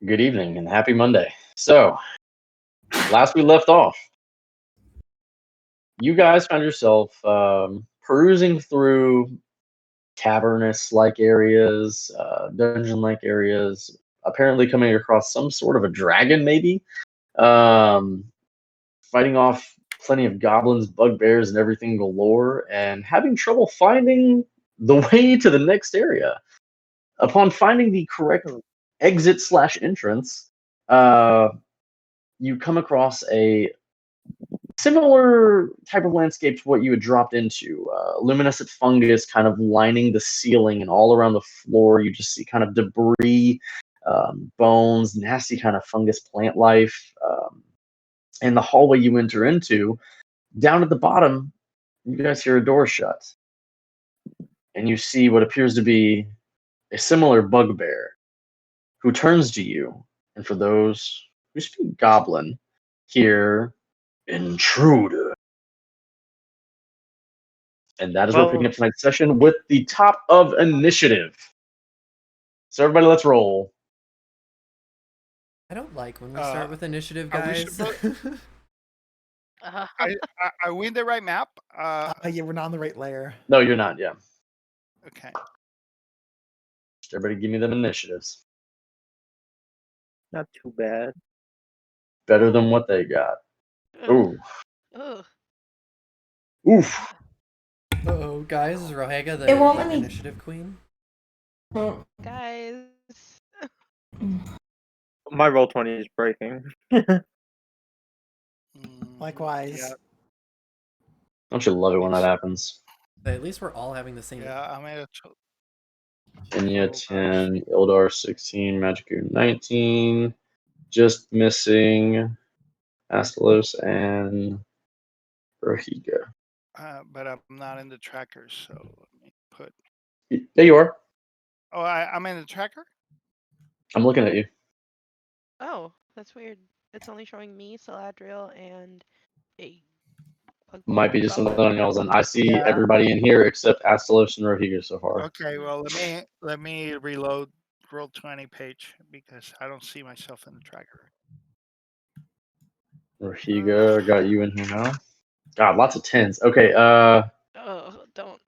Good evening and happy Monday. So, last we left off, you guys found yourself perusing through cavernous-like areas, dungeon-like areas, apparently coming across some sort of a dragon, maybe, fighting off plenty of goblins, bugbears, and everything galore, and having trouble finding the way to the next area. Upon finding the correct exit/entrance, you come across a similar type of landscape to what you had dropped into. Luminescent fungus kind of lining the ceiling, and all around the floor you just see kind of debris, bones, nasty kind of fungus plant life. And the hallway you enter into, down at the bottom, you guys hear a door shut. And you see what appears to be a similar bugbear who turns to you. And for those who speak goblin, hear intruder. And that is where we're picking up tonight's session with the top of initiative. So everybody, let's roll. I don't like when we start with initiative, guys. Are we in the right map? Yeah, we're not on the right layer. No, you're not, yeah. Okay. Just everybody give me them initiatives. Not too bad. Better than what they got. Ooh. Oof. Uh-oh, guys, is Rohega the initiative queen? Guys. My Roll20 is breaking. Likewise. Yeah. Don't you love it when that happens? At least we're all having the same. Yeah, I made a. Enya 10, Ildar 16, Magicu 19. Just missing Astalos and Rohega. But I'm not in the tracker, so let me put. There you are. Oh, I'm in the tracker? I'm looking at you. Oh, that's weird. It's only showing me, Celdariel, and a. Might be just something on y'all's end. I see everybody in here except Astalos and Rohega so far. Okay, well let me reload Roll20 page because I don't see myself in the tracker. Rohega, got you in here now. God, lots of 10s. Okay, Oh, don't.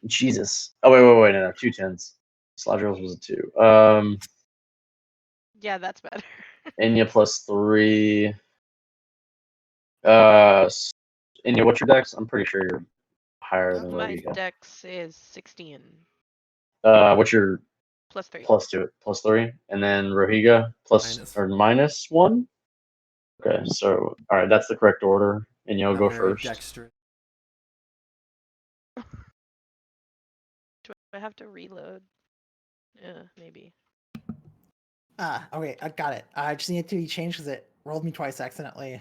Jesus. Oh, wait, no, 2 10s. Celdariel's was a 2. Yeah, that's better. Enya plus 3. Enya, what's your dex? I'm pretty sure you're higher than My Rohega. dex is 16. What's your plus 3? Plus 2, plus 3, and then Rohega minus 1. Okay, so all right, that's the correct order, and you'll go first. Dexterous. Do I have to reload? Yeah, maybe. Okay, I got it. I just need to change because it rolled me twice accidentally.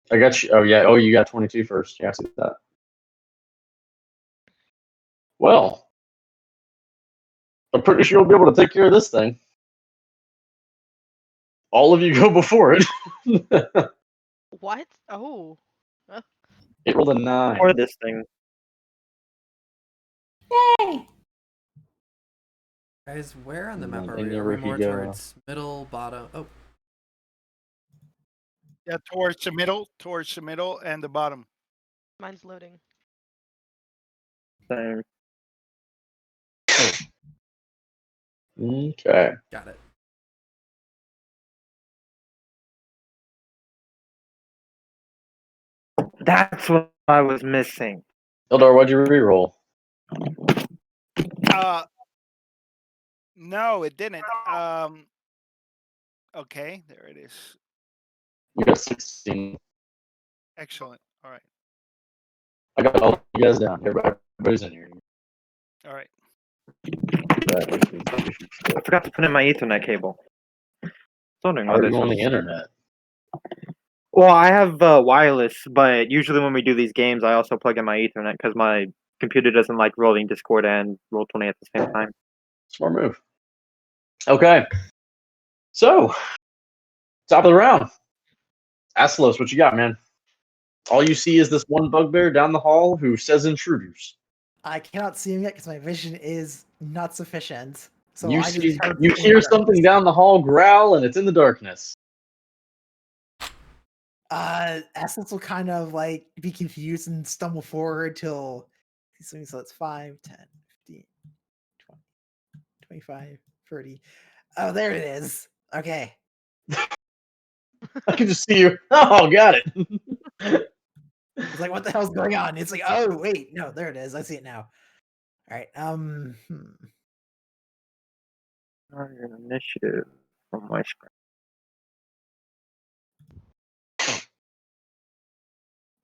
I got you. Oh yeah. Oh, you got 22 first. Yeah, I see that. Well, I'm pretty sure you'll be able to take care of this thing. All of you go before it. What? Oh. It rolled a 9. Or this thing. Yay! Guys, where on the map are And we? then Are we more Rohega. towards middle, bottom? Oh. Yeah, towards the middle and the bottom. Mine's loading. Same. Okay. Got it. That's what I was missing. Ildar, what'd you reroll? No, it didn't. Okay, there it is. You got 16. Excellent. All right. I got all you guys down. Everybody's in here. All right. I forgot to put in my Ethernet cable. Wondering How what are this you on is. the internet? Well, I have wireless, but usually when we do these games, I also plug in my Ethernet because my computer doesn't like rolling Discord and Roll20 at the same time. Smart move. Okay. So, top of the round. Astalos, what you got, man? All you see is this one bugbear down the hall who says intruders. I cannot see him yet because my vision is not sufficient. So you I just see, heard you in the hear darkness. something down the hall growl, and it's in the darkness. Essence will kind of like be confused and stumble forward till so it's 5, 10, 15, 20, 25, 30. Oh, there it is. Okay. I can just see you. Oh, got it. It's like, what the hell's going on? It's like, oh wait, no, there it is. I see it now. All right. Target initiative from my screen.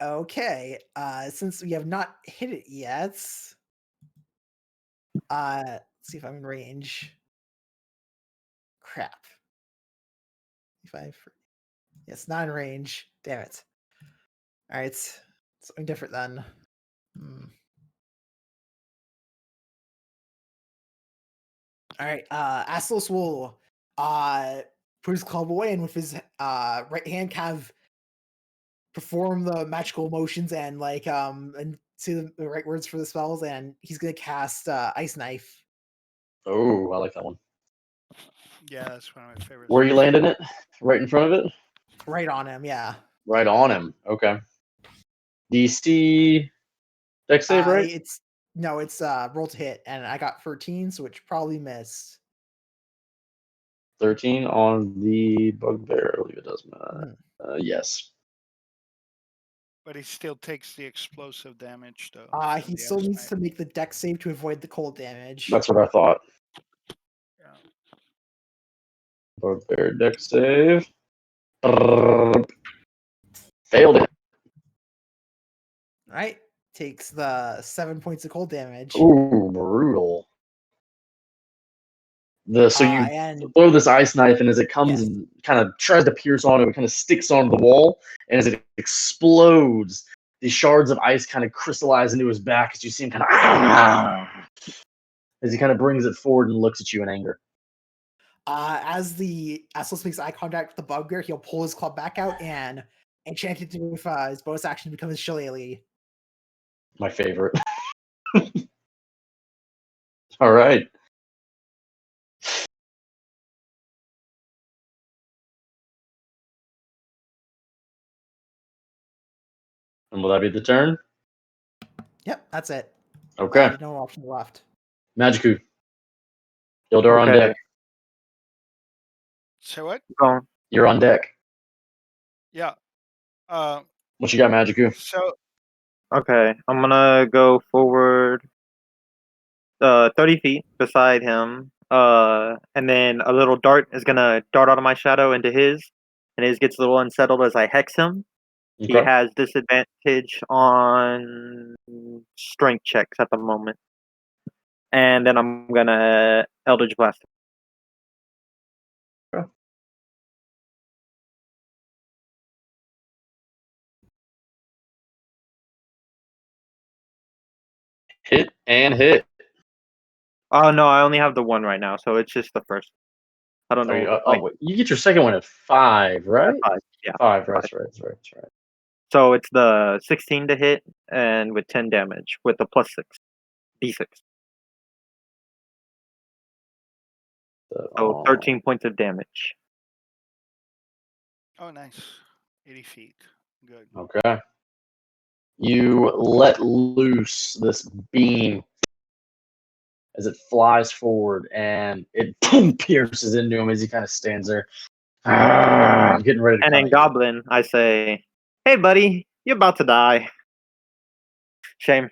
Okay. Since we have not hit it yet, let's see if I'm in range. Crap. If I, yes, not in range. Damn it. All right, something different then. All right, Aslos will put his club away and with his right hand kind of perform the magical motions and like and say the right words for the spells, and he's gonna cast Ice Knife. Oh, I like that one. Yeah, that's one of my favorites. Where are you landing it? Right in front of it? Right on him, yeah. Right on him. Okay. DC deck save, right? It's roll to hit, and I got 13, so it should probably miss. 13 on the bugbear. I believe it does matter. Yes. But he still takes the explosive damage, though. He still needs to make the deck save to avoid the cold damage. That's what I thought. Yeah. Bugbear deck save. Failed it. All right, takes the 7 points of cold damage. Ooh, brutal. So you And throw this ice knife, and as it comes yes. and kind of tries to pierce onto it, kind of sticks onto the wall, and as it explodes, these shards of ice kind of crystallize into his back as you see him kind of as he kind of brings it forward and looks at you in anger. As Aslos makes eye contact with the bugbear, he'll pull his club back out and enchant it with his bonus action to become his shillelagh. My favorite. All right. And will that be the turn? Yep, that's it. Okay. There's no option left. Magiku. Ildar on deck. So what? Going. You're on deck. Yeah. What you got, Magiku? So Okay, I'm gonna go forward 30 feet beside him. And then a little dart is gonna dart out of my shadow into his, and his gets a little unsettled as I hex him. He Okay. has disadvantage on strength checks at the moment. And then I'm gonna Eldritch Blast. Okay. Hit and hit. Oh no, I only have the one right now, so it's just the first. I don't know. Wait, you get your second one at 5, right? 5, yeah. 5, right, that's right. So it's the 16 to hit, and with 10 damage, with the +6, d6. So 13 points of damage. oh, nice. 80 feet. Good. Okay. You let loose this beam as it flies forward, and it pierces into him as he kind of stands there, getting ready to And come in at you. Goblin, I say, "Hey, buddy, you're about to die." Shame.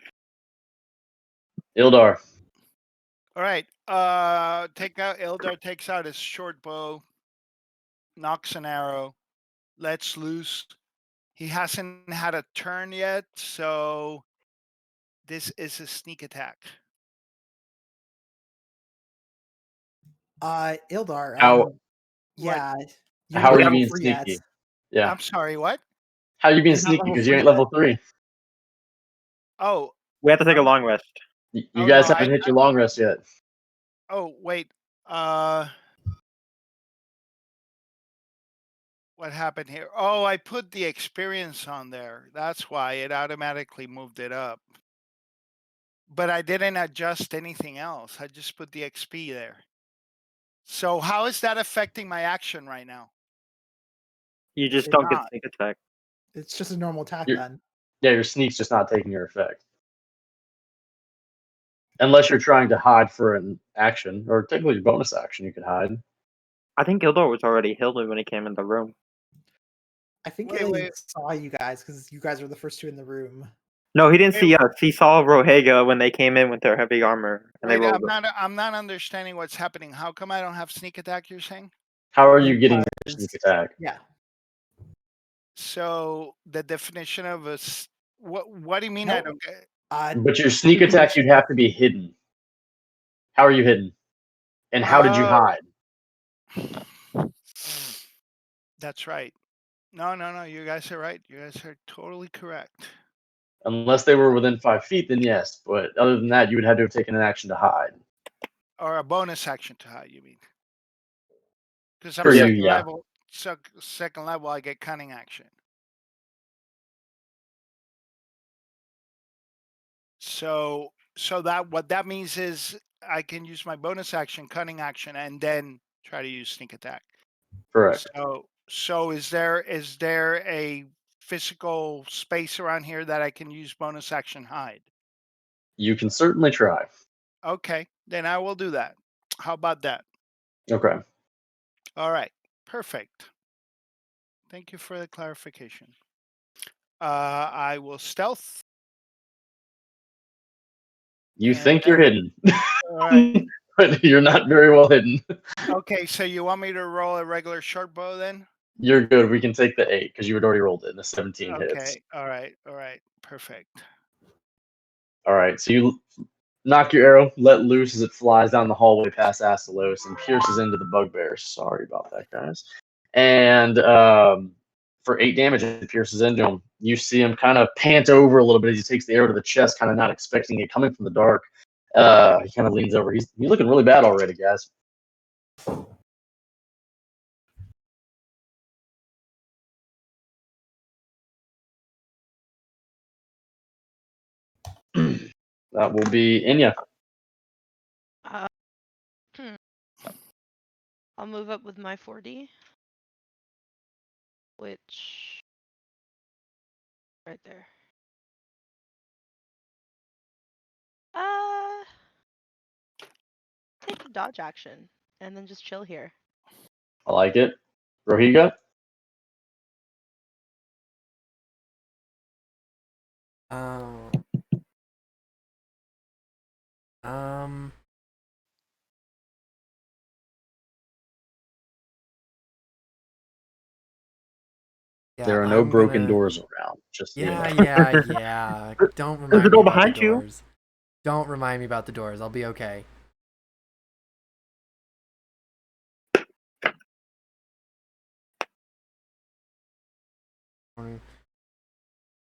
Ildar. All right. Ildar takes out his short bow, knocks an arrow, lets loose. He hasn't had a turn yet, so this is a sneak attack. Ildar. How You're are not you level being 3 sneaky? yet. Yeah. I'm sorry, what? How are you being You're not sneaky? level Because you 3 ain't yet. level 3. Oh, We have to take a long rest. You Oh, guys no, haven't hit your long rest yet. oh, wait. What happened here? Oh, I put the experience on there. That's why it automatically moved it up. But I didn't adjust anything else. I just put the XP there. So how is that affecting my action right now? You just You're don't get not. sneak attack. It's just a normal attack You're- then. Yeah, your sneak's just not taking your effect. Unless you're trying to hide for an action, or technically your bonus action, you could hide. I think Gildor was already healed when he came in the room. I think Wait, he wait. saw you guys because you guys were the first two in the room. No, he didn't Wait, see us. He saw Rohega when they came in with their heavy armor, and they Wait, rolled. I'm not understanding what's happening. How come I don't have sneak attack? You're saying? How are you getting your Because- sneak attack? Yeah. So the definition of what do you mean I Nope. don't get? But your sneak You can attack, use- you'd have to be hidden. How are you hidden? And how did you Oh. hide? That's right. No. You guys are right. You guys are totally correct. Unless they were within 5 feet, then yes. But other than that, you would have to have taken an action to hide. Or a bonus action to hide, you mean? Because I'm For you, second yeah. level. Second level, I get cunning action. So that what that means is I can use my bonus action, cunning action, and then try to use sneak attack. Correct. So is there a physical space around here that I can use bonus action hide? You can certainly try. Okay, then I will do that. How about that? Okay. All right, perfect. Thank you for the clarification. I will stealth. You And think you're hidden, All right. but you're not very well hidden. Okay, so you want me to roll a regular short bow then? You're good. We can take the 8 because you had already rolled it. The 17 hits. Okay. All right. Perfect. All right. So you knock your arrow, let loose as it flies down the hallway past Astalos and pierces into the bugbear. Sorry about that, guys. And for 8 damage, it pierces into him. You see him kind of pant over a little bit as he takes the arrow to the chest, kind of not expecting it coming from the dark. He kind of leans over. He's looking really bad already, guys. That will be Inya. Uh, I'll move up with my 4D, which right there. Take the dodge action and then just chill here. I like it. Rohiga? Yeah, There are no I'm broken gonna... doors around. Just so you know. Yeah. Don't remind There's a me door about behind the you. doors. Don't remind me about the doors. I'll be okay.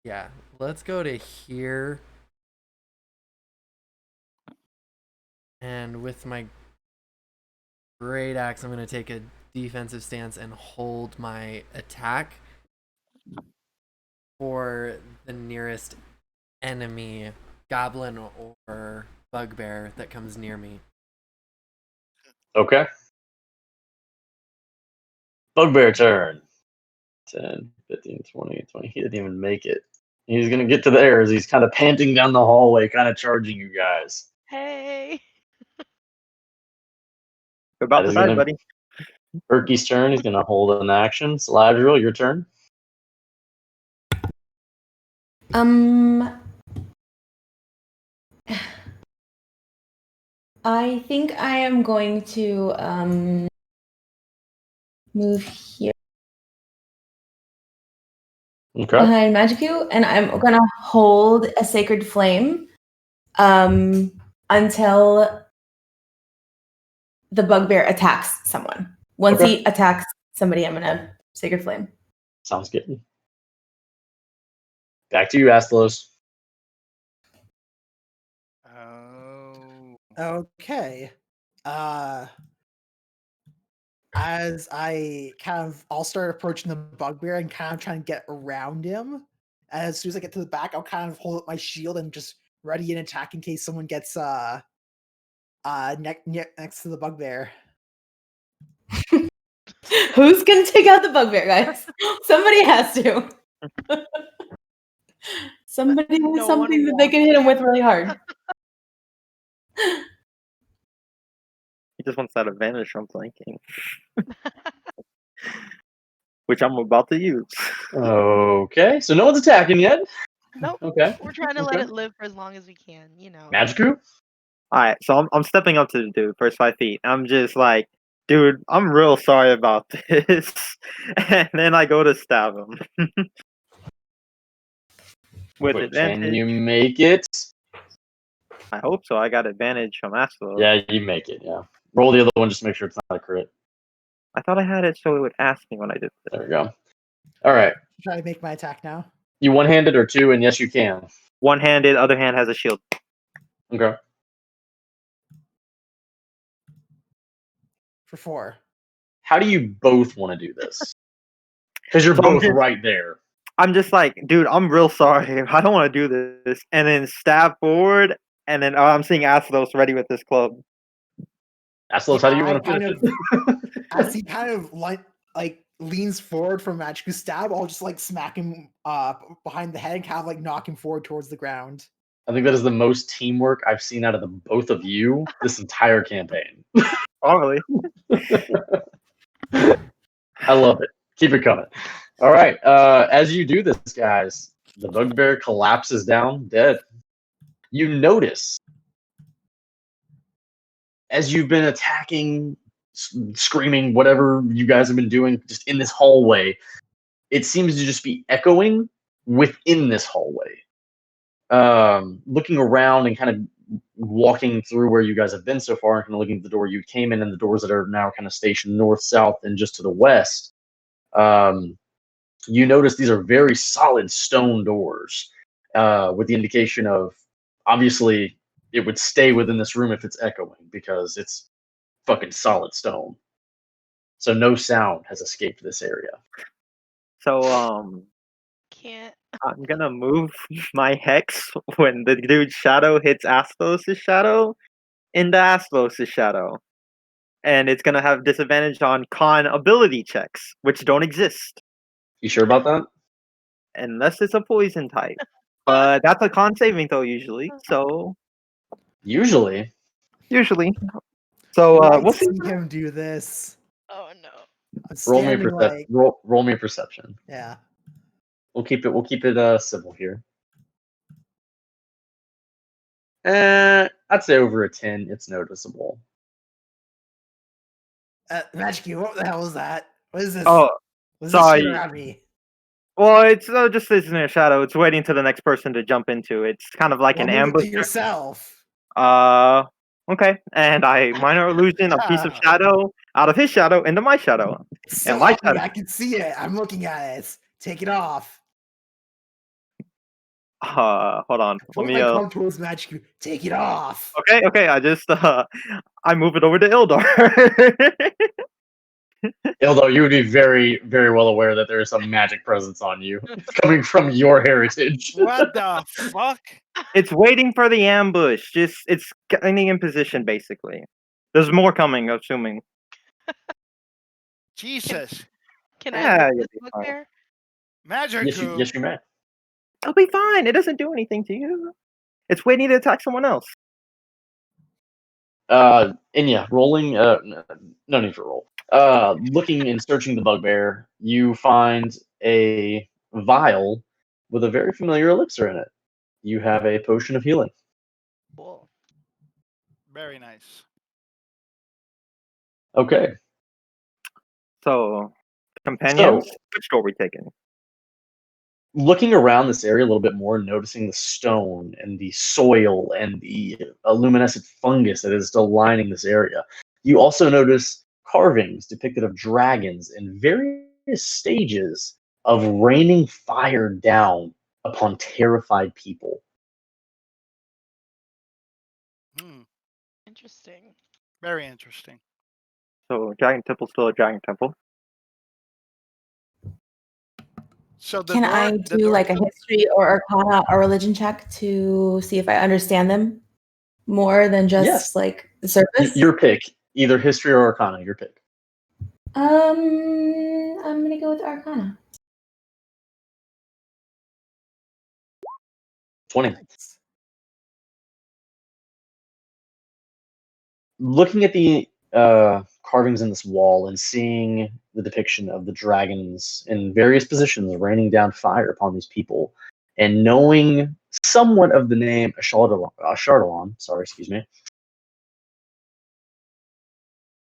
Yeah, let's go to here. And with my great axe, I'm going to take a defensive stance and hold my attack for the nearest enemy, goblin or bugbear that comes near me. Okay. Bugbear turn. 10, 15, 20, 20. He didn't even make it. He's going to get to there as he's kind of panting down the hallway, kind of charging you guys. Hey. You're about That to is die, gonna- buddy. Irky's turn. He's going to hold an action. Celdariel, your turn. I think I am going to move here Okay. behind Magic You, and I'm gonna hold a sacred flame until the bugbear attacks someone. Once Okay. he attacks somebody, I'm gonna sacred flame. Sounds good. Back to you, Astalos. Oh. Okay. As I'll start approaching the bugbear and kind of trying to get around him. As soon as I get to the back, I'll kind of hold up my shield and just ready an attack in case someone gets next to the bugbear. Who's gonna take out the bugbear, guys? Somebody has to. Somebody with No one something that they can wants hit him with really hard. He just wants that advantage from flanking, which I'm about to use. Okay, so no one's attacking yet. Nope. Okay. We're trying to let Okay. it live for as long as we can, you know. Magiku? Alright, so I'm stepping up to the dude, first 5 feet. I'm just like, dude, I'm real sorry about this. And then I go to stab him. With Wait, advantage. can you make it? I hope so. I got advantage from Astro. Yeah, you make it, yeah. Roll the other one just to make sure it's not a crit. I thought I had it so it would ask me when I did this. There we go. All right. Try to make my attack now. You one-handed or two, and yes, you can. One-handed, other hand has a shield. Okay. For 4. How do you both want to do this? Because you're So I'm both just- right there. I'm just like, dude, I'm real sorry. I don't want to do this. And then stab forward, and then I'm seeing Aslos ready with this club. Aslos, how do you I want to kind finish of- it? As he kind of like leans forward for Magiku's stab, I'll just like smack him behind the head and kind of like knock him forward towards the ground. I think that is the most teamwork I've seen out of the both of you this entire campaign. Oh, really? I love it. Keep it coming. All right. As you do this, guys, the bugbear collapses down dead. You notice as you've been attacking, screaming, whatever you guys have been doing just in this hallway, it seems to just be echoing within this hallway. Looking around and kind of walking through where you guys have been so far and kind of looking at the door you came in and the doors that are now kind of stationed north, south, and just to the west, you notice these are very solid stone doors with the indication of, obviously, it would stay within this room if it's echoing because it's fucking solid stone. So no sound has escaped this area. So, Can't. I'm gonna move my hex when the dude's shadow hits Aslos' shadow into Aslos' shadow. And it's gonna have disadvantage on con ability checks, which don't exist. You sure about that? Unless it's a poison type. But that's a con saving throw usually. So Usually. So I'd we'll see. see him do this. Oh no. I'm Roll me a standing perception. like, Roll me a perception. yeah. We'll keep it civil here. I'd say over a 10, it's noticeable. Magic, what the hell was that? What is this? Oh, What is sorry. this shit around me? well, it's just sits in a shadow. It's waiting to the next person to jump into. It's kind of like Well, an move it ambush. to yourself. Okay. And I minor illusion a piece of Ah. shadow out of his shadow into my shadow. It's still my on me, shadow. I can see it. I'm looking at it. Take it off. Hold on. Let When me I come towards Magic, take it off. Okay. I just I move it over to Ildar. Although you would be very, very well aware that there is some magic presence on you coming from your heritage. What the fuck? It's waiting for the ambush. Just it's getting in position basically. There's more coming, assuming. Jesus. Can Yeah, I you'll lift be this fine. bugbear? Magic. Yes, you may. It'll be fine. It doesn't do anything to you. It's waiting to attack someone else. And yeah, rolling. No need for roll. Looking and searching the bugbear, you find a vial with a very familiar elixir in it. You have a potion of healing. Cool. Very nice. Okay. So, companions, which door are we taking? Looking around this area a little bit more, noticing the stone and the soil and the luminescent fungus that is still lining this area, you also notice carvings depicted of dragons in various stages of raining fire down upon terrified people. Hmm. Interesting. Very interesting. So, Dragon Temple's still a Dragon Temple. So the Can door, I the do door like a to- history or arcana or religion check to see if I understand them more than just Yes. like the surface? Your pick, either history or arcana, your pick. I'm gonna go with Arcana. 20. Looking at the carvings in this wall and seeing the depiction of the dragons in various positions raining down fire upon these people, and knowing somewhat of the name Ashardalon,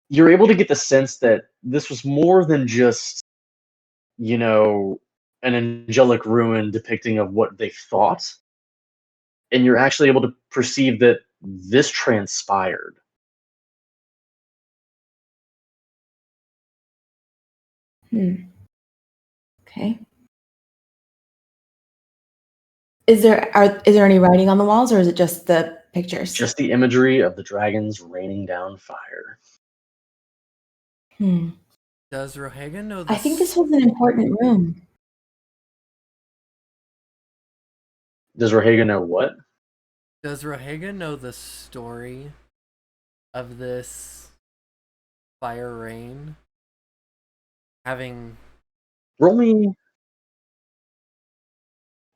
you're able to get the sense that this was more than just, an angelic ruin depicting of what they thought, and you're actually able to perceive that this transpired. Okay. Is there any writing on the walls, or is it just the pictures? Just the imagery of the dragons raining down fire. Does Rohaga know I think this was an important room. Does Rohaga know what? Does Rohaga know the story of this fire rain? Having Roll me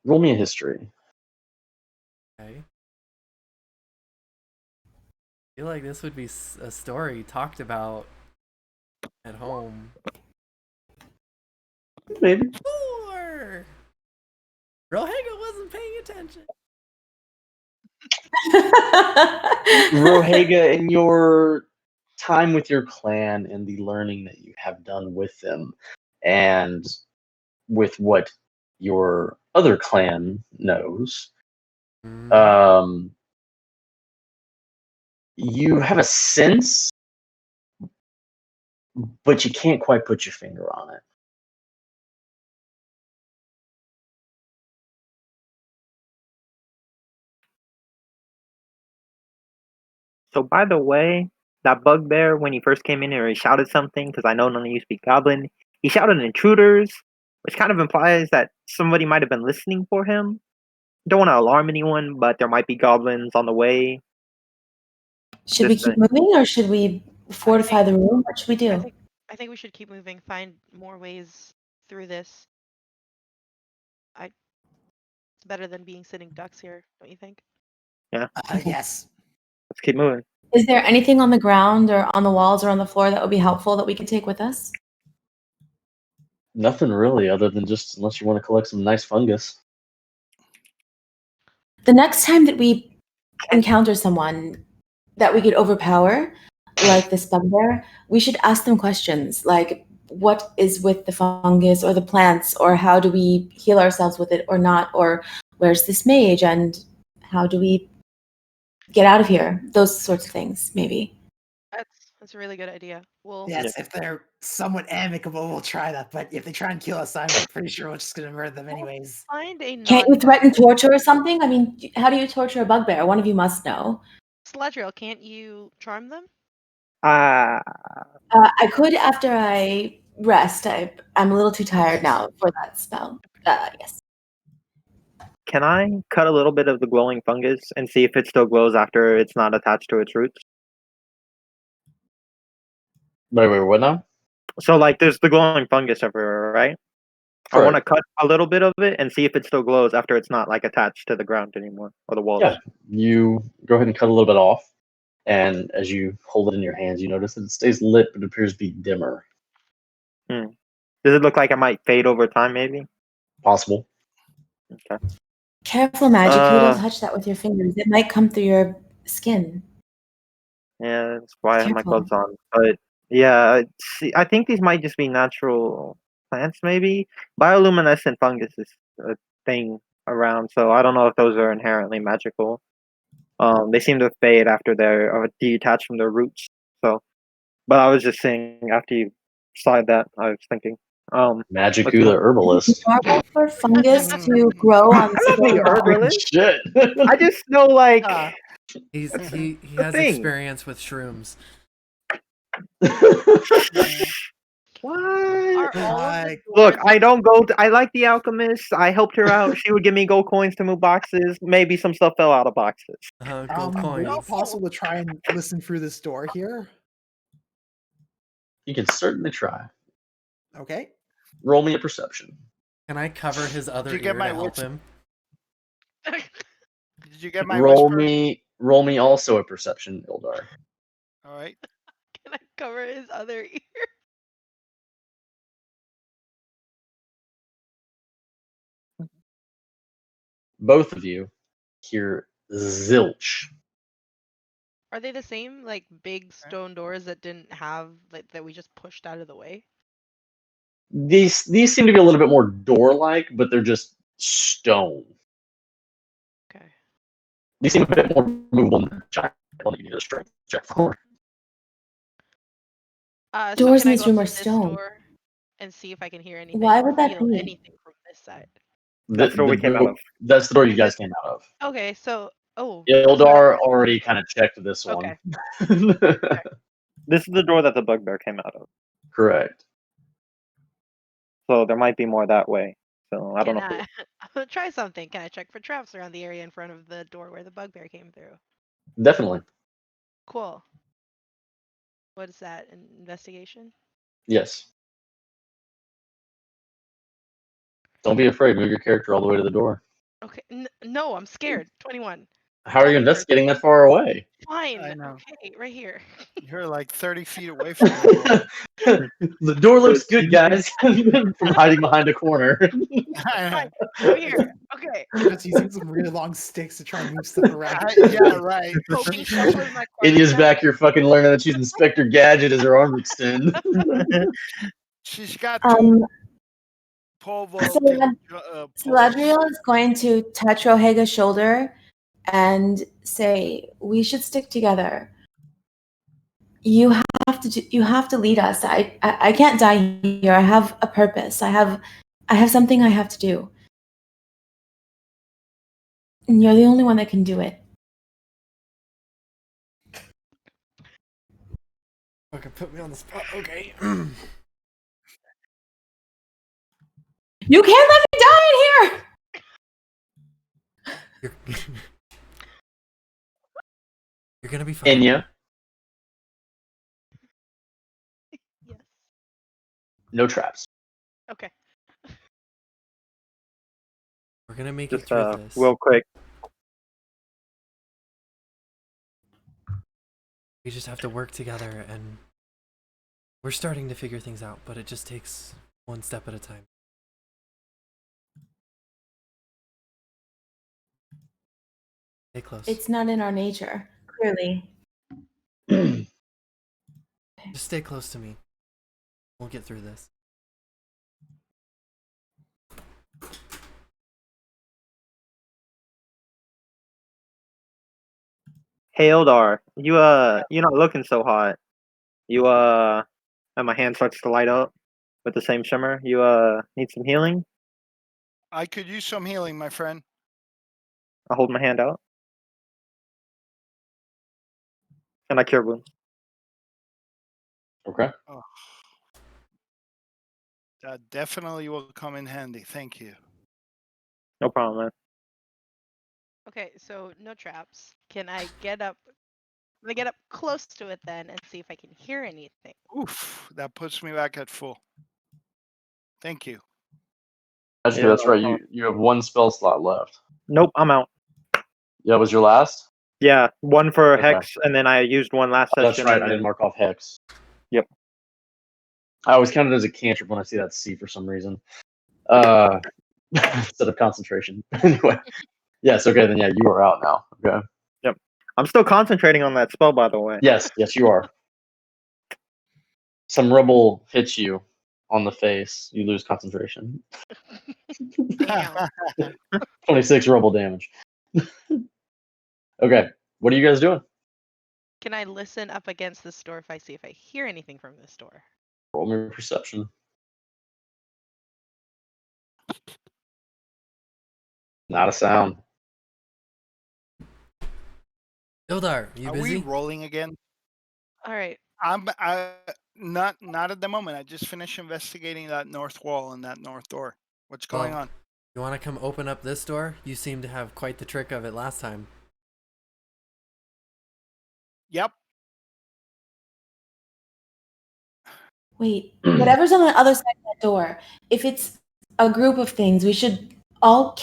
a history. okay. I feel like this would be a story talked about at home. Maybe. 4! Rohaga wasn't paying attention. Rohaga, in your time with your clan and the learning that you have done with them, and with what your other clan knows, you have a sense, but you can't quite put your finger on it. So, by the way, that bugbear, when he first came in here, he shouted something, because I know none of you speak Goblin. He shouted intruders, which kind of implies that somebody might have been listening for him. Don't want to alarm anyone, but there might be goblins on the way. Should we keep moving, or should we fortify the room? What should we do? I think we should keep moving, find more ways through this. It's better than being sitting ducks here, don't you think? Yeah. Yes. Let's keep moving. Is there anything on the ground or on the walls or on the floor that would be helpful that we could take with us? Nothing really, other than just unless you want to collect some nice fungus. The next time that we encounter someone that we could overpower, like this bugbear, we should ask them questions like, what is with the fungus or the plants, or how do we heal ourselves with it or not, or where's this mage and how do we get out of here? Those sorts of things, maybe. That's a really good idea. Yes, if they're somewhat amicable, we'll try that. But if they try and kill us, I'm pretty sure we're just gonna murder them anyways. Find a Can't you threaten torture or something? I mean, how do you torture a bugbear? One of you must know. Celdariel, can't you charm them? I could after I rest. I'm a little too tired now for that spell. Yes. Can I cut a little bit of the glowing fungus and see if it still glows after it's not attached to its roots? Wait, what now? So, like, there's the glowing fungus everywhere, right? I want to cut a little bit of it and see if it still glows after it's not, like, attached to the ground anymore, or the walls. Yeah, you go ahead and cut a little bit off, and as you hold it in your hands, you notice that it stays lit, but it appears to be dimmer. Does it look like it might fade over time, maybe? Possible. Okay. Careful, Magic. You don't touch that with your fingers. It might come through your skin. Yeah, that's why I have my gloves on. But yeah, I think these might just be natural plants, maybe. Bioluminescent fungus is a thing around, so I don't know if those are inherently magical. They seem to fade after they're detached from their roots. So, but I was just saying after you said that, I was thinking. Magic the herbalist. Normal for fungus to grow on I'm not being herbalist. Shit. I just know, like, he has thing. experience with shrooms. What? Look, I don't go. I like the alchemist. I helped her out. She would give me gold coins to move boxes. Maybe some stuff fell out of boxes. Gold Would it coins. be possible to try and listen through this door here? You can certainly try. Okay. Roll me a perception. Can I cover his other you ear get to my help wits- him? Did you get my Roll whisper? me also a perception, Ildar. All right. Can I cover his other ear? Both of you hear zilch. Are they the same, like big stone doors that didn't have that we just pushed out of the way? These seem to be a little bit more door-like, but they're just stone. Okay. These seem a bit more movable than the giant one you need a strength check for. So Doors can in I this go room up are to this stone. door and see if I can hear anything? Why or would that feel be? anything from this side? That's the door we came out of. That's the door you guys came out of. Okay, so Ildar already kind of checked this one. Okay. This is the door that the bugbear came out of. Correct. So there might be more that way. So I don't know. Can I try something? Can I check for traps around the area in front of the door where the bugbear came through? Definitely. Cool. What is that? An investigation? Yes. Don't be afraid. Move your character all the way to the door. Okay. No, I'm scared. 21. How are you Only for- investigating that far away? Fine. I know. Okay, right here. You're like 30 feet away from the door. The door looks good, guys. From hiding behind a corner. Fine. I'm here. Okay. Just using some really long sticks to try and move stuff around. Yeah, right. Poking stuff with my Inya's cork back here fucking learning that she's Inspector Gadget as her arm extend. She's got two Um, pole so vaulted poles. Celdariel is going to touch Rohega's shoulder and say, "We should stick together. You have to lead us. I can't die here. I have a purpose. I have something I have to do. And you're the only one that can do it." Okay, put me on the spot. Okay. You can't let me die in here. You're, you're gonna be fine. Inya, Yes. no traps. Okay. We're gonna make it Just through this. real quick. We just have to work together, and we're starting to figure things out, but it just takes one step at a time. Stay close. It's not in our nature, clearly. Just stay close to me. We'll get through this. Hey Eldar, you're not looking so hot. And my hand starts to light up with the same shimmer. You need some healing? I could use some healing, my friend. I hold my hand out. And I cure wounds. Okay. Oh. That definitely will come in handy. Thank you. No problem, man. Okay, so no traps. Can I get up? Let me get up close to it then and see if I can hear anything. Oof, that puts me back at full. Thank you. Actually, Yeah, that's right. You have one spell slot left. Nope, I'm out. Yeah, was your last? Yeah, one for Okay. Hex, and then I used one last Oh, session. that's right. and I then- didn't mark off Hex. Yep. I always count it as a cantrip when I see that C for some reason. Instead of concentration. Anyway. Yes, okay, then yeah, you are out now. Okay. Yep. I'm still concentrating on that spell, by the way. Yes, you are. Some rubble hits you on the face. You lose concentration. Damn. 26 rubble damage. Okay, what are you guys doing? Can I listen up against this door if I see if I hear anything from this door? Roll me perception. Not a sound. Ildar, you Are busy? we rolling again? All right. I'm not at the moment. I just finished investigating that north wall and that north door. What's going Well, on? You want to come open up this door? You seem to have quite the trick of it last time. Yep. Wait, whatever's on the other side of that door, if it's a group of things, we should all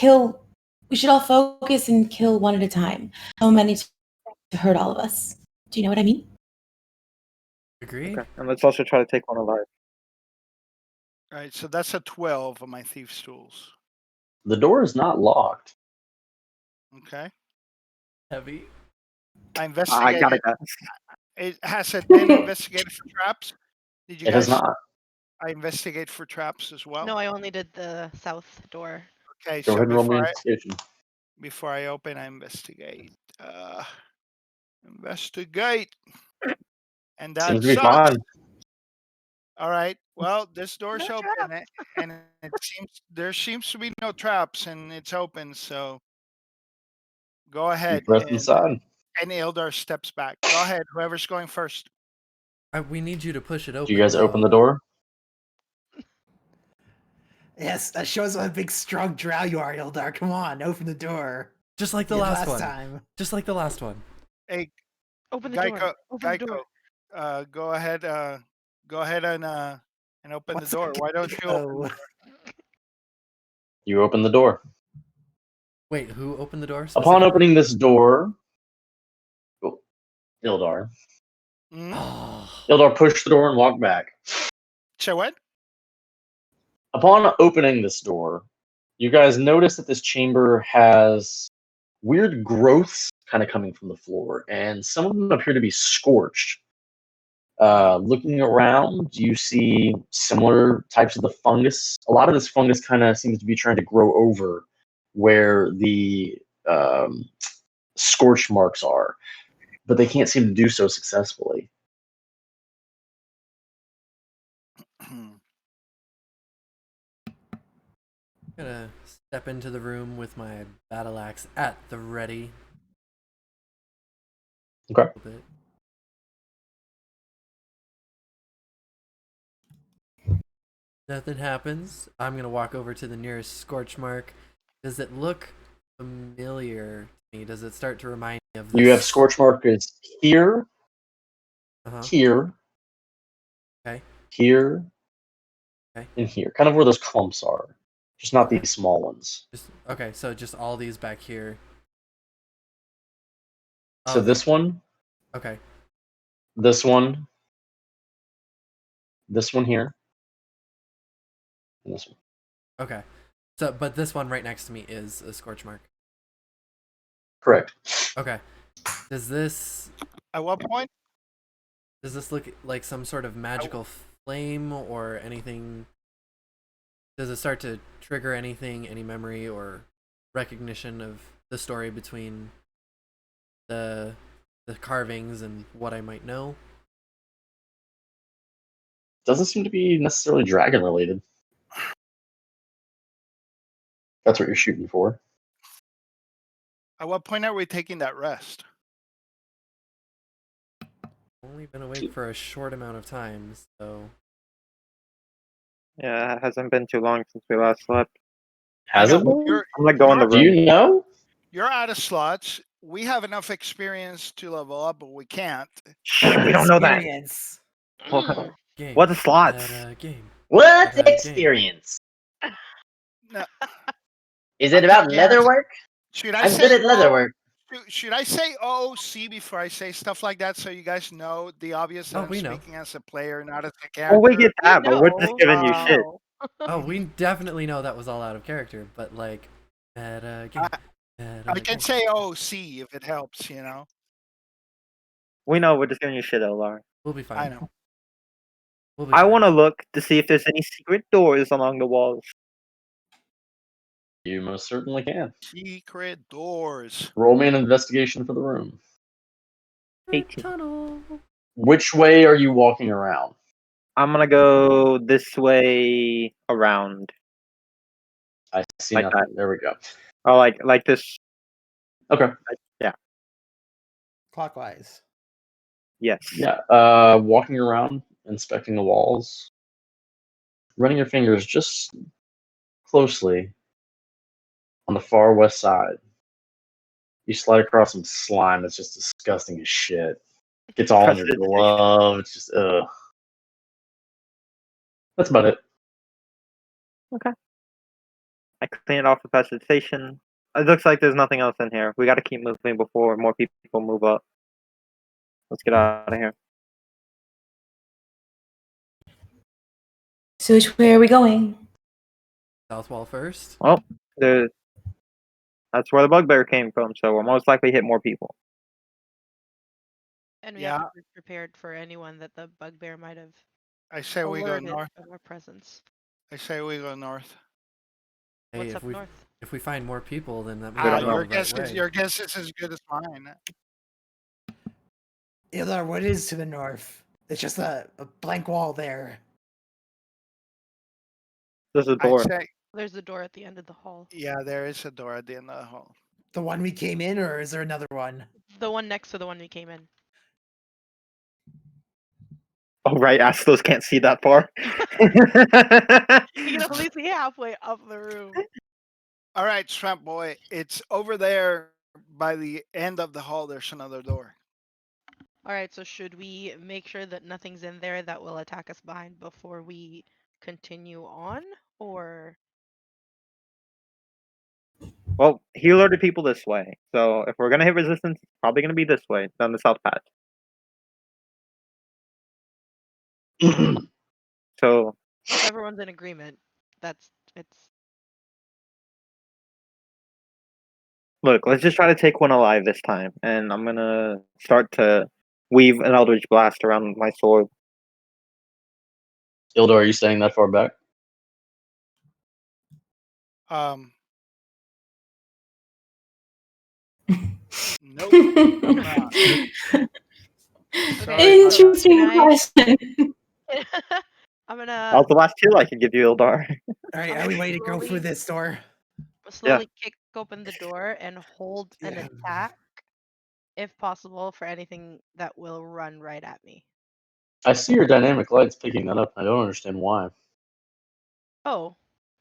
focus and kill one at a time. So many to hurt all of us. Do you know what I mean? Agreed. Okay. And let's also try to take one alive. All right, so that's a 12 on my thief's tools. The door is not locked. Okay. Heavy. I I investigated. got it, guys. Has it been investigated for traps? Did you It has guys? not. I investigate for traps as well. No, I only did the south door. Okay, Go so ahead and roll me before investigation. I open, I investigate. Investigate. And that Seems to be sucks. fine. All right. Well, this door's No open, trap. and there seems to be no traps, and it's open. So go ahead. Press inside. And Ildar steps back. Go ahead. Whoever's going first. We need you to push it open. Do you guys open though. the door? Yes, that shows what a big strong drow you are, Ildar. Come on, open the door. Just like the You did last one. time. Just like the last one. Hey, Open the Geico. door. Open the door. Go ahead. Go ahead and open What's the door. Why don't you open? Oh. You open the door. Wait, who opened the door? Upon specifically? opening this door, Ildar. Mm? Oh, Ildar pushed the door and walked back. So what? Upon opening this door, you guys notice that this chamber has weird growths kind of coming from the floor, and some of them appear to be scorched. Looking around, you see similar types of the fungus. A lot of this fungus kind of seems to be trying to grow over where the scorch marks are, but they can't seem to do so successfully. I'm gonna step into the room with my battle axe at the ready. Okay. A little bit. Nothing happens. I'm gonna walk over to the nearest scorch mark. Does it look familiar to me? Does it start to remind me of this? You have scorch markers here, Uh-huh. here, Okay. here, Okay. and here. Kind of where those clumps are. Just not these small ones. Okay, so just all these back here. So Oh, this one, okay. this one here, and this one. Okay. So, but this one right next to me is a scorch mark. Correct. Okay. Does this At what point? look like some sort of magical flame or anything? Does it start to trigger anything, any memory or recognition of the story between the carvings and what I might know? Doesn't seem to be necessarily dragon related. That's what you're shooting for. At what point are we taking that rest? Only been awake for a short amount of time, so Yeah, it hasn't been too long since we last slept. Has I it know, been? You're, I'm gonna go in the Do room. you know? you're out of slots. We have enough experience to level up, but we can't. Shh, we don't know that. Experience. Mm. game. What are slots? Game. What's Game. experience? No. Is it about Yeah. leatherwork? Should I I'm good say at leatherwork. should I say OOC before I say stuff like that so you guys know the obvious that Oh, I'm we know. speaking as a player, not as a character? Well, we get that, but we're just No, giving you shit. no. Oh, we definitely know that was all out of character, but like meta game. I can say OOC if it helps, you know. We know we're just giving you shit, Elar. We'll be fine. I know. We'll be I fine. want to look to see if there's any secret doors along the walls. You most certainly can. Secret doors. Roll me an investigation for the room. 18. Tunnel. Which way are you walking around? I'm gonna go this way around. I see Like nothing. There we go. Oh, like this. Okay. Yeah. Clockwise. Yes. Yeah. Walking around, inspecting the walls, running your fingers just closely on the far west side. You slide across some slime that's just disgusting as shit. Gets all on your Prestidigitation. glove. It's just ugh. That's about it. I clean it off the past the station. It looks like there's nothing else in here. We got to keep moving before more people move up. Let's get out of here. So which way are we going? South wall first. Well, that's where the bugbear came from, so we'll most likely hit more people. And we Yeah. have to be prepared for anyone that the bugbear might have I say we go alerted north. of our presence. I say we go north. Hey, What's if up we north? if we find more people, then that means Good we're idea. going Your the right guess is way. your guess is as good as mine. Ildar, what is to the north? It's just a blank wall there. There's a I'd door. say, There's a door at the end of the hall. yeah, there is a door at the end of the hall. The one we came in, or is there another one? The one next to the one we came in. Oh, right. Astos can't see that far. You can only see halfway up the room. All right, Swamp Boy. It's over there by the end of the hall. There's another door. All right, so should we make sure that nothing's in there that will attack us behind before we continue on, or Well, he alerted people this way. So if we're going to hit resistance, it's probably going to be this way, down the south path. So, if everyone's in agreement? It's look, let's just try to take one alive this time. And I'm going to start to weave an Eldritch Blast around my sword. Ildar, are you staying that far back? Nope. I'm not. Sorry about that. Interesting Can I- question. I'm That gonna was the last chill I could give you, Ildar. All right, Okay, are we ready to go slowly- through this door? slowly kick open the door and hold an Yeah. attack, if possible, for anything that will run right at me. I see your dynamic lights picking that up. I don't understand why. Oh,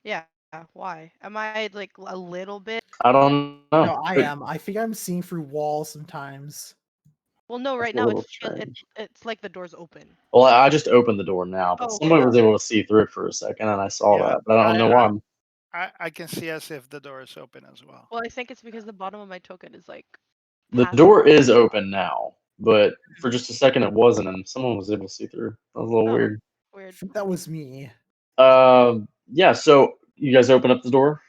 yeah. Why? Am I like a little bit? I don't know. No, I am. I think I'm seeing through walls sometimes. Well, no. Right a now little it's it's like the door's open. Well, I just opened the door now, but Oh, someone okay. was able to see through it for a second, and I saw Yeah, that, but I don't know why. I can see as if the door is open as well. Well, I think it's because the bottom of my token is like. The half door open. is open now, but for just a second it wasn't, and someone was able to see through. That was a little Oh. weird. I Weird. think that was me. Yeah. So you guys open up the door.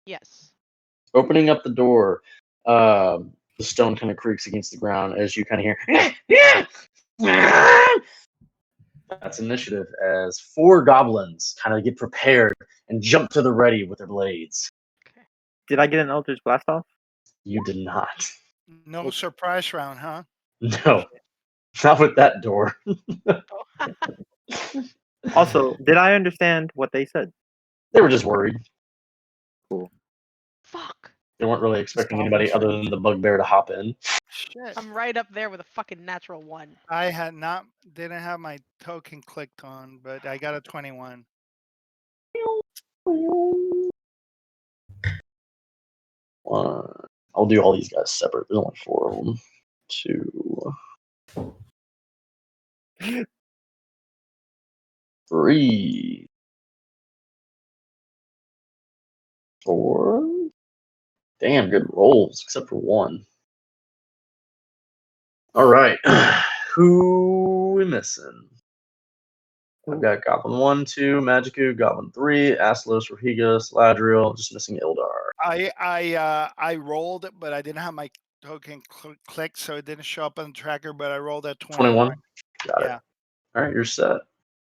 Yes. Opening up the door, the stone kind of creaks against the ground as you kind of hear. That's initiative as 4 goblins kind of get prepared and jump to the ready with their blades. Did I get an Eldritch Blast off? You did not. No surprise round, huh? No, not with that door. Also, did I understand what they said? They were just worried. Fuck. They weren't really expecting anybody other than the bugbear to hop in. Shit. I'm right up there with a fucking natural 1. I didn't have my token clicked on, but I got a 21. I'll do all these guys separate. There's only 4 of them. 2, 3, 4. Damn, good rolls, except for 1. All right, who we missing? I've got Goblin 1, 2, Magicu, Goblin 3, Aslos, Rahiga, Celdariel, just missing Ildar. I rolled, but I didn't have my token clicked, so it didn't show up on the tracker. But I rolled at 21. Got Yeah. it. All right, you're set.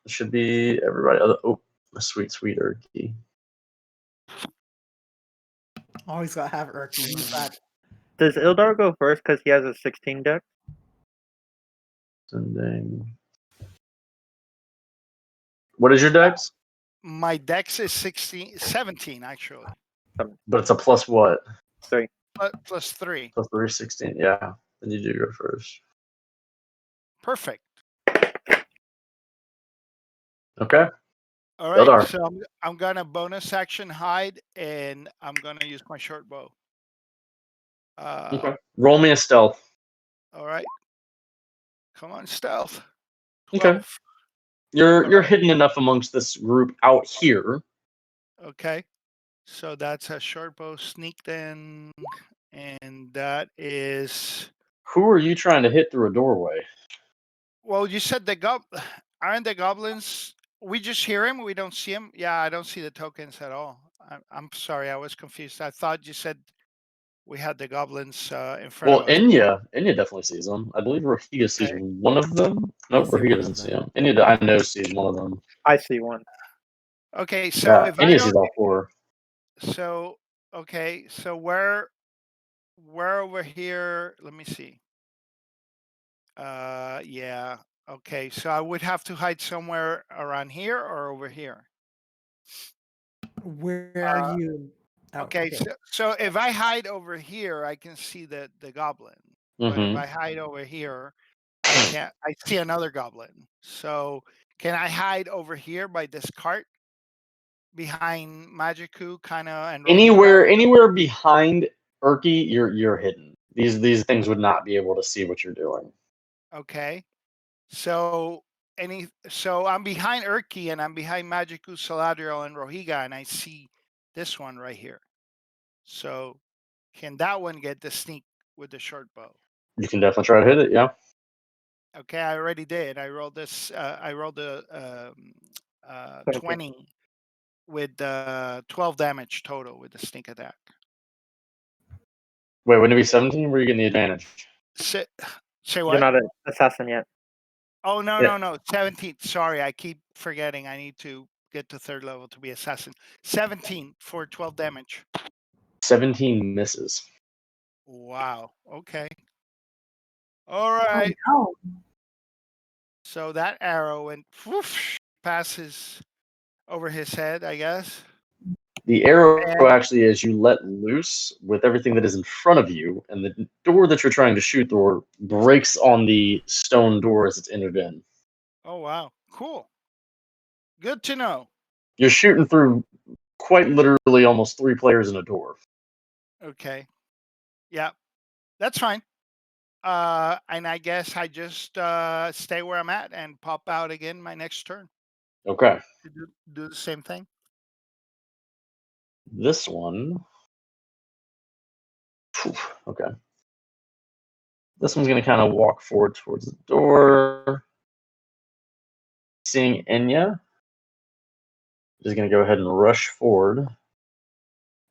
It should be everybody. Oh, a sweet Irky. Always gotta have Irky. Use that. Does Ildar go first because he has a 16 deck? Sending. What is your dex? My dex is 17 actually, But it's a plus what? plus 3. Plus 3, 16. Yeah, then you do go first. Perfect. Okay. All right, Ildar. so I'm gonna bonus action hide, and I'm gonna use my short bow. Okay. Roll me a stealth. All right. Come on, stealth. Okay. 12. You're Alright. hidden enough amongst this group out here. Okay. So that's a short bow sneak then, and that is. Who are you trying to hit through a doorway? Well, you said aren't the goblins? We just hear him. We don't see him. Yeah, I don't see the tokens at all. I'm sorry, I was confused. I thought you said we had the goblins in front Well, of us. Enya definitely sees them. I believe Rahiga sees Okay. one of them. I Nope, see Rahiga one doesn't of see them. them. Enya, I know, sees one of them. I see one. Okay, so Yeah, if I Enya sees don't, all four. so okay, so where over here? Let me see. Yeah. Okay, so I would have to hide somewhere around here or over here. Where are Uh, you? Oh, Okay, so if I hide over here, I can see the goblin. But if Mm-hmm. I hide over here, I can't. I see another goblin. So can I hide over here by this cart behind Magiku, kind of, and Rohiga? Anywhere behind Irky, you're hidden. These things would not be able to see what you're doing. Okay. So so I'm behind Irky and I'm behind Magiku, Celdariel, and Rohiga, and I see this one right here. So can that one get the sneak with the short bow? You can definitely try to hit it. Yeah. Okay, I already did. I rolled this. I rolled the 20 with 12 damage total with the sneak attack. Wait, wouldn't it be 17? Where are you getting the advantage? Say You're what? not an assassin yet. Oh no, Yeah. no, no. 17. Sorry, I keep forgetting. I need to get to third level to be assassin. 17 for 12 damage. 17 misses. Wow. Okay. All Oh, right. no. So that arrow went whoosh, passes over his head, I guess. The arrow And actually, as you let loose with everything that is in front of you, and the door that you're trying to shoot through breaks on the stone door as it's entered in. oh wow, cool. Good to know. You're shooting through quite literally almost 3 players in a door. Okay. Yeah, that's fine. And I guess I just stay where I'm at and pop out again my next turn Okay. to do the same thing. This one. Phew, okay. This one's going to kind of walk forward towards the door. Seeing Enya, is going to go ahead and rush forward. And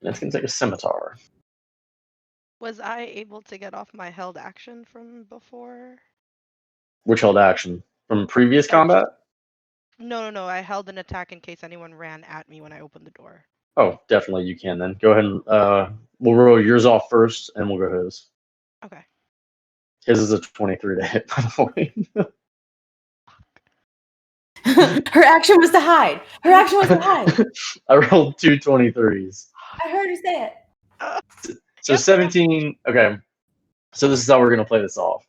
it's going to take a scimitar. Was I able to get off my held action from before? Which held action? From previous combat? No. I held an attack in case anyone ran at me when I opened the door. Oh, definitely you can then. Go ahead and we'll roll yours off first, and we'll go his. Okay. His is a 23 to hit, by the way. Her action was to hide. Her action was to hide. I rolled 2 23s. I heard her say it. So Yep. 17. Okay. So this is how we're going to play this off.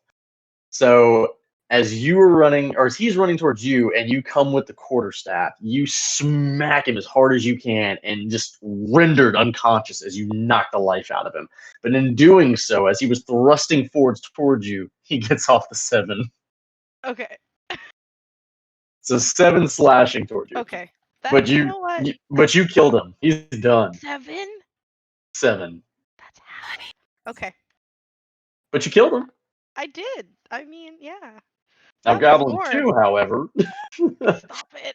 So as you are running, or as he's running towards you, and you come with the quarterstaff, you smack him as hard as you can and just rendered unconscious as you knock the life out of him. But in doing so, as he was thrusting forwards towards you, he gets off the 7. Okay. So 7 slashing towards you. Okay. But You you, know what? but you killed him. He's done. 7? 7. That's half. Okay. But you killed him. I did. I mean, yeah. Now Not Goblin before. 2, however. Stop it.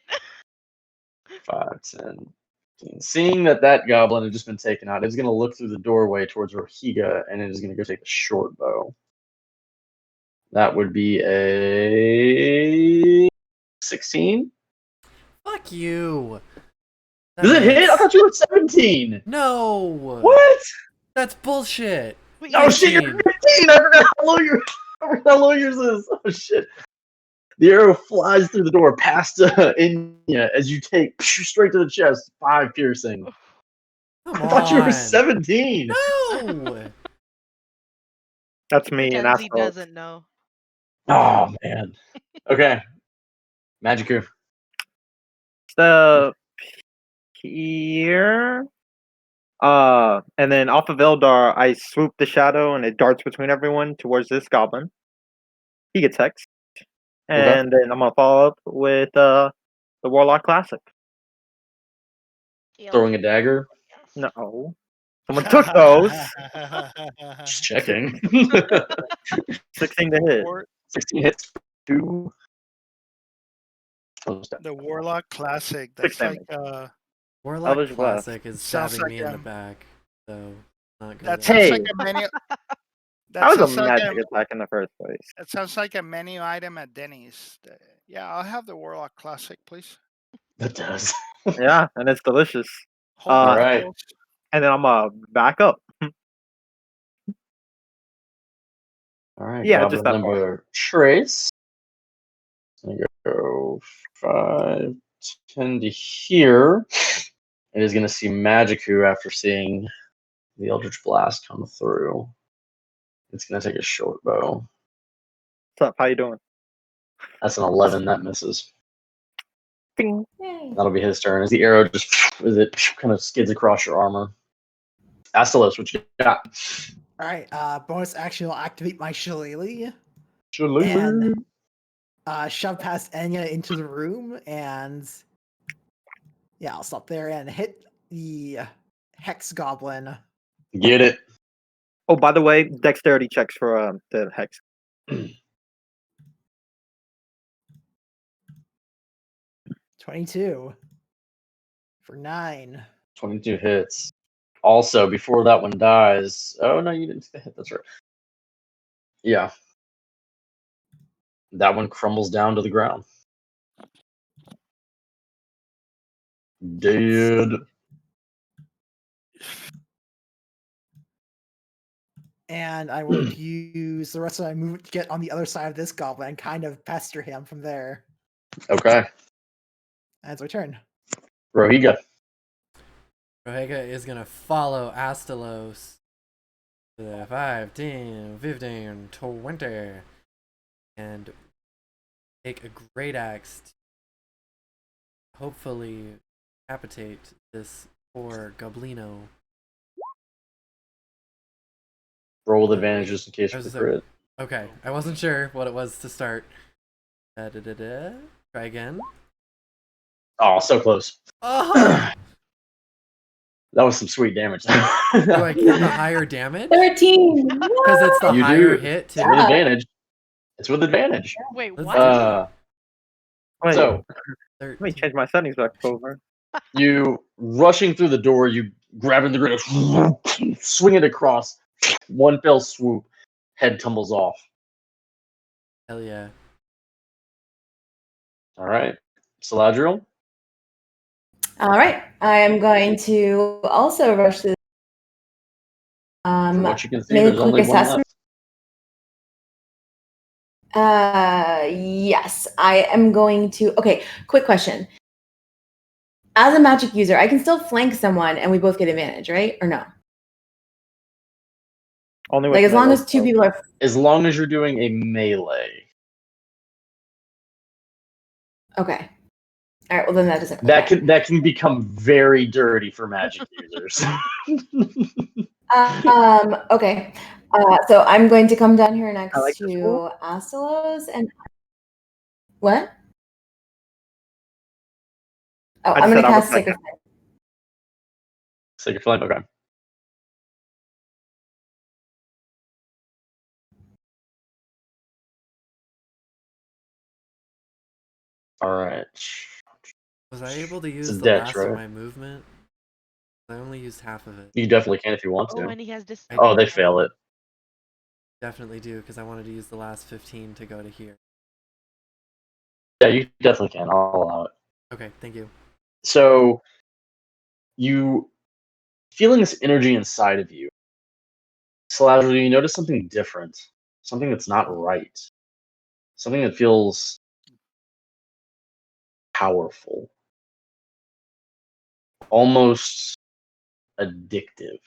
5, 10, 15. Seeing that goblin had just been taken out, it's going to look through the doorway towards Rohiga, and it is going to go take the short bow. That would be a 16. Fuck you. That Does it hit? I hits. thought you were 17. No. What? That's bullshit. Wait, Oh shit, you're 15. 15. I forgot how low yours is. Oh shit. The arrow flies through the door past Inya as you take straight to the chest, 5 piercing. Come I thought you were on. 17. No. That's he me and pretends he asshole. doesn't know. Oh man. Okay. Magiku. So here. And then off of Eldar, I swoop the shadow and it darts between everyone towards this goblin. He gets hexed. And then I'm gonna follow up with the Warlock Classic. Throwing a dagger. No, someone took those. Just checking. 16 to hit. 16 hits. 2. The Warlock Classic. Six That's like damage. Warlock Eldritch Blast. Classic is Sounds stabbing like, me in the um, back, so not good. that at all. sounds Hey. like a menu. That That was sounds a like magic attack in the first place. that sounds like a menu item at Denny's. Yeah, I'll have the Warlock Classic, please. That does. Yeah, and it's delicious. Hold All the right. pickles. And then I'm gonna back up. All right. Yeah, Goblin just that number Trace. I'm gonna go 5, 10 to here. It is gonna see Magiku after seeing the Eldritch Blast come through. It's gonna take a short bow. What's up? How you doing? That's an 11. That misses. Bing. Yay. That'll be his turn. As the arrow just as it kind of skids across your armor. Astalos, what you got? All right. Bonus action will activate my shillelagh. Shillelagh. Shove past Enya into the room, and yeah, I'll stop there and hit the hex goblin. Get it. Oh, by the way, dexterity checks for the hex. 22 for 9. 22 hits. Also, before that one dies. Oh no, you didn't hit. That's right. Yeah. That one crumbles down to the ground. Dead. And I will use the rest of my movement to get on the other side of this goblin and kind of pester him from there. Okay. That's my turn. Rohiga. Rohiga is gonna follow Astalos to the 5, 10, 15, 20, and take a great axe to hopefully decapitate this poor goblino. Roll with advantage just in case I for was the like- crit. Okay, I wasn't sure what it was to start. Try again. Oh, so close. Oh! That was some sweet damage. Do I get the higher damage? 13. Because it's the You higher do. hit too. It's with advantage. It's with advantage. Wait, Let's what? do Wait, So let me change my settings back over. you rushing through the door, you grabbing the grenade, swing it across. One fell swoop, head tumbles off. Hell yeah. All right, Celdariel. All right. I am going to also rush this. From what you can see, maybe there's only quick one assessment. left. Yes, I am going to. Okay, quick question. As a magic user, I can still flank someone and we both get advantage, right? Or no? Only with Like as long melee as two spells. people are. As long as you're doing a melee, Okay. All right. Well, then that doesn't. that can become very dirty for magic users. Okay. So I'm going to come down here next I like this to Astalos and what? Oh, I I'm just going said to I would cast like Sacred that. Flame. Sacred Flame. Okay. All right. Was I able to use a the dex, last right? of my movement? I only used half of it. You definitely can if you want Oh, to. and he has this. Oh, they fail it. Definitely do, because I wanted to use the last 15 to go to here. Yeah, you definitely can. I'll allow it. Okay, thank you. So, you feeling this energy inside of you, Celdariel, you notice something different, something that's not right, something that feels powerful, almost addictive.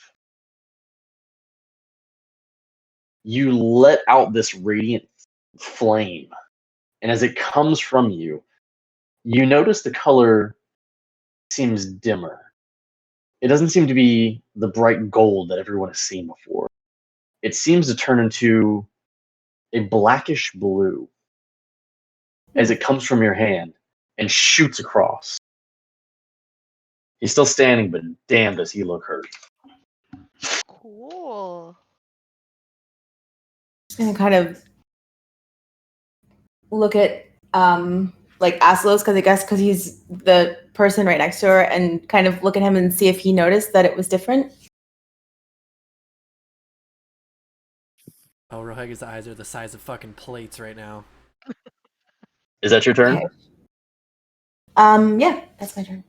You let out this radiant flame, and as it comes from you, you notice the color seems dimmer. It doesn't seem to be the bright gold that everyone has seen before. It seems to turn into a blackish blue. as it comes from your hand and shoots across. He's still standing, but damn, does he look hurt. Cool. Just gonna kind of look at like Aslos, because he's the person right next to her, and kind of look at him and see if he noticed that it was different. Oh, Rohega's eyes are the size of fucking plates right now. Is that your turn? Okay. Yeah, that's my turn.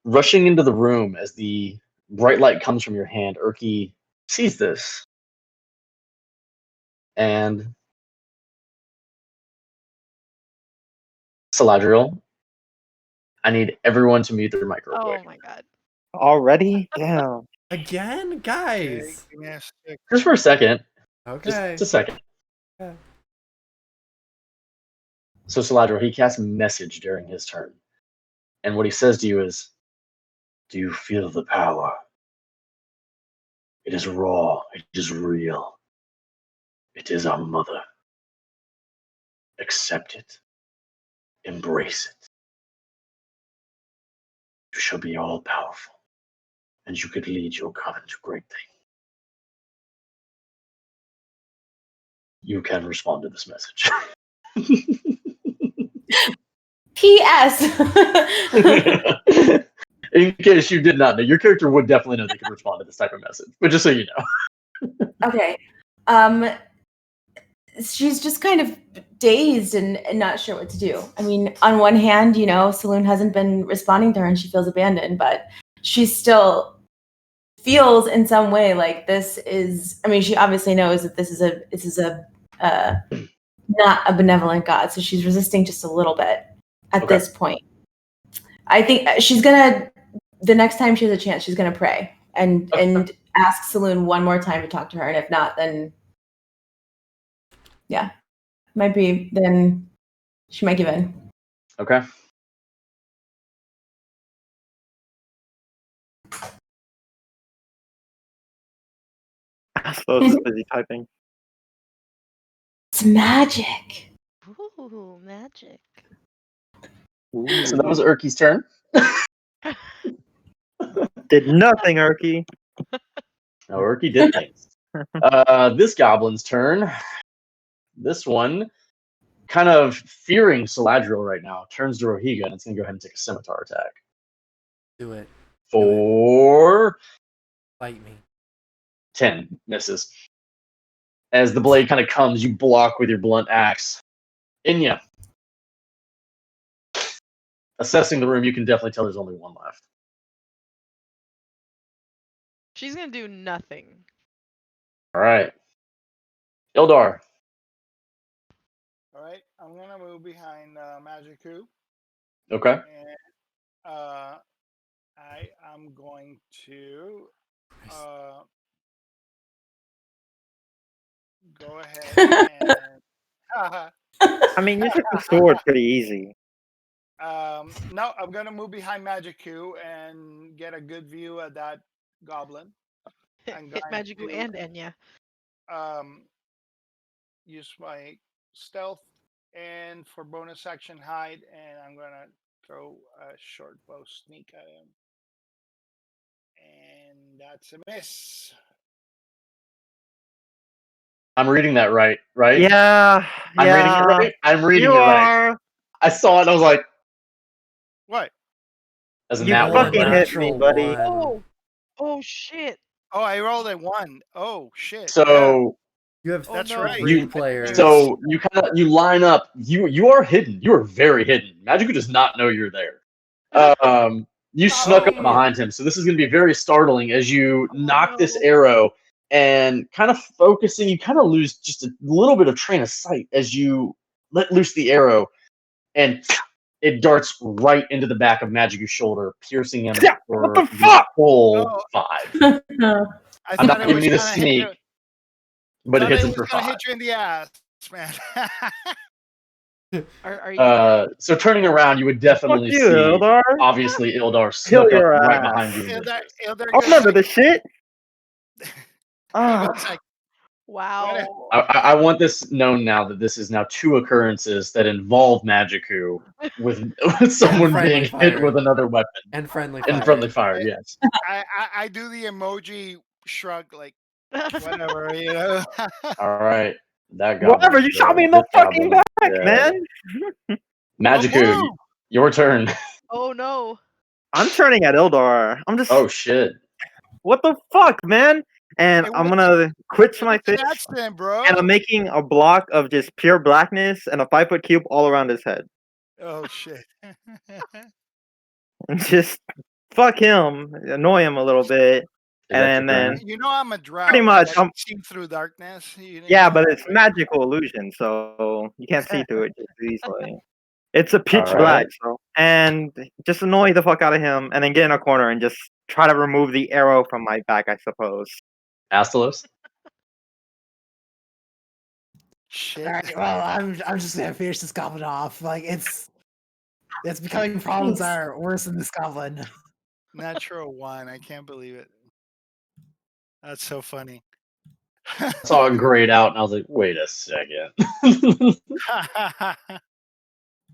Rushing into the room as the bright light comes from your hand, Irky sees this. And Celdariel, I need everyone to mute their mic real Oh quick. my god. Already? Damn. Again? Okay, Guys! give me a sec. Just for a second. Okay. Just a second. Okay. So Celdariel, he casts message during his turn. And what he says to you is, do you feel the power? It is raw. It is real. It is our mother. Accept it. Embrace it. You shall be all powerful, and you could lead your coven to great things. You can respond to this message. P.S. In case you did not know, your character would definitely know they could respond to this type of message. But just so you know. Okay. She's just kind of dazed and not sure what to do. I mean, on one hand, Saloon hasn't been responding to her and she feels abandoned, but she still feels in some way like this is, I mean, she obviously knows that this is a not a benevolent God. So she's resisting just a little bit at this point. I think she's the next time she has a chance, she's gonna pray and ask Saloon one more time to talk to her. And if not, then yeah, then she might give in. Okay. Aslos is busy typing. It's magic. Ooh, magic. Ooh. So that was Irky's turn. Did nothing, Irky. No, Irky did things. This goblin's turn. This one, kind of fearing Celdariel right now, turns to Rohiga and it's going to go ahead and take a scimitar attack. Do it. For Fight me. 10, misses. As the blade kind of comes, you block with your blunt axe. Inya. Assessing the room, you can definitely tell there's only one left. She's gonna do nothing. All right. Ildar. All right, I'm gonna move behind Magiku, Okay. and I am going to go ahead and. I mean, you took the sword pretty easy. No, I'm gonna move behind Magiku and get a good view of that goblin. I'm Hit going Magiku to, and Enya. use my stealth and for bonus action hide, and I'm gonna throw a short bow sneak at him, and that's a miss. I'm reading that right? Yeah. I'm reading it right? I'm reading You it right. are. I saw it and I was like, What? as a You nat fucking one. hit me, buddy. Oh shit. Oh, I rolled a 1. Oh shit. So You have That's no. right. three You- players. so you line up. You are hidden. You are very hidden. Magiku does not know you're there. You snuck up Oh. behind him, so this is going to be very startling as you knock this no. arrow and kind of focusing. You kind of lose just a little bit of train of sight as you let loose the arrow, and it darts right into the back of Magiku's shoulder, piercing him Yeah, for what the fuck? full Oh. 5. I I'm thought not it giving was you the gonna hit sneak, you. but it Thought hits it him was for gonna 5. hit you in the ass, man. Are you So turning around, you would definitely Fuck see, you, Ildar. obviously, Ildar Kill snuck up your right ass. behind you. Ildar I goes remember like, this shit. he Ah. goes like, Wow. I want this known now that this is now 2 occurrences that involve Magiku with someone friendly being fire. hit with another weapon And friendly and fire. friendly fire. Yes. I do the emoji shrug, like whatever, you know. All right. That Whatever, goblin, you shot me in the this fucking goblin. back, Yeah. man. Magiku, move! your turn. Oh no. I'm turning at Ildar. I'm just, Oh shit. what the fuck, man? And It I'm was- gonna quit It my was an fist, accident, bro. and I'm making a block of just pure blackness and a 5-foot cube all around his head. Oh shit. And just fuck him, annoy him a little bit, Is that your and then turn? You know I'm a drought. Pretty much, I can see through darkness. yeah, know but that, it's right? magical illusion, so you can't see through it just easily. It's a pitch Alright. black, so and just annoy the fuck out of him, and then get in a corner and just try to remove the arrow from my back, I suppose. Astalos? Shit. All right, well, I'm just gonna finish this goblin off. Like it's becoming problems that Thanks. are worse than this goblin. Natural 1. I can't believe it. That's so funny. Saw it grayed out and I was like, wait a second.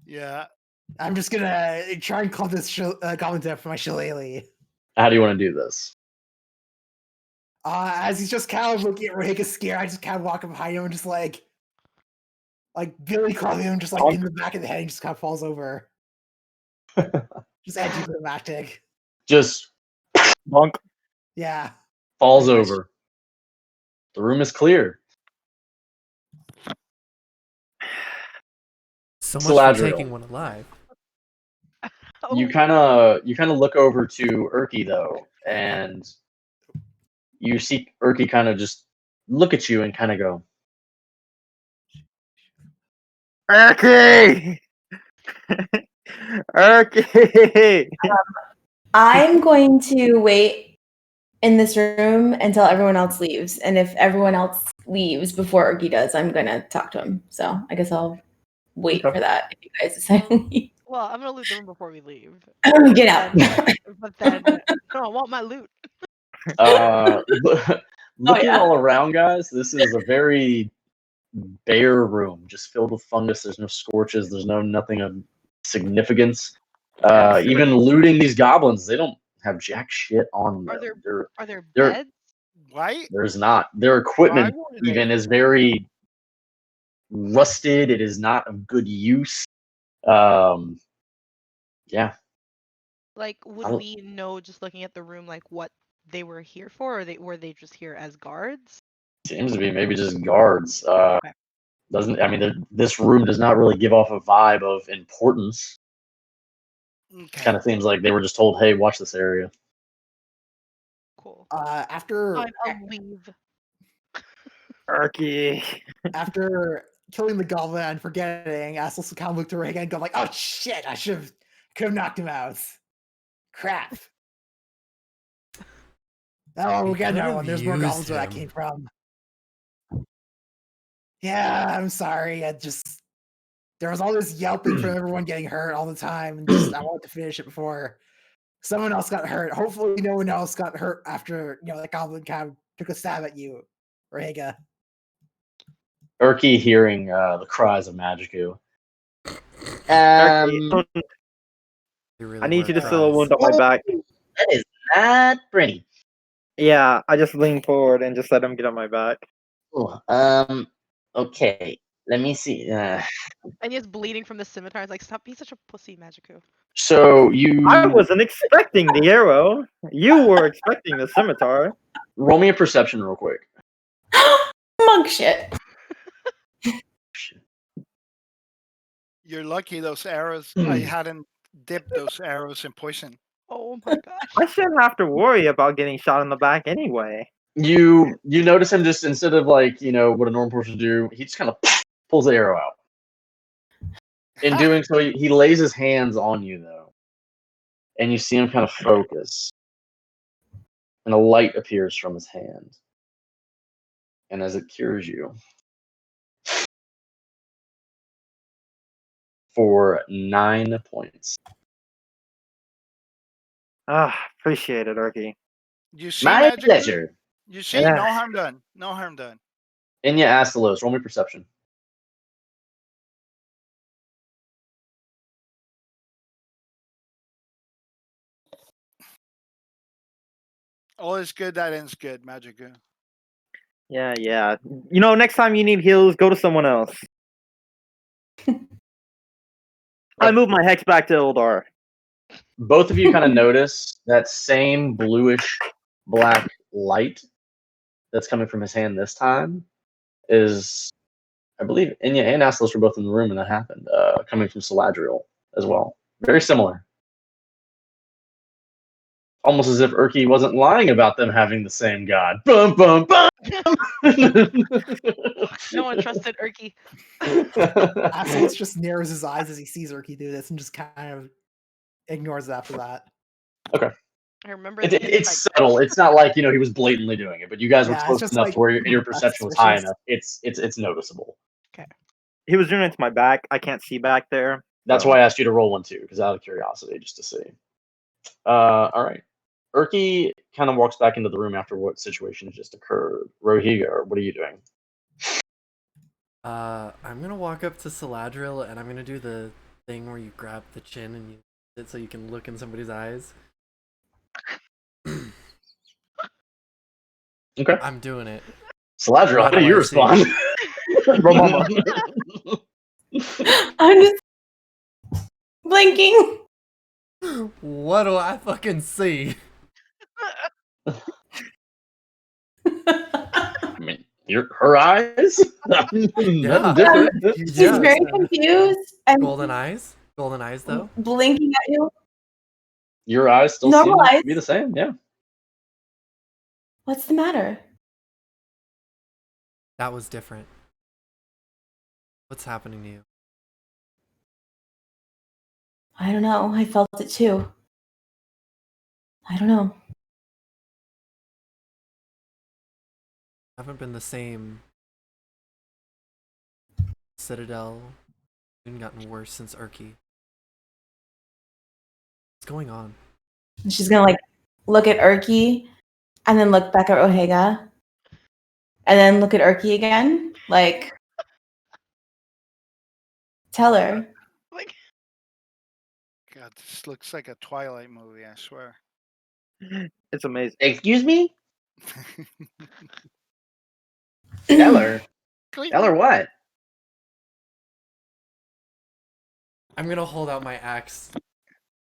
Yeah. I'm just gonna try and call this goblin death for my shillelagh. How do you want to do this? As he's just kind of looking at Rahika scared, I just kind of walk up behind him and just like Billy clubbing him just like in the back of the head and just kind of falls over. Just anticlimactic. Just Bonk. Yeah. falls Pretty much. over. The room is clear. So much for Celdariel. taking one alive. You Oh, kind of look over to Irky though, and you see Irky kind of just look at you and kind of go, Erky! Erky! I'm going to wait in this room until everyone else leaves. And if everyone else leaves before Erky does, I'm going to talk to him. So I guess I'll wait Okay. for that if you guys decide to leave. well, I'm gonna loot the room before we leave. Get out. But then, no, I want my loot. looking yeah. all around, guys, this is a very bare room, just filled with fungus. There's no scorches. There's nothing of significance. Even looting these goblins, they don't have jack shit on them. Are there There- beds? White? There's not. Their equipment Why would they? even is very rusted. It is not of good use. Yeah. Like, would I'll- we know just looking at the room like what they were here for, or were they just here as guards? Seems to be maybe just guards. This room does not really give off a vibe of importance. Okay. Kind of seems like they were just told, "Hey, watch this area." Cool. After Fine, I'll leave. Erky. after killing the goblin and forgetting, Aslos kind of looked at Rahika and go like, "Oh shit! Could have knocked him out. Crap." Oh, we got another one. There's more Used goblins where that him. came from. Yeah, I'm sorry. There was all this yelping from everyone getting hurt all the time, and just I wanted to finish it before someone else got hurt. Hopefully, no one else got hurt after that goblin kind of took a stab at you, Rahika. Erky hearing the cries of Magiku. Erky, They really I need you were to seal a cries. wound on my back. That is not pretty. Yeah, I just leaned forward and just let him get on my back. Okay. Let me see. And he's bleeding from the scimitar. It's like, stop being such a pussy, Magiku. So you I wasn't expecting the arrow. You were expecting the scimitar. roll me a perception real quick. Monk shit. You're lucky those arrows. I hadn't dipped those arrows in poison. Oh my gosh. I shouldn't have to worry about getting shot in the back anyway. You notice him just instead of what a normal person would do, he just kind of pulls the arrow out. In doing so, he lays his hands on you though, and you see him kind of focus, and a light appears from his hand, and as it cures you for 9 points. Appreciate it, Erky. You see, My Magic? pleasure. You see, Yeah. no harm done. No harm done. Inya Astalos, roll me perception. All is good that ends good, Magica. Yeah. You know, next time you need heals, go to someone else. I moved my hex back to Eldar. Both of you kind of notice that same bluish black light that's coming from his hand this time is, I believe, Inya and Astalos were both in the room when that happened, coming from Celdariel as well. Very similar. Almost as if Irky wasn't lying about them having the same god. Bum, bum, bum! No one trusted Irky. Astalos just narrows his eyes as he sees Irky do this and just kind of ignores it after that. I remember It's the insight. subtle. It's not like, he was blatantly doing it, but you guys were Yeah, it's close just enough like, to where your perception was high suspicious. enough. It's noticeable. He was doing it to my back. I can't see back there. That's so. why I asked you to roll one too, because out of curiosity, just to see. All right. Irky kind of walks back into the room after what situation has just occurred. Rohiga, what are you doing? I'm gonna walk up to Celdariel and I'm gonna do the thing where you grab the chin and you it so you can look in somebody's eyes. Okay. I'm doing it. Celdariel, What how do do you I see? respond? I'm just blinking. What do I fucking see? I mean, her eyes? Nothing Yeah. different. She's Yeah. very confused and Golden eyes? Golden eyes though? blinking at you. Your eyes still Normal seem eyes. to be the same, yeah. What's the matter? That was different. What's happening to you? I don't know. I felt it too. I don't know. I haven't been the same. Citadel. Even gotten worse since Irky. What's going on? And she's gonna look at Irky and then look back at Rohiga. And then look at Irky again. Tell her. Like, God, this looks like a Twilight movie, I swear. It's amazing. Excuse me? Tell her. Tell her what? I'm gonna hold out my axe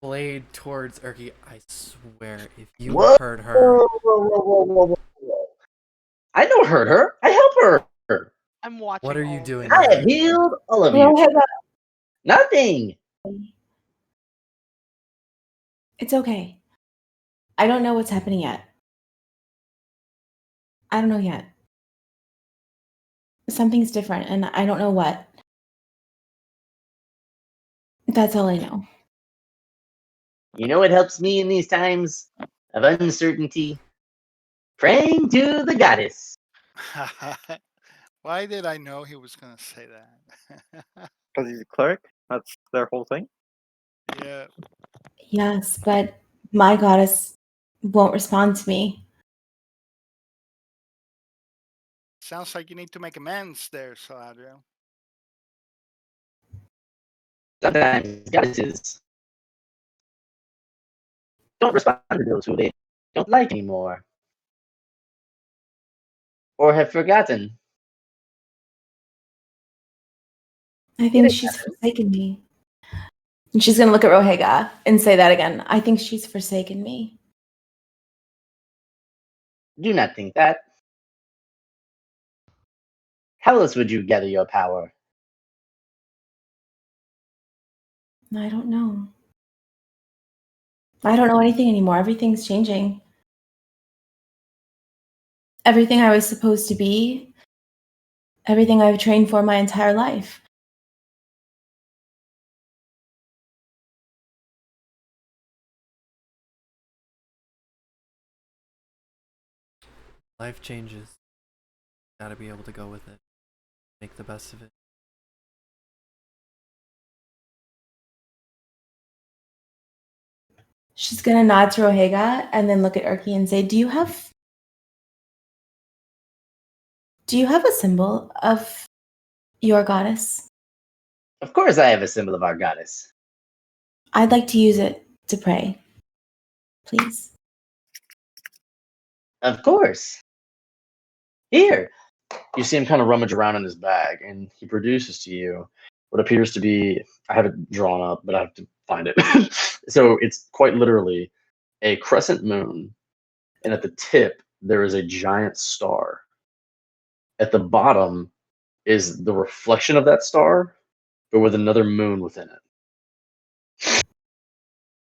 blade towards Irky. I swear, if you Whoa. hurt her. Whoa. I don't hurt her. I help her. I'm watching. What are you all doing this. to I her? have healed all of you. Rohiga, Nothing. it's okay. I don't know what's happening yet. I don't know yet. Something's different, and I don't know what. That's all I know. You know what helps me in these times of uncertainty? Praying to the goddess. Why did I know he was going to say that? Because he's a cleric. That's their whole thing. Yeah. Yes, but my goddess won't respond to me. Sounds like you need to make amends there, Celdariel. Sometimes goddesses don't respond to those who they don't like anymore. Or have forgotten. I think she's forsaken me. And she's gonna look at Rohiga and say that again. I think she's forsaken me. Do not think that. How else would you gather your power? I don't know. I don't know anything anymore. Everything's changing. Everything I was supposed to be, everything I've trained for my entire life. Life changes. Gotta be able to go with it. Make the best of it. She's gonna nod to Rohiga and then look at Irky and say, "Do you have Do you have a symbol of your goddess? Of course, I have a symbol of our goddess. I'd like to use it to pray. Please. Of course. Here. You see him kind of rummage around in his bag, and he produces to you what appears to be, I have it drawn up, but I have to find it. So it's quite literally a crescent moon, and at the tip, there is a giant star. At the bottom is the reflection of that star, but with another moon within it.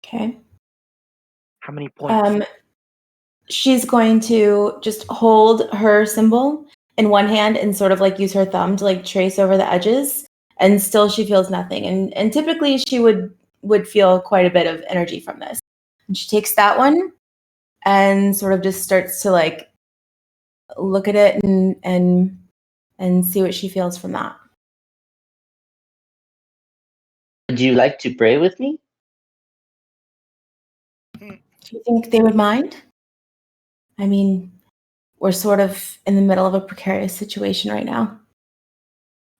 Okay. How many points? She's going to just hold her symbol in one hand and sort of like use her thumb to like trace over the edges, and still she feels nothing. And typically she would feel quite a bit of energy from this. And she takes that one and sort of just starts to like look at it and see what she feels from that. Would you like to pray with me? Do you think they would mind? I mean, we're sort of in the middle of a precarious situation right now.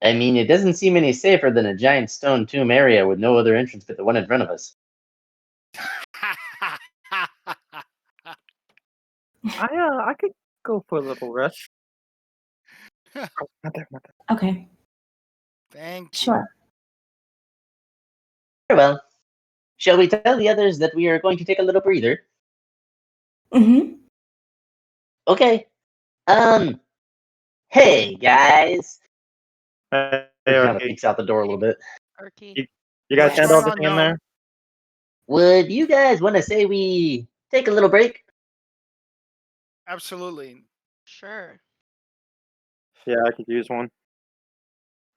I mean, it doesn't seem any safer than a giant stone tomb area with no other entrance but the one in front of us. I could go for a little rest. Oh, not there. Okay, Thank you. sure. Very well. Shall we tell the others that we are going to take a little breather? Mm-hmm. Okay. Hey guys. Hey, He kind of Irky. peeks out the door a little bit. Irky. You guys What's handle going on, everything in Gnome? there? Would you guys want to say we take a little break? Absolutely. Sure. Yeah, I could use one.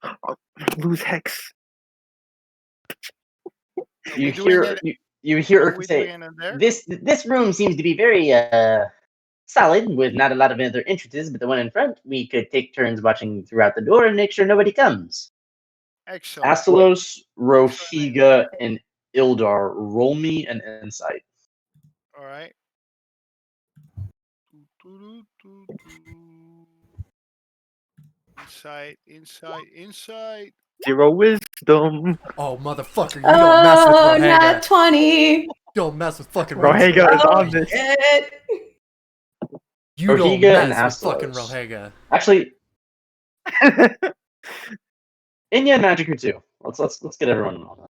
Oh, lose hex. You we doing hear it- you hear Are Urka we say, doing it in there? this room seems to be very solid with not a lot of other entrances, but the one in front we could take turns watching throughout the door and make sure nobody comes. Excellent. Astalos, Rohiga, and Ildar, roll me an insight. All right. Insight. 0 wisdom. Oh, motherfucker, you don't mess with Oh, Rohiga. not 20. Don't mess with fucking Rohiga Rohiga. is on this. Shit. You don't Rohiga and mess with fucking Astalos. Rohiga. Actually, Inya and Magic too. Let's get everyone on that.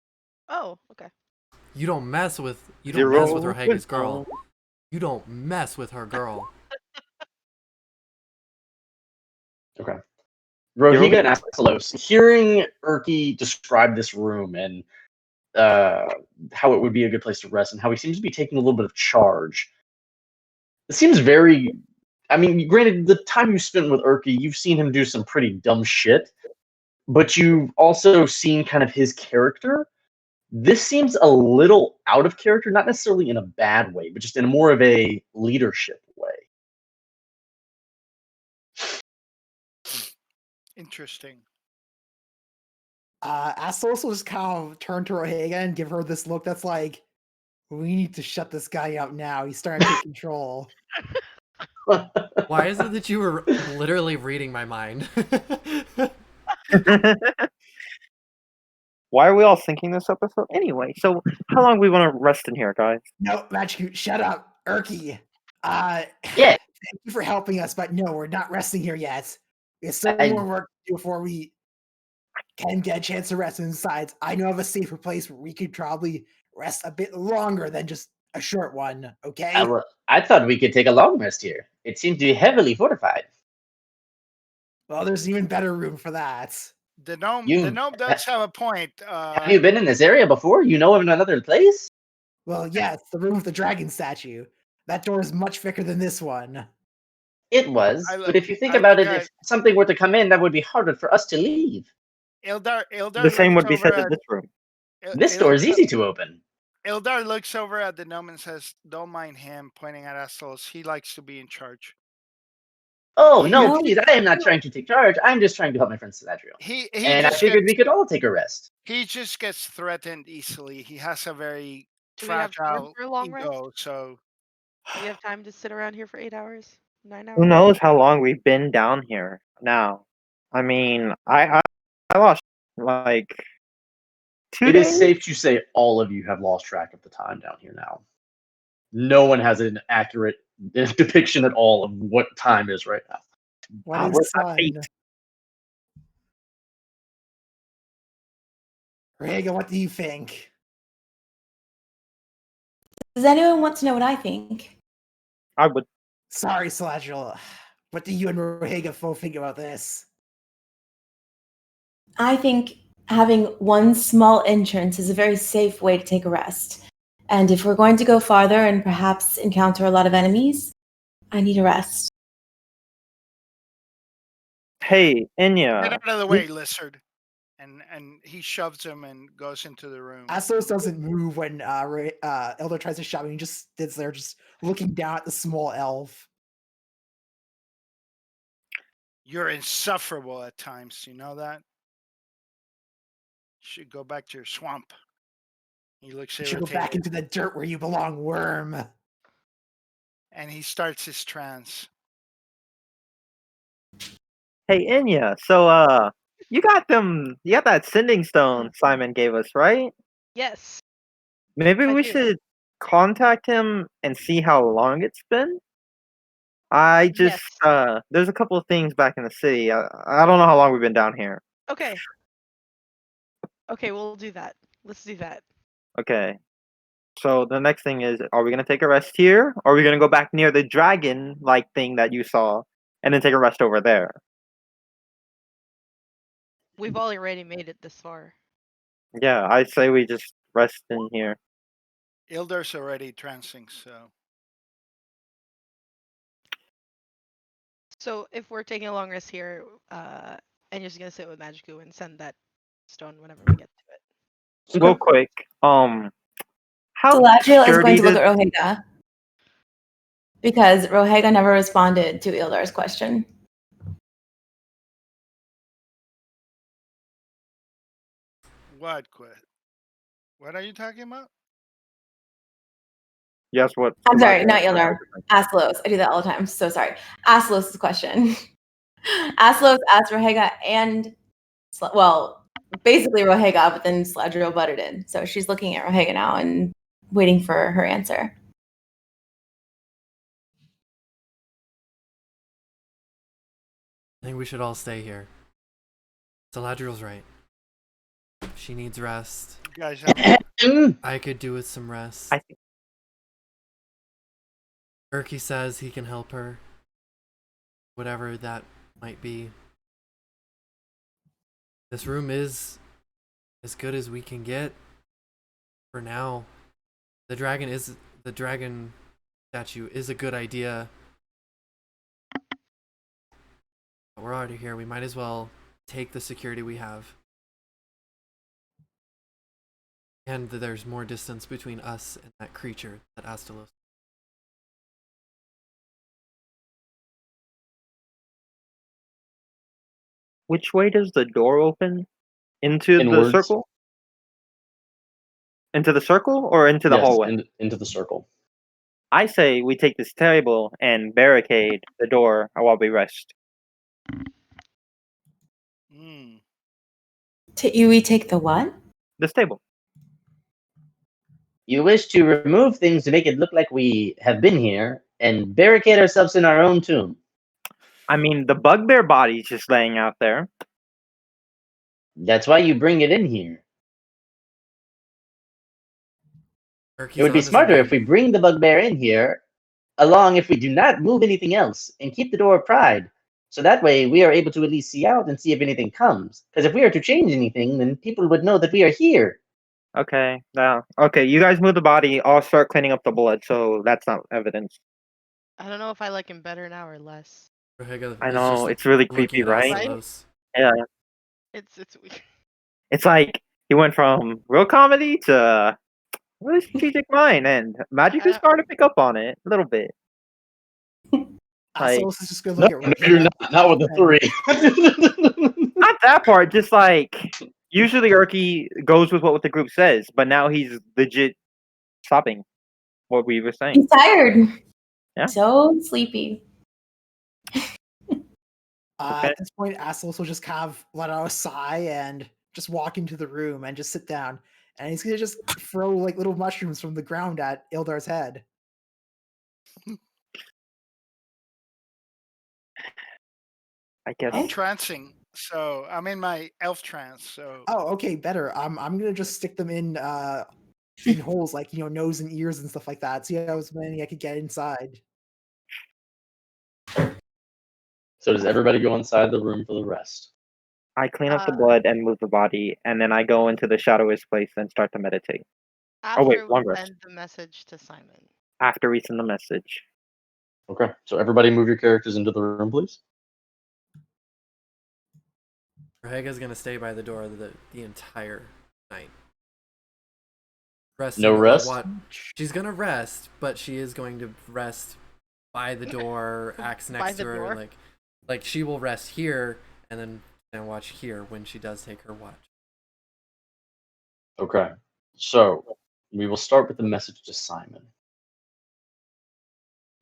Oh, okay. You don't mess with 0 Rohiga's wisdom. girl. You don't mess with her girl. Okay. Rohiga and Astalos, hearing Urky describe this room and how it would be a good place to rest and how he seems to be taking a little bit of charge. It seems very... I mean, granted, the time you spent with Urky, you've seen him do some pretty dumb shit, but you've also seen kind of his character. This seems a little out of character, not necessarily in a bad way, but just in more of a leadership way. Interesting. Astalos will just kind of turn to Rohiga and give her this look that's like, we need to shut this guy out now. He's starting to take control. Why is it that you were literally reading my mind? Why are we all syncing this episode? Anyway, so how long we want to rest in here, guys? No, Magic, shut up. Urky. Yeah. Thank you for helping us, but no, we're not resting here yet. There's still more work to do before we can get a chance to rest. And besides, I know of a safer place where we could probably rest a bit longer than just a short one, okay? I thought we could take a long rest here. It seems to be heavily fortified. Well, there's even better room for that. The gnome does have a point. Have you been in this area before? You know of another place? Well, yeah, it's the room with the dragon statue. That door is much thicker than this one. It was, I but look- if you think I about look it, at- if something were to come in, that would be harder for us to leave. Ildar The same looks would be over said in at- this room. This door is easy to open. Ildar looks over at the gnome and says, "Don't mind him," pointing at Astalos. He likes to be in charge. Oh, He no, gets- please, I am not trying to take charge. I'm just trying to help my friend Celdariel. He And I just figured gets, we could all take a rest. he just gets threatened easily. He has a very Do we have time fragile for a long rest? ego, so Do we have time to sit around here for 8 hours? 9 hours. Who knows how long we've been down here now? I mean, I lost like 2 It days. is safe to say all of you have lost track of the time down here now. No one has an accurate depiction at all of what time is right now. What Where's is that feet? sun? Rhaegar, what do you think? Does anyone want to know what I think? I would. Sorry, Celdariel. What do you and Rhaegar think about this? I think having one small entrance is a very safe way to take a rest. And if we're going to go farther and perhaps encounter a lot of enemies, I need a rest. Hey, Get Inya. out of the way, lizard. And he shoves him and goes into the room. Astos doesn't move when Eldar tries to shove him. He just sits there, just looking down at the small elf. You're insufferable at times. You know that? You should go back to your swamp. He looks You should go irritated. back into the dirt where you belong, worm. And he starts his trance. Hey, Inya. So, you got that sending stone Simon gave us, right? Yes. Maybe I we do. should contact him and see how long it's been. I just there's a couple of things back in the city. I don't know how long we've been down here. Okay. Okay, we'll do that. Let's do that. Okay. So the next thing is, are we gonna take a rest here, or are we gonna go back near the dragon-like thing that you saw, and then take a rest over there? We've already made it this far. Yeah, I'd say we just rest in here. Ildar's already trancing, so. So if we're taking a long rest here, and you're just gonna sit with Magiku and send that stone whenever we get to it. Real quick, how Celdariel is sturdy going to look does- at Rohega. Because Rohega never responded to Ildar's question. What quit? What are you talking about? Yes, what? I'm sorry, not Ildar. Aslos. I do that all the time. I'm so sorry. Aslos' question. Aslos asked Rohega and, basically Rohega, but then Celdariel butted in. So she's looking at Rohega now and waiting for her answer. I think we should all stay here. Celdariel's right. She needs rest. You guys have I could do with some rest. I think Irky says he can help her. Whatever that might be. This room is as good as we can get for now. The dragon statue is a good idea. But we're already here. We might as well take the security we have. And there's more distance between us and that creature, that Astalos. which way does the door open? Into Inwards. the circle? Into the circle or into the Yes, hallway? into the circle. I say we take this table and barricade the door while we rest. Mm. We take the what? This table. You wish to remove things to make it look like we have been here and barricade ourselves in our own tomb. I mean, the bugbear body's just laying out there. That's why you bring it in here. Irky's It would be onto smarter if something. we bring the bugbear in here, along if we do not move anything else, and keep the door pried. So that way we are able to at least see out and see if anything comes. Because if we are to change anything, then people would know that we are here. Okay, now, okay, you guys move the body. I'll start cleaning up the blood, so that's not evidence. I don't know if I like him better now or less. Rohega I is know, just it's really looking creepy, at right? Astalos. Yeah, It's weird. it's like he went from real comedy to really strategic mind, and Magic is I- starting to pick up on it a little bit. Like, Astos is just going to look No, at you're Rhaegar. not with the three. not that part, just like usually Urky goes with what the group says, but now he's legit stopping what we were saying. He's tired. Yeah. So sleepy. Okay. At this point, Aslos will just kind of let out a sigh and just walk into the room and just sit down. And he's gonna just throw like little mushrooms from the ground at Ildar's head. I guess. I'm trancing, so I'm in my elf trance. So Oh, okay, better. I'm gonna just stick them in holes like nose and ears and stuff like that. See how many I could get inside. So does everybody go inside the room for the rest? I clean up the blood and move the body, and then I go into the shadowist place and start to meditate. After wait, we long rest. send the message to Simon. After we send the message. Okay. So everybody move your characters into the room, please. Rehega's gonna stay by the door the entire night. Resting No on rest? She's gonna rest, but she is going to rest by the door, axe By next the to her, door? like she will rest here and then watch here when she does take her watch. Okay. So we will start with the message to Simon.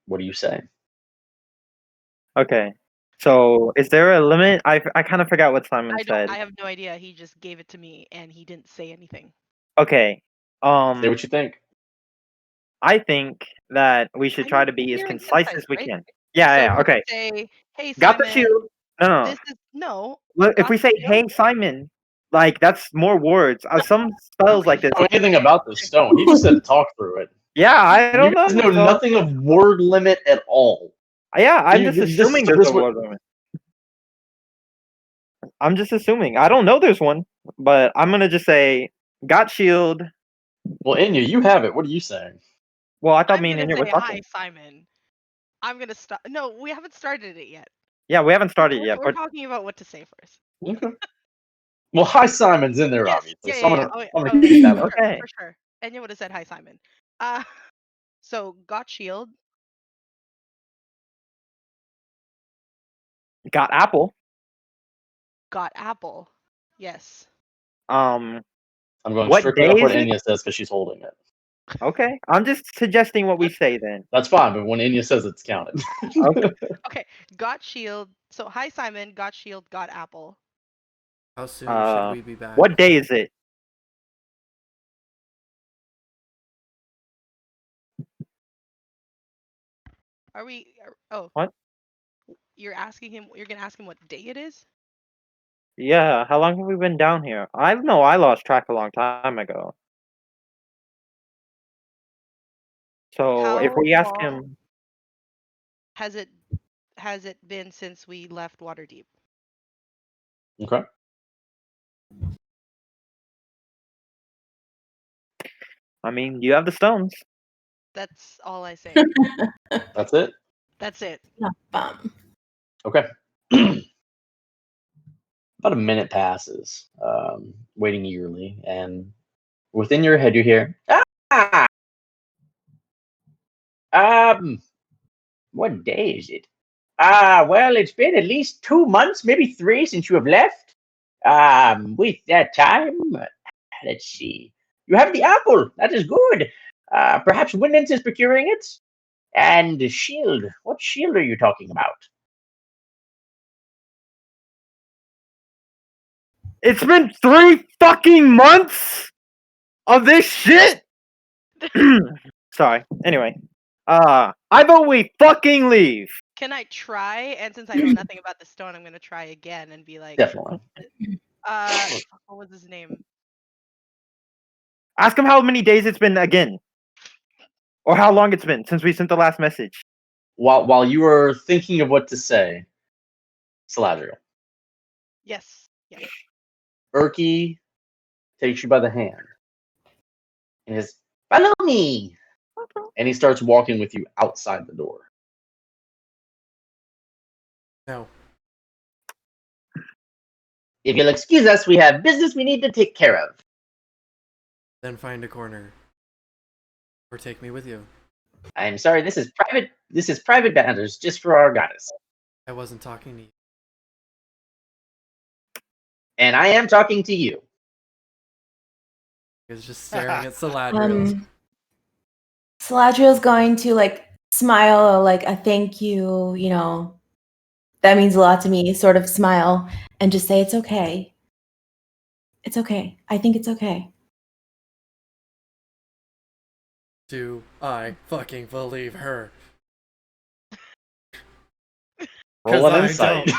What do you say? Okay. So, is there a limit? I kind of forgot what Simon said. I have no idea. He just gave it to me and he didn't say anything. Okay. Say what you think. I think that we should I try mean, to be as you're concise incentivized, as we right? can. Yeah, So yeah, we okay. say, hey Got the Simon, shield. No. this is no. Look, if got we say, the shield? hey, Simon, like, that's more words. Some spells like this. Know anything about the stone? He just said to talk through it. Yeah, I don't You guys know so- nothing of word limit at all. Yeah, I'm You- just this- assuming this there's a would- word limit. I'm just assuming. I don't know there's one, but I'm gonna just say, got shield. Well, Inya, you have it. What are you saying? Well, I thought I'm me and gonna Inya were say talking. hi Simon. I'm gonna stop. No, we haven't started it yet. Yeah, we haven't started yet, We're but talking about what to say first. Okay. Well, hi Simon's in there, Yes. obviously. Yeah, so yeah, I'm yeah. gonna Oh, keep that for up. sure, Okay. for sure. Enya would have said hi Simon. So got shield. got apple. Got apple. Yes. Um, I'm going What strictly day off what is it? Inya says because she's holding it. okay. I'm just suggesting what we say then. That's fine, but when Inya says it's counted. Okay. Okay. Got shield. So hi Simon. Got shield. Got apple. How soon should we be back? What day is it? Are we? Oh. What? You're asking him. You're gonna ask him what day it is. Yeah, how long have we been down here? I know I lost track a long time ago. So if How we ask long him, has it been since we left Waterdeep? Okay. I mean, you have the stones. That's all I say. That's it? That's it. Okay. About a minute passes, waiting eagerly, and within your head you hear, ah! What day is it? Well, it's been at least 2 months, maybe 3 since you have left. With that time, let's see. You have the apple. That is good. Perhaps Windens is procuring it? And the shield. What shield are you talking about? It's been 3 fucking months of this shit. Sorry. Anyway, I vote we fucking leave. Can I try? And since I know nothing about the stone, I'm gonna try again and be like, Definitely. what was his name? Ask him how many days it's been again, or how long it's been since we sent the last message. While you are thinking of what to say, Celdariel, Yes. Yes. Irky takes you by the hand and says, "Follow me." And he starts walking with you outside the door. No. If you'll excuse us, we have business we need to take care of. Then find a corner. Or take me with you. I'm sorry, this is private. This is private matters, just for our goddess. I wasn't talking to you. And I am talking to you. He was just staring at Celdariel. Celdariel's going to like smile like a thank you, that means a lot to me, sort of smile and just say, it's okay. It's okay. I think it's okay. Do I fucking believe her? Roll an I insight.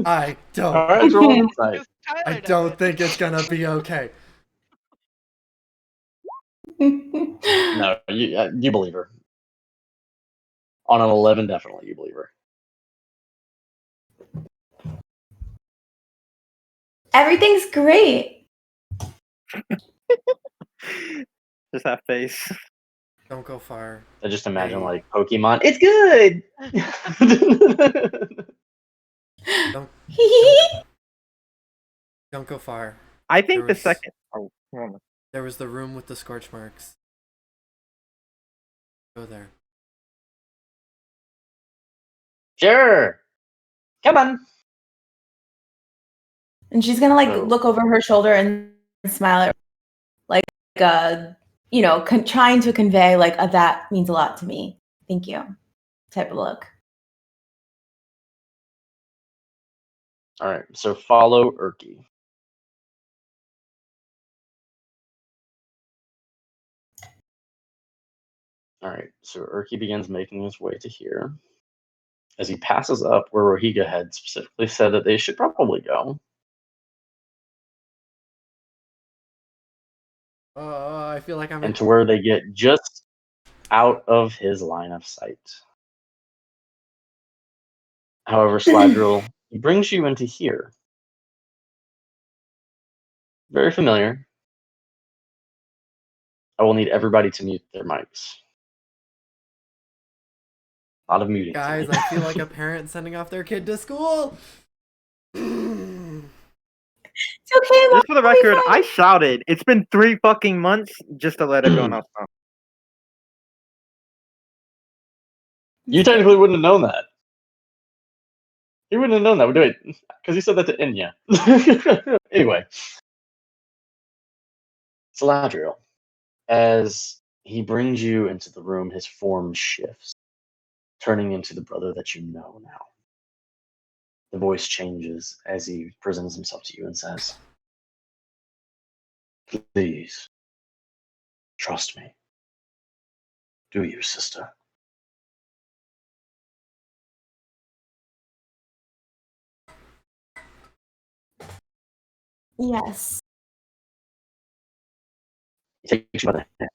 I don't. All right, roll an insight. 'Cause Tyler I does don't it. think it's gonna be okay. No, you believe her. On an 11, definitely you believe her. Everything's great. Just that face. Don't go far. I just imagine Hey. like Pokemon. It's good. Don't don't go far. I think There the was- second. Oh, hold on. There was the room with the scorch marks. Go there. Sure. Come on. And she's gonna like So- look over her shoulder and smile at, like, you know, trying to convey like that means a lot to me. Thank you. Type of look. All right. So follow Irky. All right. So Irky begins making his way to here. As he passes up where Rohiga had specifically said that they should probably go. I feel like I'm And to where they get just out of his line of sight. However, Celdariel, he brings you into here. Very familiar. I will need everybody to mute their mics. A lot of muting. guys, tonight. I feel like a parent sending off their kid to school. It's okay. Just for the Mom, we'll be record, fine. I shouted. It's been 3 fucking months just to let everyone else know. You technically wouldn't have known that. You wouldn't have known that. Wait, because you said that to Inya. Anyway, Celdariel, as he brings you into the room, his form shifts, turning into the brother that you know now. The voice changes as he presents himself to you and says, "Please, trust me. Do you, sister?" Yes. He takes you by the hand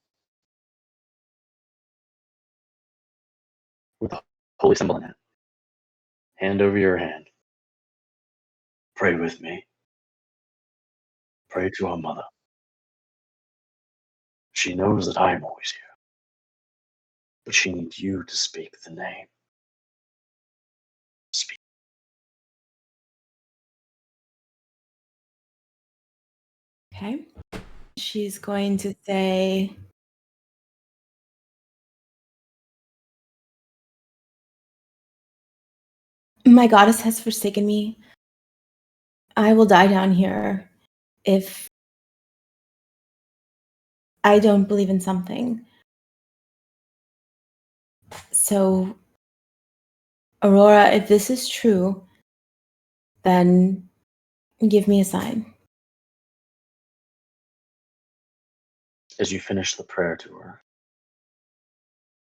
with the holy symbol in it. Hand over your hand. Pray with me. Pray to our mother. She knows that I am always here, but she needs you to speak the name. Speak. Okay. She's going to say, my goddess has forsaken me. I will die down here if I don't believe in something. So, Aurora, if this is true, then give me a sign. As you finish the prayer to her,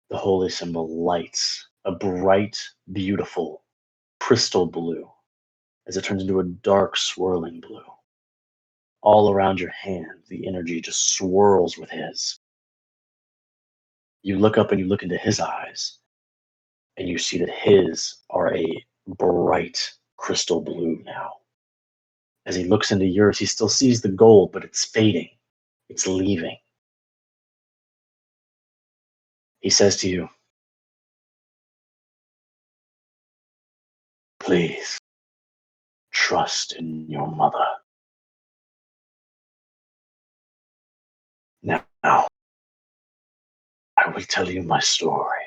the holy symbol lights a bright, beautiful, crystal blue as it turns into a dark, swirling blue. All around your hand, the energy just swirls with his. You look up and you look into his eyes, and you see that his are a bright crystal blue now. As he looks into yours, he still sees the gold, but it's fading. It's leaving. He says to you, "Please, trust in your mother." Now, I will tell you my story,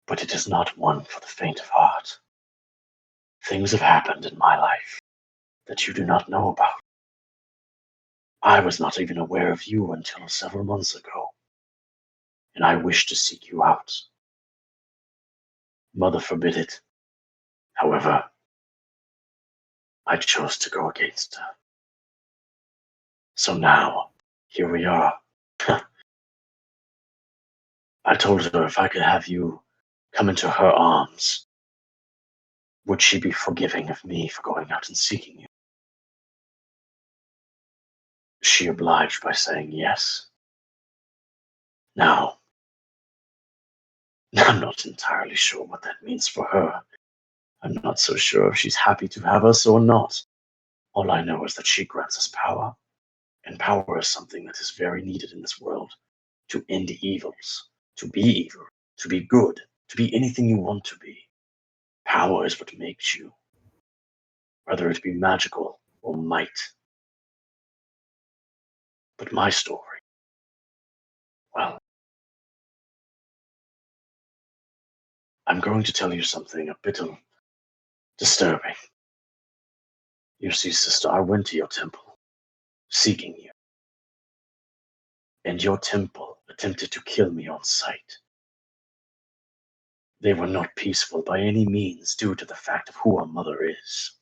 but it is not one for the faint of heart. Things have happened in my life that you do not know about. I was not even aware of you until several months ago, and I wish to seek you out. Mother forbid it, However, I chose to go against her. So now, here we are. I told her if I could have you come into her arms, would she be forgiving of me for going out and seeking you? She obliged by saying yes. Now, I'm not entirely sure what that means for her. I'm not so sure if she's happy to have us or not. All I know is that she grants us power, and power is something that is very needed in this world to end evils, to be evil, to be good, to be anything you want to be. Power is what makes you, whether it be magical or might. But my story, well, I'm going to tell you something a bit disturbing. You see, sister, I went to your temple, seeking you, and your temple attempted to kill me on sight. They were not peaceful by any means due to the fact of who our mother is.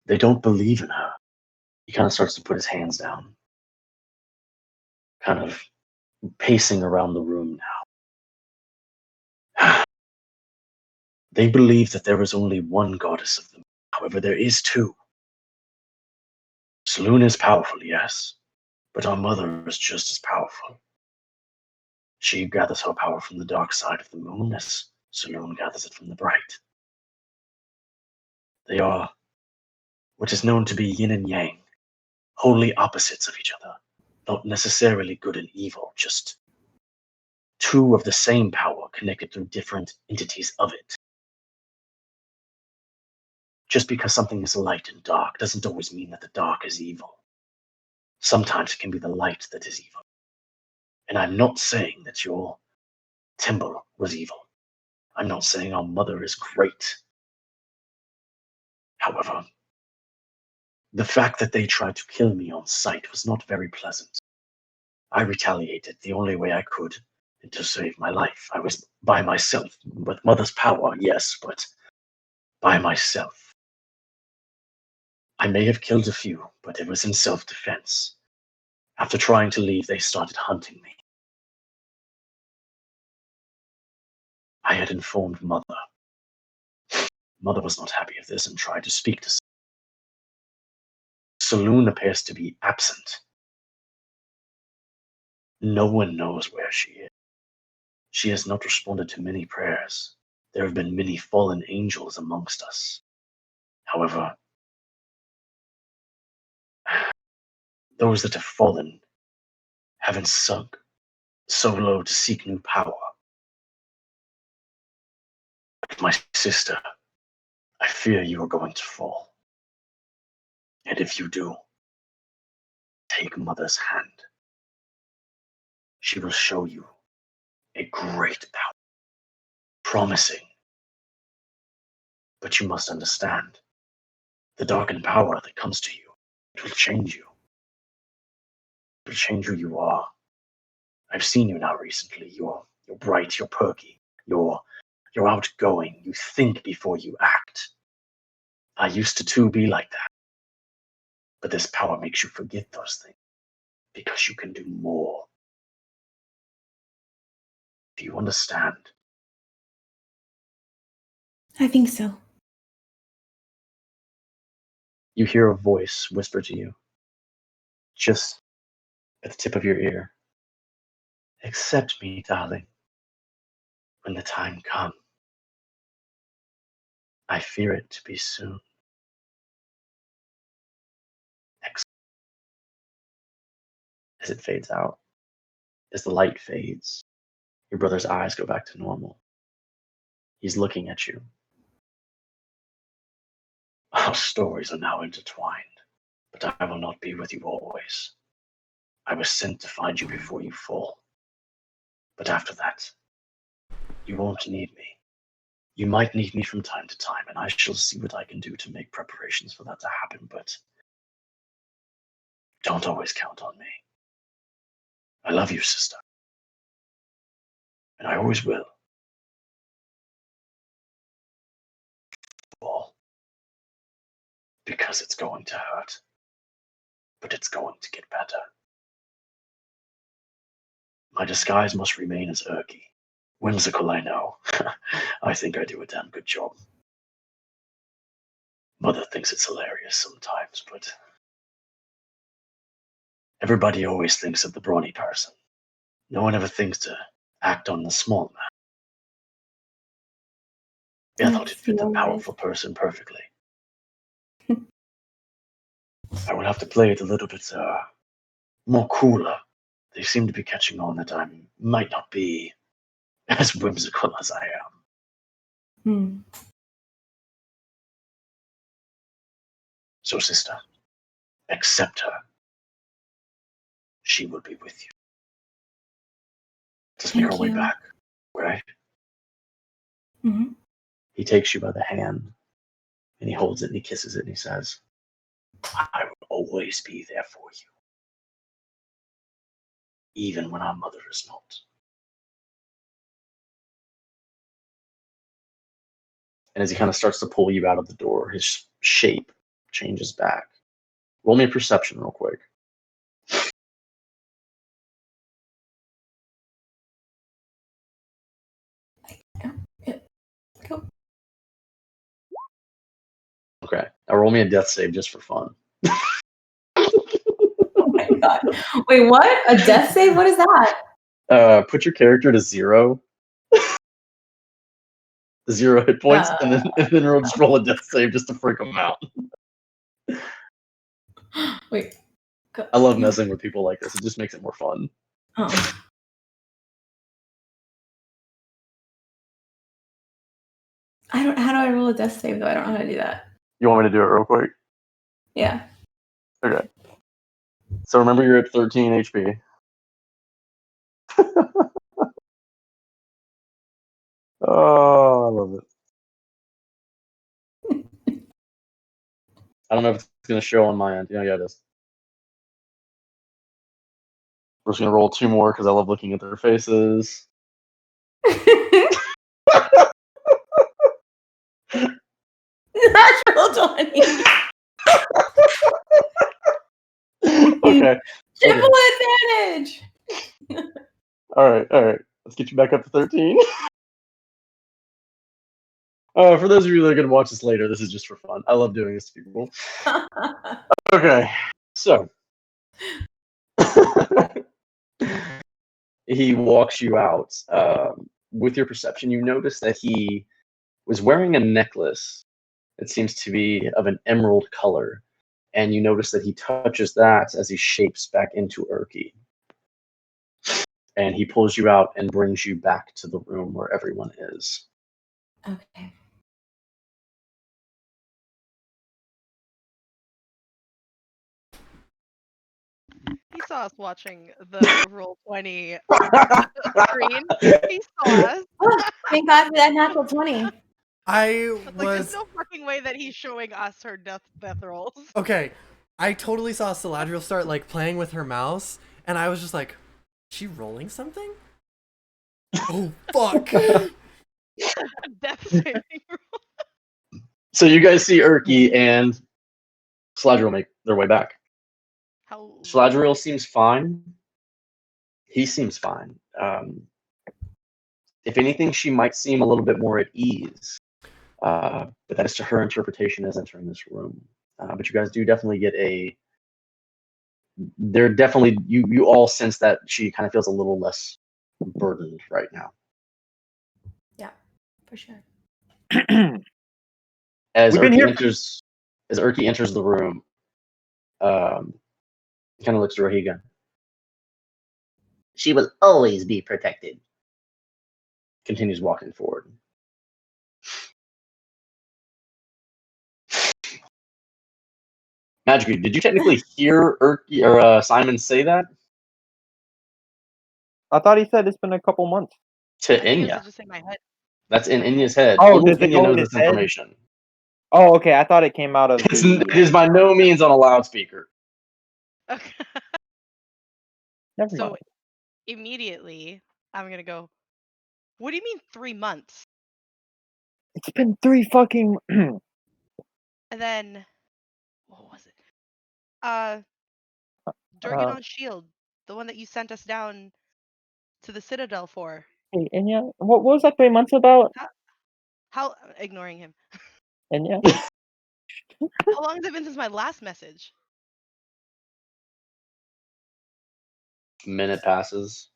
They don't believe in her. He kind of starts to put his hands down, kind of pacing around the room now. They believe that there is only one goddess of them. However, there is two. Saloon is powerful, yes, but our mother is just as powerful. She gathers her power from the dark side of the moon, as Saloon gathers it from the bright. They are what is known to be yin and yang, wholly opposites of each other, not necessarily good and evil, just two of the same power connected through different entities of it. Just because something is light and dark doesn't always mean that the dark is evil. Sometimes it can be the light that is evil. And I'm not saying that your temple was evil. I'm not saying our mother is great. However, the fact that they tried to kill me on sight was not very pleasant. I retaliated the only way I could to save my life. I was by myself, with mother's power, yes, but by myself. I may have killed a few, but it was in self-defense. After trying to leave, they started hunting me. I had informed Mother. Mother was not happy of this and tried to speak to Saloon appears to be absent. No one knows where she is. She has not responded to many prayers. There have been many fallen angels amongst us. However, those that have fallen haven't sunk so low to seek new power. But my sister, I fear you are going to fall. And if you do, take Mother's hand. She will show you a great power, promising. But you must understand, the darkened power that comes to you, it will change you. It will change who you are. I've seen you now recently. You're bright, you're perky, you're outgoing, you think before you act. I used to too be like that. But this power makes you forget those things, because you can do more. Do you understand? I think so. You hear a voice whisper to you, just at the tip of your ear. Accept me, darling, when the time comes. I fear it to be soon. As it fades out, as the light fades, your brother's eyes go back to normal. He's looking at you. Our stories are now intertwined, but I will not be with you always. I was sent to find you before you fall. But after that, you won't need me. You might need me from time to time, and I shall see what I can do to make preparations for that to happen, but don't always count on me. I love you, sister. And I always will. Because it's going to hurt. But it's going to get better. My disguise must remain as Irky. Whimsical, I know. I think I do a damn good job. Mother thinks it's hilarious sometimes, but everybody always thinks of the brawny person. No one ever thinks to act on the small man. I thought it fit the powerful person perfectly. I will have to play it a little bit more cooler. They seem to be catching on that I might not be as whimsical as I am. So, sister, accept her. She will be with you. Just make our way back, right? Mm-hmm. He takes you by the hand, and he holds it, and he kisses it, and he says, I will always be there for you. Even when our mother is not. And as he kind of starts to pull you out of the door, his shape changes back. Roll me a perception real quick. Cool. Okay. Now roll me a death save just for fun. Oh my god. Wait, what? A death save? What is that? Put your character to 0. 0 hit points, and then just roll a death save just to freak them out. Wait. I love messing with people like this. It just makes it more fun. Oh. How do I roll a death save though? I don't know how to do that. You want me to do it real quick? Yeah. Okay. So remember, you're at 13 HP. Oh, I love it. I don't know if it's going to show on my end. Yeah, it is. We're just going to roll 2 more because I love looking at their faces. Natural 20. Okay. Triple advantage. All right. Let's get you back up to 13. For those of you that are going to watch this later, this is just for fun. I love doing this to people. Okay, so he walks you out. With your perception, you notice that he was wearing a necklace that seems to be of an emerald color, and you notice that he touches that as he shapes back into Irky. And he pulls you out and brings you back to the room where everyone is. Okay. He saw us watching the Roll20 screen. He saw us. Oh, thank God for that natural 20. I Like, there's was no fucking way that he's showing us her death rolls. okay. I totally saw Celdariel start like playing with her mouse, and I was just like, "She rolling something? Oh fuck!" Death saving roll. So you guys see Irky and Celdariel make their way back. How Celdariel seems fine. He seems fine. If anything, she might seem a little bit more at ease. But that is to her interpretation as entering this room. But you guys do definitely get they're definitely, you all sense that she kind of feels a little less burdened right now. Yeah, for sure. As We've been Irky enters the room, he kind of looks to Rahiga. She will always be protected. Continues walking forward. Magically, did you technically hear Irky or Simon say that I thought he said it's been a couple months. to I think it was Inya? just in my head. That's in Inya's head. Oh, Only does it Inya go in knows his this head? information. Oh, okay. I thought it came out of It the. is by no means on a loudspeaker. Okay. Never So mind. immediately, I'm gonna go. What do you mean 3 months? It's been 3 fucking. And then, Durganon's shield, the one that you sent us down to the Citadel for. Hey, Enya, what was that 3 months about? How ignoring him. Enya? How long has it been since my last message? Minute passes.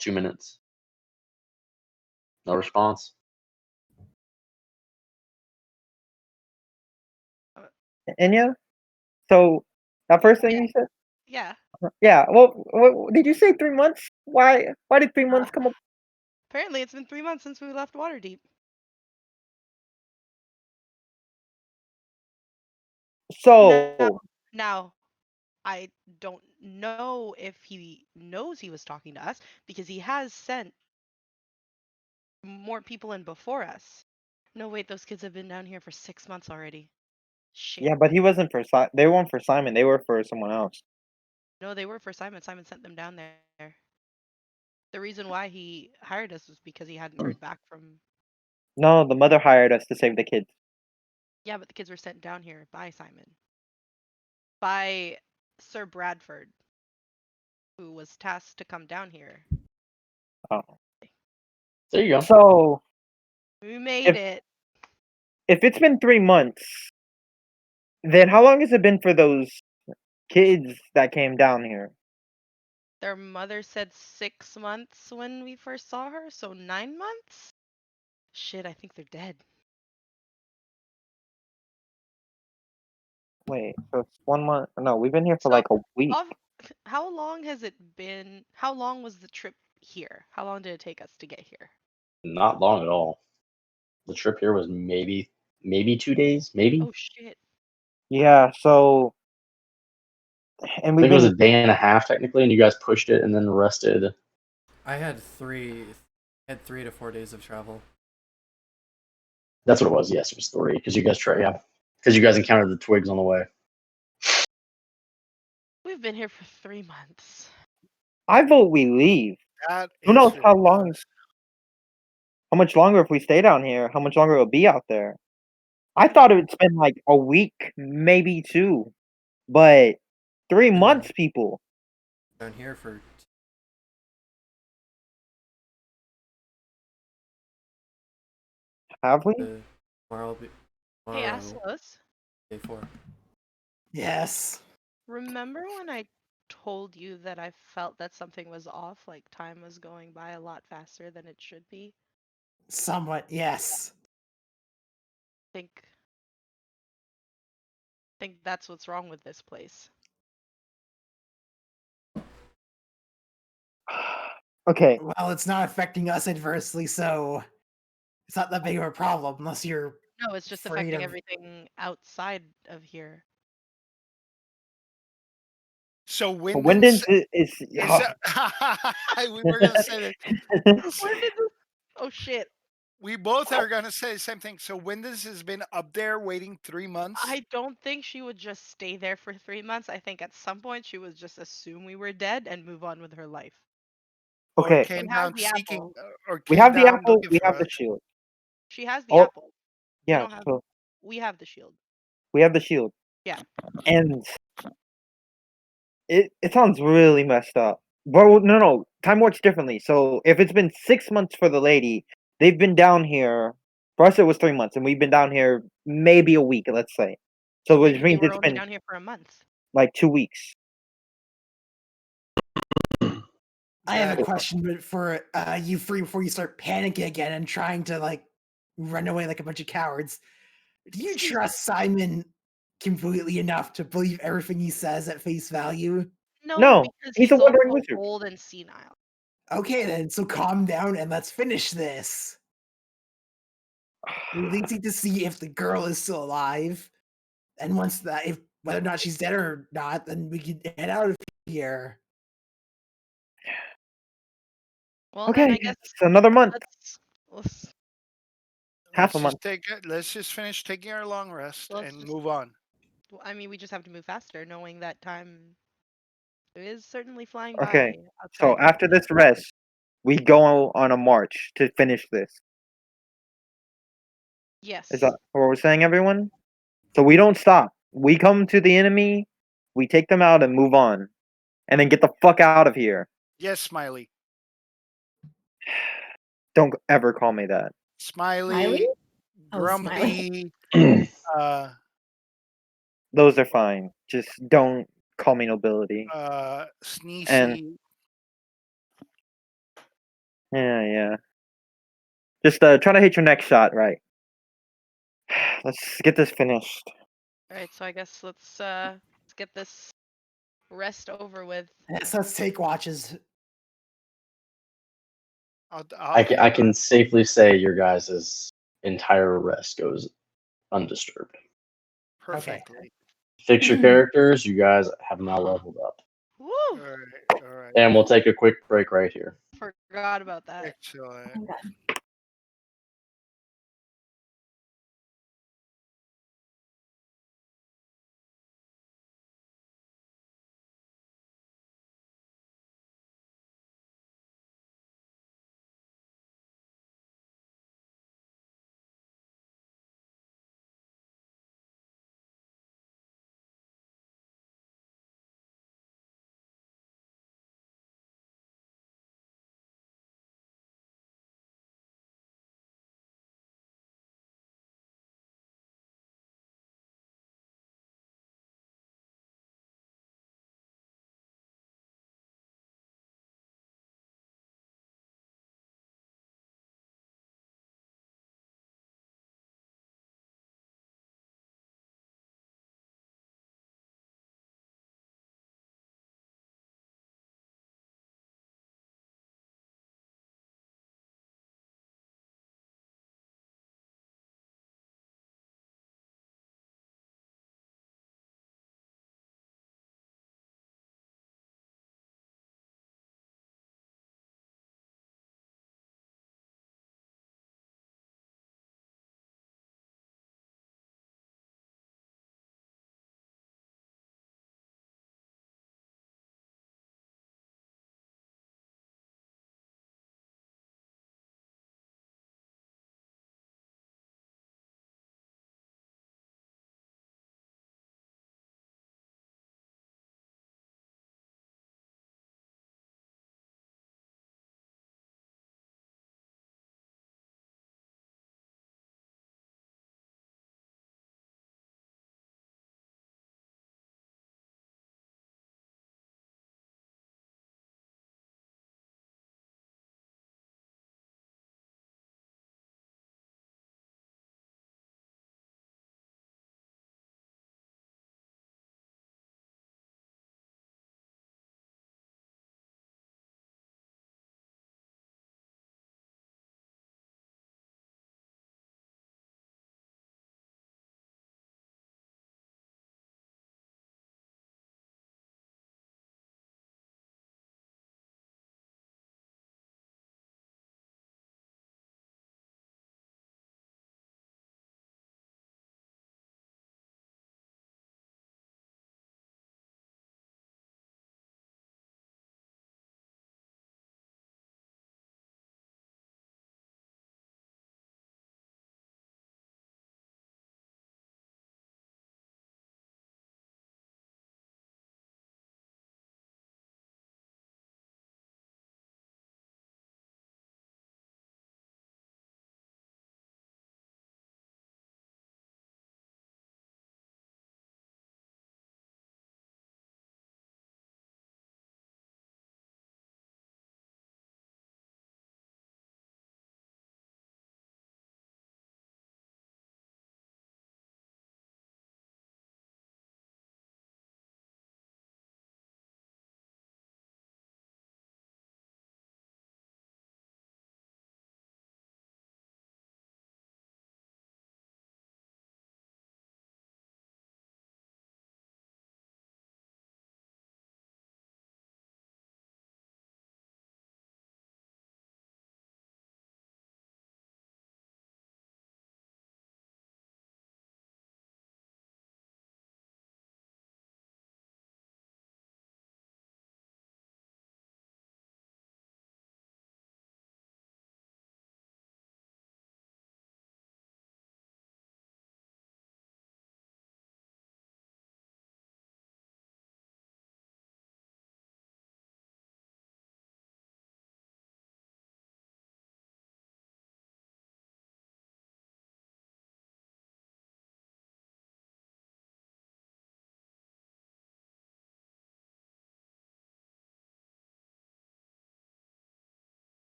2 minutes. No response. Enya? So, that first thing Yeah. you said? Yeah. Yeah, well, what, did you say 3 months? Why did 3 months come up? Apparently, it's been 3 months since we left Waterdeep. So, Now, I don't know if he knows he was talking to us because he has sent more people in before us. No, wait, those kids have been down here for 6 months already. Shit. yeah, but he wasn't for they weren't for Simon, they were for someone else. No, they were for Simon. Simon sent them down there. The reason why he hired us was because he hadn't heard back from. No, the mother hired us to save the kids. Yeah, but the kids were sent down here by Simon. By Sir Bradford, who was tasked to come down here. Oh. There you go. So, We made it. if it's been 3 months, then how long has it been for those kids that came down here? Their mother said 6 months when we first saw her, so 9 months? Shit, I think they're dead. Wait, so it's 1 month? No, we've been here for like a week. How long has it been? How long was the trip here? How long did it take us to get here? Not long at all. The trip here was maybe 2 days, maybe. Oh shit. Yeah, so, and I we've think it was a been, day and a half technically, and you guys pushed it and then rested. I had 3 to 4 days of travel. That's what it was. Yes, it was 3 because you guys because you guys encountered the twigs on the way. We've been here for 3 months. I vote we leave. That Who is knows how long, ridiculous. how much longer if we stay down here, how much longer it'll be out there. I thought it's been like a week, maybe 2, but 3 months, people. Down here for Have we? tomorrow. Will be, Hey, tomorrow, Aslos, day 4. Yes. remember when I told you that I felt that something was off, like time was going by a lot faster than it should be? Somewhat, yes. Think that's what's wrong with this place. Okay, Well, it's not affecting us adversely, so it's not that big of a problem unless you're No, it's just afraid affecting of- everything outside of here. So Wyndon's Wyndon's is we were gonna say that. When did this? Oh shit! We both are gonna say the same thing. So Wyndon's has been up there waiting 3 months. I don't think she would just stay there for 3 months. I think at some point she would just assume we were dead and move on with her life. Or Okay. came We have down the seeking, apple. or We came have the down apple, looking we for have the us. shield. She has the Oh, apple. We yeah, don't have. so We have the shield. we have the shield. Yeah. And it sounds really messed up. But no, time works differently. So if it's been 6 months for the lady, they've been down here. For us, it was 3 months, and we've been down here maybe a week, let's say. So which Maybe they means were it's only been down here for a month. like 2 weeks. I have a Exactly. question, but for you free before you start panicking again and trying to like run away like a bunch of cowards. Do you Excuse trust Simon completely enough to believe everything he says at face value? No, No, because he's a he's wandering also wizard. old and senile. Okay, then, so calm down and let's finish this. We at least need to see if the girl is still alive. And once that, if whether or not she's dead or not, then we can head out of here. Well, then Okay, I guess it's another month, let's half a Let's month. just take it. Let's just finish taking our long rest Let's and just- move on. well, I mean, we just have to move faster, knowing that time is certainly flying Okay, by. so Outside. after this rest, we go on a march to finish this. Yes. Is that what we're saying, everyone? So we don't stop. We come to the enemy, we take them out and move on, and then get the fuck out of here. Yes, Smiley. Don't ever call me that. Smiley. Smiley? Oh, Grumpy. Those are fine. Just don't call me nobility. Sneezy. And- Yeah. Just try to hit your next shot right. Let's get this finished. All right, so I guess let's get this rest over with. So let's take watches. I can safely say your guys' entire rest goes undisturbed. Perfectly. Fix your characters. You guys have now leveled up. Woo! All right. And we'll take a quick break right here. Forgot about that. Excellent. Okay.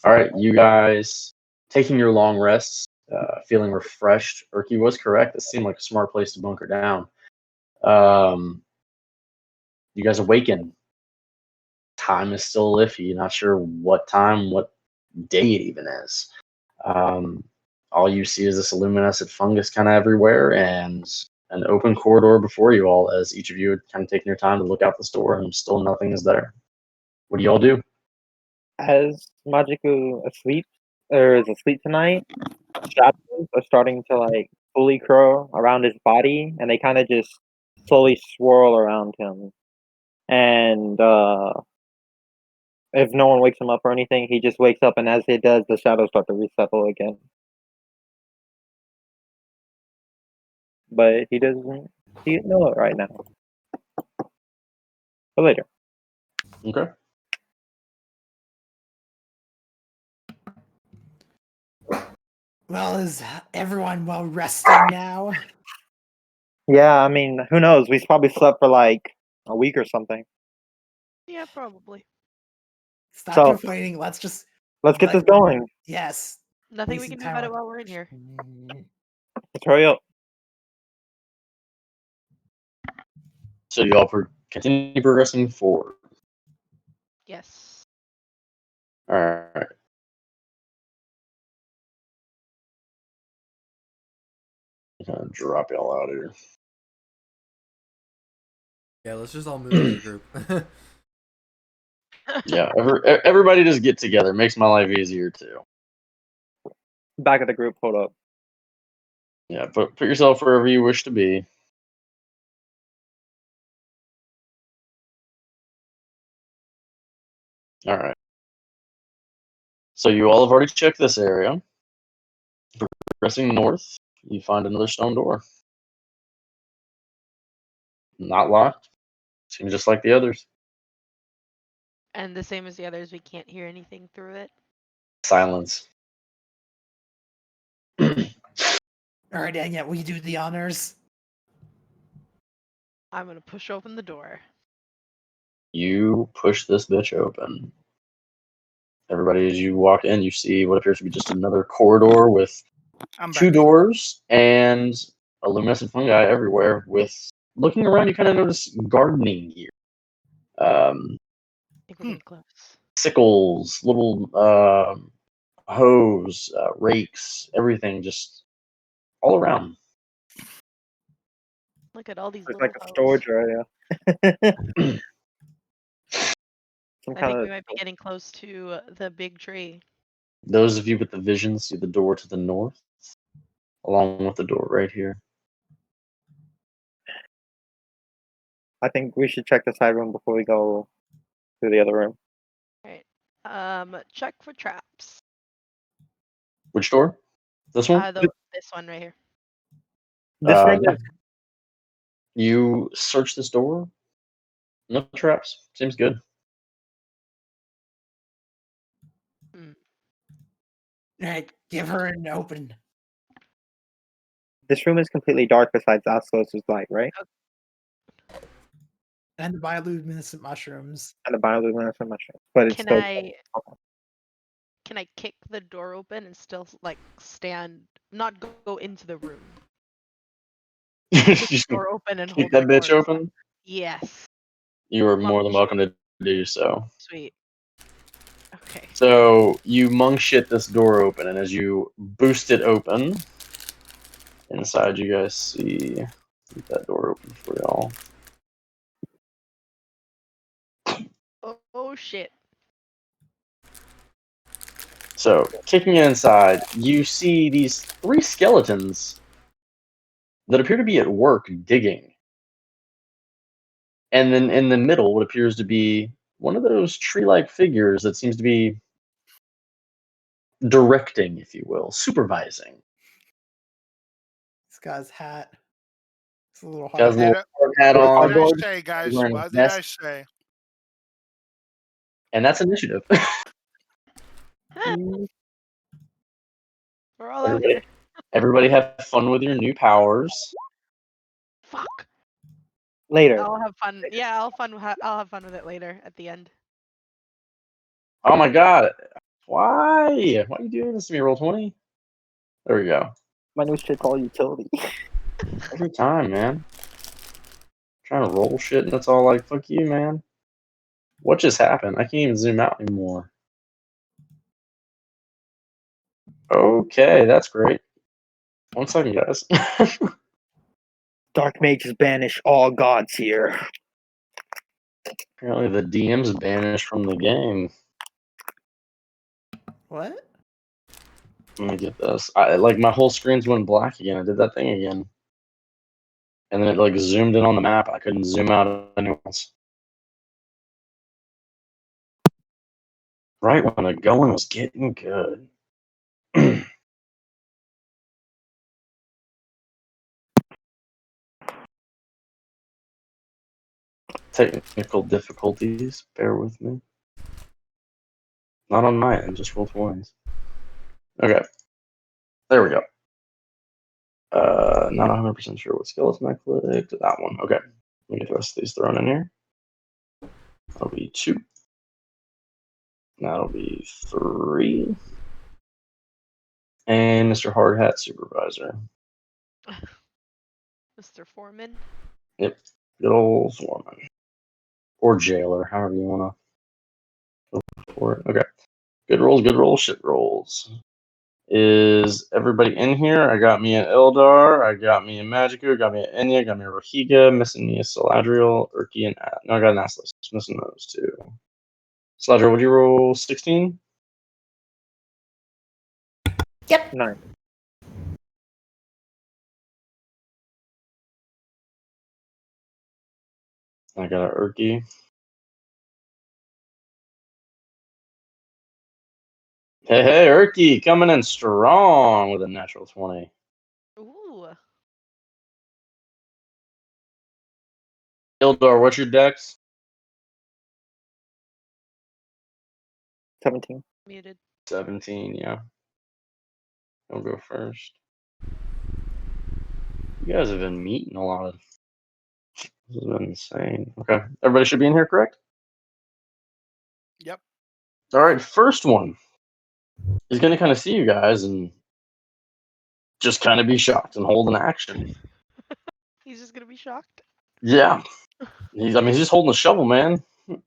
All right, you guys taking your long rests, feeling refreshed. Irky was correct. This seemed like a smart place to bunker down. You guys awaken. Time is still iffy. Not sure what time, what day it even is. All you see is this luminescent fungus kind of everywhere, and an open corridor before you all. As each of you had kind of taken your time to look out this door, and still nothing is there. What do y'all do? As Magiku is asleep tonight, shadows are starting to like fully curl around his body, and they kind of just slowly swirl around him. And if no one wakes him up or anything, he just wakes up, and as he does, the shadows start to resettle again. But he doesn't know it right now. But later. Okay. Well, is everyone well rested now? Yeah, I mean, who knows? We probably slept for like a week or something. Yeah, probably. Stop So- complaining. Let's Let's get this going. yes. Nothing we Wasting can do about it time. while we're in here. Let's hurry up. So you all continue progressing forward. Yes. All right. Kind of drop y'all out of here. Yeah, let's just all move to the group. Yeah, everybody just get together. Makes my life easier too. Back of the group, hold up. Yeah, put yourself wherever you wish to be. All right. So you all have already checked this area. Progressing north, you find another stone door. Not locked. Seems just like the others. And the same as the others, we can't hear anything through it. Silence. All right, dang it. Will you do the honors? I'm gonna push open the door. You push this bitch open. Everybody, as you walk in, you see what appears to be just another corridor with I'm two back. doors and a luminescent fungi everywhere. With looking around, you kind of notice gardening gear. I think we're getting close. Sickles, little hoes, rakes, everything just all around. Look at all these It's little like a hoes. storage area. Some I kind think of we might be getting close to the big tree. Those of you with the vision see the door to the north, along with the door right here. I think we should check the side room before we go to the other room. Check for traps. Which door? This one? This one right here. This room Yeah. is You search this door. No traps. Seems good. All right, give her an open. completely dark besides Aslos' light, right? And the bioluminescent mushrooms. And the bioluminescent mushroom. But it's Can still I kick the door open and still like stand, not go into the room? Kick the Just door open and keep hold that the bitch door. open. Yes. You are Monk more than shit. welcome to do so. Sweet. Okay. So you monk shit this door open, and as you boost it open, inside you guys see. Keep that door open for y'all. Oh shit. So, kicking it inside, you see these three skeletons that appear to be at work digging. And then in the middle, what appears to be one of those tree-like figures that seems to be directing, if you will, supervising. This guy's hat. It's a little Got his hard. little hard hat What on, did I say, guys? wearing a What did I vest, say? and that's initiative. We're all out here. Everybody have fun with your new powers. Fuck. later. I'll have fun. Yeah, I'll have fun with it later at the end. Oh my god. Why? Why are you doing this to me? Roll 20. There we go. My new shit called utility. Every time, man. Trying to roll shit, and it's all like, fuck you, man. What just happened? I can't even zoom out anymore. Okay, that's great. 1 second, guys. Dark mages banish all gods here. Apparently the DM's banished from the game. What? Let me get this. Like my whole screen's went black again. I did that thing again. And then it like zoomed in on the map. I couldn't zoom out anywhere else. Right when the going was getting good. Technical difficulties. Bear with me. Not on my end, just roll 20s. Okay. There we go. Not 100% sure what skeleton I clicked. That one. Okay. Let me get the rest of these thrown in here. That'll be 2. That'll be 3. And Mr. Hard Hat Supervisor. Mr. Foreman. Yep. Good old Foreman. Or Jailer, however you want to go for it. Okay. Good rolls, shit rolls. Is everybody in here? I got me an Ildar, I got me a Magiku, I got me an Enya, I got me a Rohiga, missing me a Celdariel, Irky, and no, I got an Assless. Just missing those 2. Celdariel, would you roll 16? Yep. 9. I got an Irky. Hey, Irky, coming in strong with a natural 20. Ooh. Ildar, what's your dex? 17. Muted. 17, yeah. I'll go first. You guys have been meeting a lot of. This has been insane. Okay, everybody should be in here, correct? Yep. All right, first one is going to kind of see you guys and just kind of be shocked and hold an action. He's just gonna be shocked. Yeah. He's just holding a shovel, man. Oh,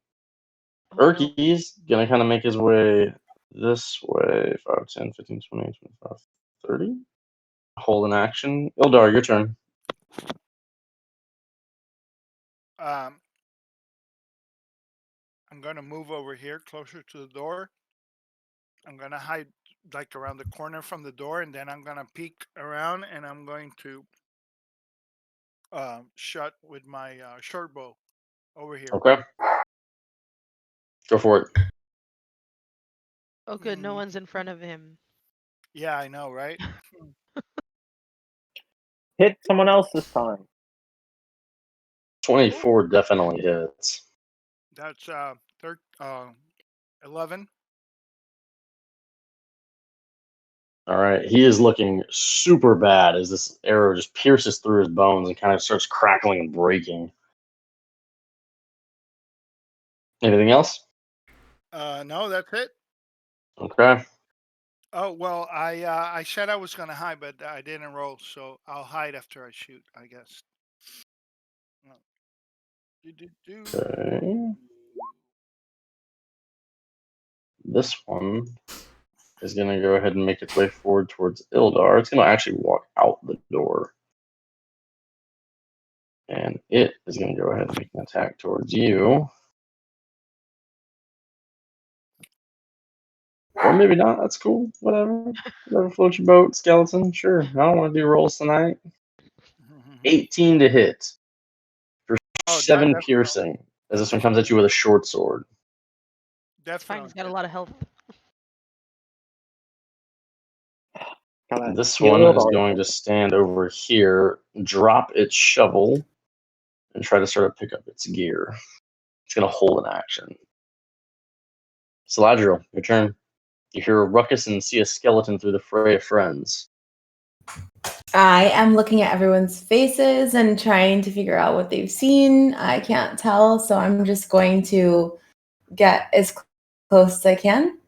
Irky's going to kind of make his way this way. 5, 10, 15, 20, 25, 30. Hold an action. Ildar, your turn. I'm going to move over here closer to the door. I'm going to hide like around the corner from the door, and then I'm going to peek around, and I'm going to shot with my short bow over here. Okay. Go for it. Oh, good. No Mm. one's in front of him. Yeah, I know, right? Hit someone else this time. 24 definitely hits. That's 11. All right. He is looking super bad as this arrow just pierces through his bones and kind of starts crackling and breaking. Anything else? No, that's it. Okay. Oh well, I said I was gonna hide, but I didn't roll, so I'll hide after I shoot, I guess. No. Okay. This one is going to go ahead and make its way forward towards Ildar. It's going to actually walk out the door. And it is going to go ahead and make an attack towards you. Or maybe not. That's cool. Whatever. Whatever floats your boat, skeleton. Sure. I don't want to do rolls tonight. 18 to hit for Oh, 7 definitely. piercing. As this one comes at you with a short sword. It's fine. Definitely. He's got a lot of health. Gotta This heal one is all going to stand over here, drop its shovel, and try to sort of pick up its gear. It's going to hold an action. Celdariel, your turn. You hear a ruckus and see a skeleton through the fray of friends. I am looking at everyone's faces and trying to figure out what they've seen. I can't tell, so I'm just going to get as close as I can.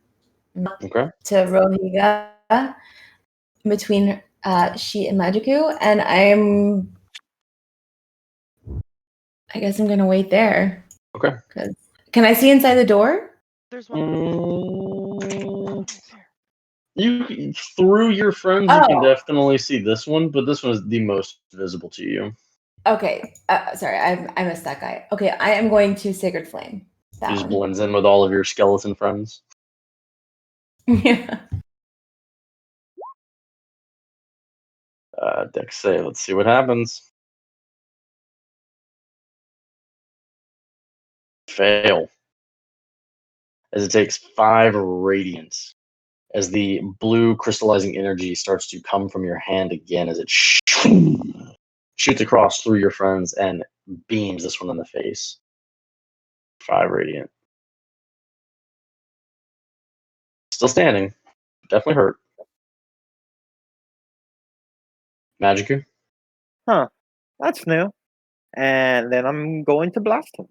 Okay. to Rohiga between she and Magiku, and I guess I'm gonna wait there. Okay. Can I see inside the door? There's one. Mm, you through your friends, you can Oh. definitely see this one, but this one is the most visible to you. Okay. Sorry, I missed that guy. Okay, I am going to Sacred Flame. He That just one. blends in with all of your skeleton friends. Yeah. Dex save. Let's see what happens. Fail. As it takes 5 radiance. As the blue crystallizing energy starts to come from your hand again, as it shoots across through your friends and beams this one in the face. 5 radiant. Still standing. Definitely hurt. Magicu? Huh. That's new. And then I'm going to blast him.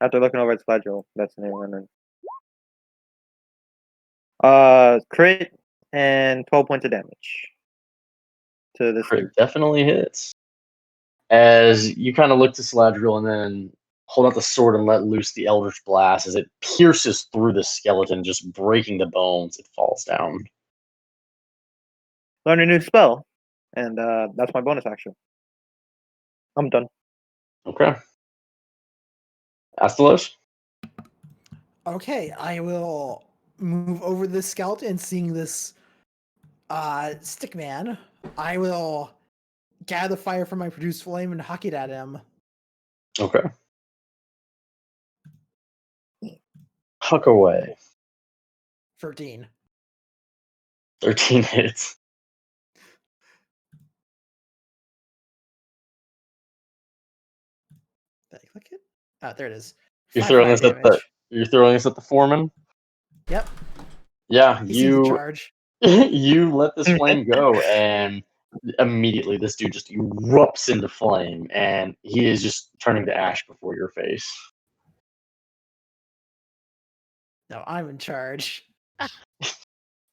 After looking over at Sledgel, that's new. And then crit and 12 points of damage to this dude. Crit definitely hits. As you kind of look to Sladriel and then hold out the sword and let loose the Eldritch Blast as it pierces through the skeleton, just breaking the bones, it falls down. Learn a new spell, and that's my bonus action. I'm done. Okay. Astalos? Okay, I will move over the skeleton, seeing this stick man. I will gather fire from my produced flame and huck it at him. Okay. Huck away. 13. 13 hits. Did I click it? Oh, there it is. You're 5 throwing fire this at the damage. you're throwing this at the foreman? Yep, Yeah, he sees the charge. you let this flame go, and immediately this dude just erupts into flame, and he is just turning to ash before your face. No, I'm in charge. Are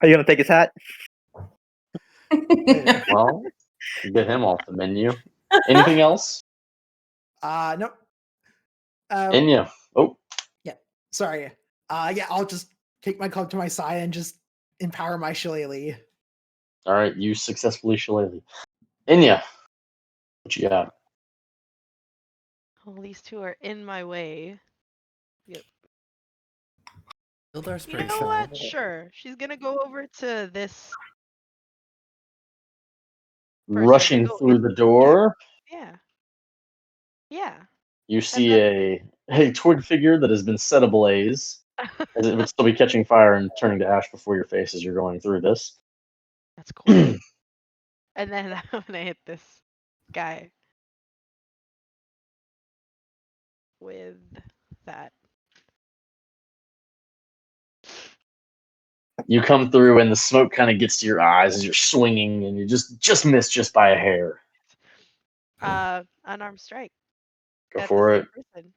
you gonna take his hat? Later. Well, get him off the menu. Anything else? Nope. Enya. Oh, Sorry. Yeah, I'll just take my club to my side and just empower my shillelagh. all right. You successfully shillelagh. Enya, what you got? Well, these two are in my way. Ildar's You pretty know small. what? Sure. She's gonna go over to this. Rushing Go through the door, Yeah. Yeah. you see a twig figure that has been set ablaze, as it would still be catching fire and turning to ash before your face as you're going through this. That's cool. And then I'm gonna hit this guy with that. You come through, and the smoke kind of gets to your eyes as you're swinging, and you just miss just by a hair. Unarmed strike. Go At for the it. same person.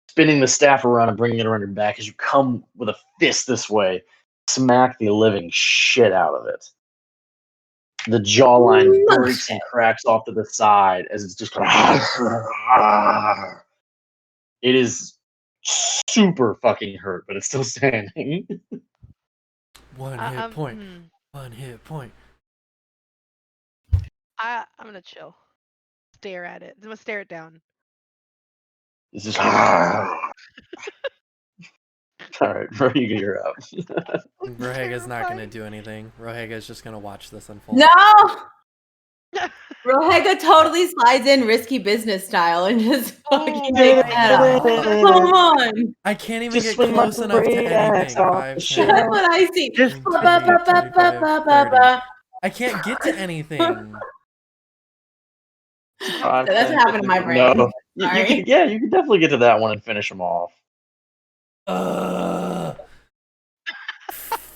Spinning the staff around and bringing it around your back as you come with a fist this way, smack the living shit out of it. The jawline breaks and cracks off to the side as it's just kind of. It is super fucking hurt, but it's still standing. One hit point. One hit point. I'm gonna chill. Stare at it. I'm gonna stare it down. It's just. All right, Rohiga, you're up. Rohega's not gonna do anything. Rohega's just gonna watch this unfold. No! Rohega totally slides in risky business style and just fucking takes that off. Come on! I can't even Just get swing my close enough to great axe anything. off 5, the 10, shit. That's what I see. 15, Ba, ba, ba, ba, 25, ba, ba, 30. ba. I can't get to anything. Five, That's 10, what happened to my 15. brain. No, you Sorry. can, yeah, you can definitely get to that one and finish him off.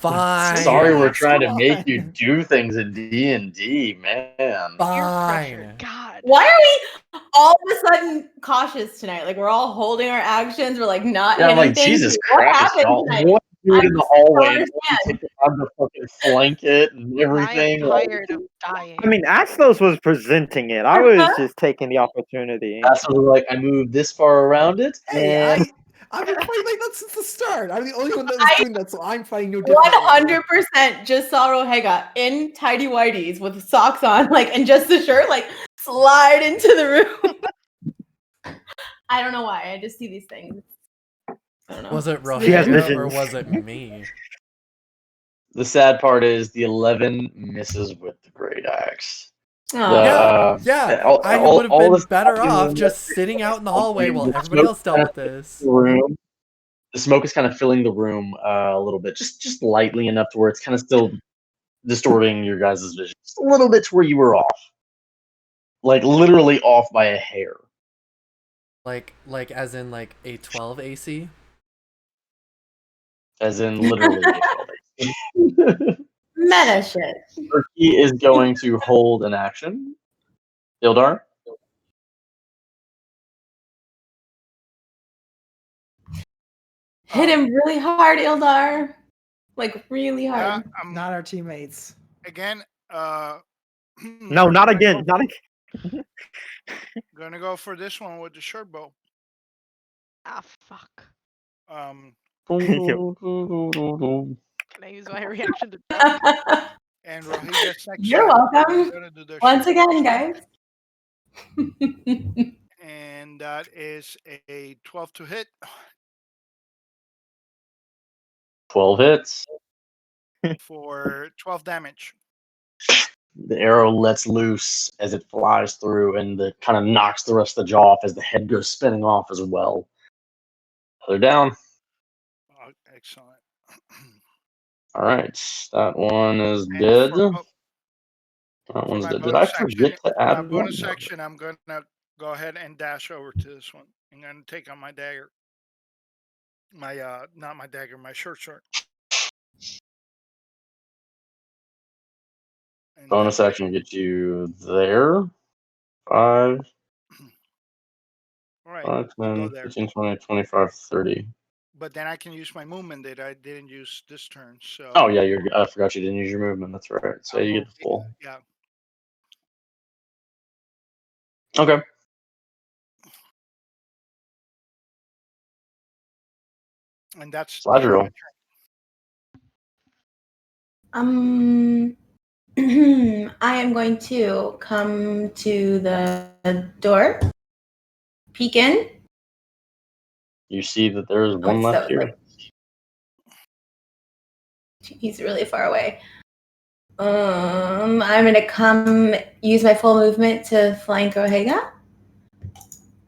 Fine. Sorry, we're Yes, trying to come make you on. do things in D&D, man. Peer pressure. Fine. God. God. Why are we all of a sudden cautious tonight? Like we're all holding our actions. We're like not Yeah, I'm hitting like, things. Jesus What Christ, happened y'all. tonight? What do I it in the just don't hallway and understand. take the time to fucking flank it and I am everything? Like, tired of dying. I mean, Aslos was presenting it. I was just taking the opportunity. that's what we're like, I moved this far around it. Hey, And I've been fighting like that since the start. I'm the only one that was I- doing that, so I'm fighting no differently. 100% just saw Rohega in tidy whities with socks on, like, and just the shirt, like, slide into the room. I don't know why. I just see these things. I don't know. Was it She has Rohega or visions. was it me? the sad part is the 11 misses with the great axe. Aw. Yeah, all- I all- would have all been this better happening off when just the- sitting out in the hallway while the everybody smoke else dealt kind with of this. the room. The smoke is kind of filling the room a little bit, just lightly enough to where it's kind of still distorting your guys' vision. Just a little bit to where you were off. Like literally off by a hair. Like as in like a 12 AC? As in literally a 12. Meta shit. Irky is going to hold an action. Ildar? Hit him really hard, Ildar. Like, really Yeah, hard. I'm Not our teammates. again. No, not again. Not again. Gonna go for this one with the short bow. Ah, fuck. Um, Can I use my reaction to jump? and Rohiga's next You're shot, welcome. I'm gonna do the Once short bow again, strike, guys. and that is a 12 to hit. 12 hits. For 12 damage. The arrow lets loose as it flies through and the kind of knocks the rest of the jaw off as the head goes spinning off as well. They're down. Oh, excellent. Alright. That one is And dead. for That one's my dead. Did I bonus action, forget to for add my one? bonus No. action, I'm gonna go ahead and dash over to this one. I'm gonna take out my dagger. My not my dagger, my short sword. And Bonus then- action gets you there. 5, All right, 5, I'll go 10, there. 15, 20, 25, 30. But then I can use my movement that I didn't use this turn. So Oh, yeah, I forgot you didn't use your movement. That's right. So I'll you move get the full. Yeah. Okay. And that's Slide the end of roll. my Um, I am going to come to the door, peek in. You see that there is one it's left so, here. like, he's really far away. I'm gonna come use my full movement to flank Rohega.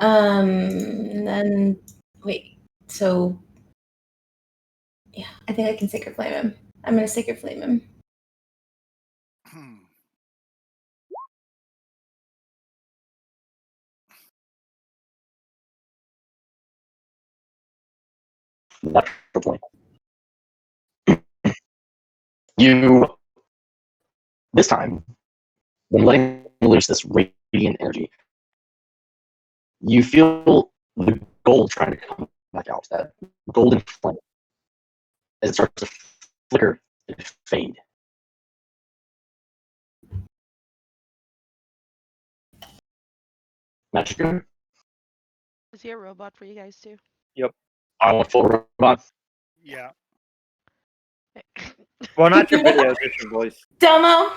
And then wait. So yeah, I think I can Sacred Flame him. I'm gonna Sacred Flame him. turn. Naturally. You, this time, when letting loose this radiant energy, you feel the gold trying to come back out. That golden flame, as it starts to flicker and fade. Magic. Is he a robot for you guys too? I want full robot. Yeah. Well, not your video, just your voice. Demo.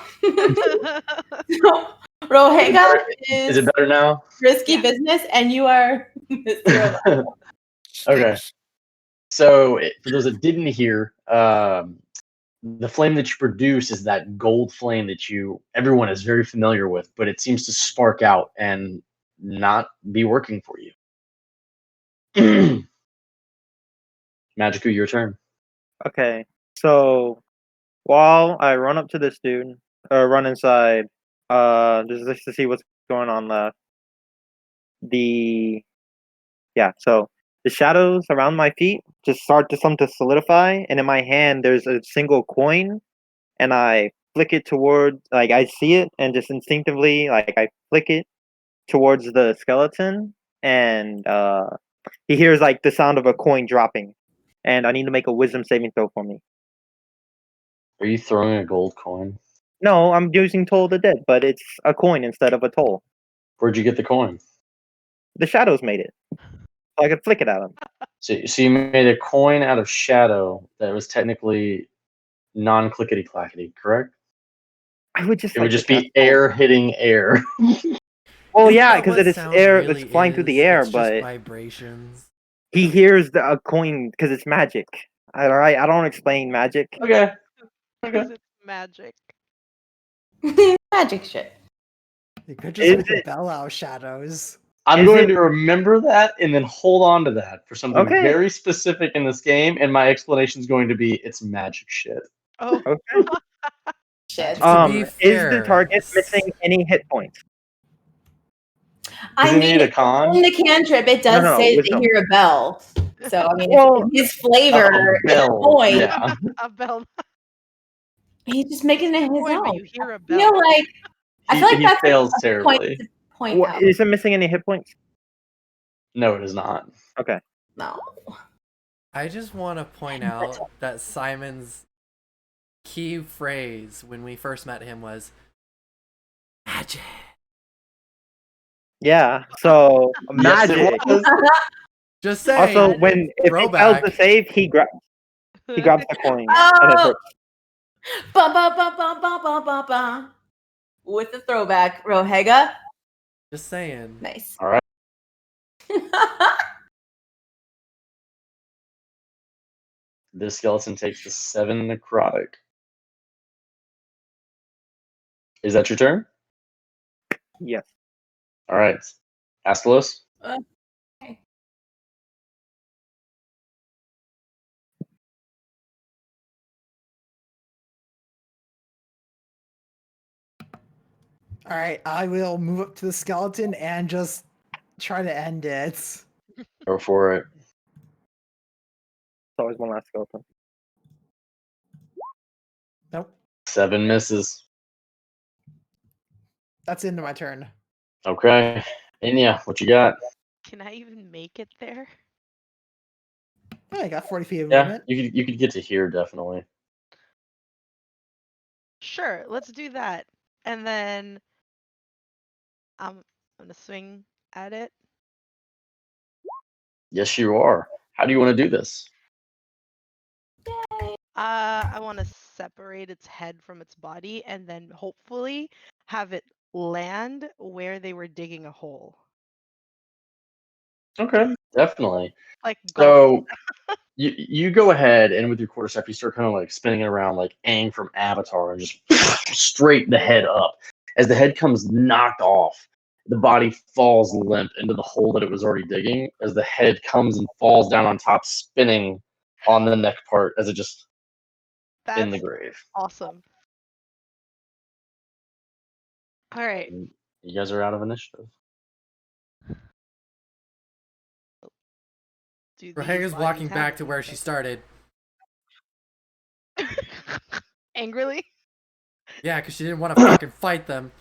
Rohega Is is it better now? risky Yeah. business, and you are Mr. Robot. Okay. Sticks. So, for those that didn't hear, the flame that you produce is that gold flame that everyone is very familiar with, but it seems to spark out and not be working for you. Magicu, your turn. Okay, so while I run up to this dude, or run inside, just to see what's going on left. So the shadows around my feet just start to solidify, and in my hand there's a single coin, and I flick it towards, like I see it, and just instinctively, like I flick it towards the skeleton, and he hears like the sound of a coin dropping. And I need to make a wisdom saving throw for me. Are you throwing a gold coin? No, I'm using Toll of the Dead, but it's a coin instead of a toll. Where'd you get the coin? The shadows made it. So I could flick it at him. So you made a coin out of shadow that was technically non-clickety clackety, correct? I would just It like would just to cast be air hitting air. Well, Isn't yeah, that because what it is sound air. really It's flying through the is? air, It's just but vibrations. he hears a coin because it's magic. All right, I don't explain magic. Okay. Because it's magic. Magic shit. You could just Is make a it- bell out of shadows. I'm Is going it- to remember that and then hold on to that for something Okay. very specific in this game, and my explanation is going to be it's magic shit. Oh, Okay. Shit. To be Is fair, the target missing any hit points? I Does it need mean, a con? in the cantrip, it does No, say that wisdom. they hear a bell. So, I mean, Well, if his flavor Oh, is bell, coin, yeah. a bell. he's just making it his Boy, but own. you hear a You bell. know, like, I feel like He that's fails a point terribly. to point out. Is it missing any hit points? No, it is not. Okay. No. I just want to point out that Simon's key phrase when we first met him was magic. Yeah. So Yes, it magic. was. Just saying. Also, when if he fails Throwback. to save, he grabs the coin. and Oh! it hurts. Ba ba ba ba ba ba ba ba. With the throwback, Rohega. Just saying. Nice. All right. This skeleton takes the 7 necrotic. Is that your turn? Yes. All right. Astalos? Okay. All right, I will move up to the skeleton and just try to end it. Go for it. It's always one last skeleton. Nope, 7 misses. that's into my turn. Okay. Inya, what you got? Can I even make it there? Oh, I got 40 feet of Yeah, movement. you could get to here definitely. Sure, let's do that. And then I'm gonna swing at it. Yes, you are. How do you want to do this? I want to separate its head from its body and then hopefully have it land where they were digging a hole. Okay, definitely. Like So you go ahead and with your quarterstaff you start kind of like spinning it around like Aang from Avatar and just straight the head up. As the head comes knocked off, the body falls limp into the hole that it was already digging. As the head comes and falls down on top, spinning on the neck part as it just that's in the grave. awesome. All right. And you guys are out of initiative. Do these Rohega's bodies walking have back to where she anything? started. Angrily? Yeah, because she didn't want to fucking fight them.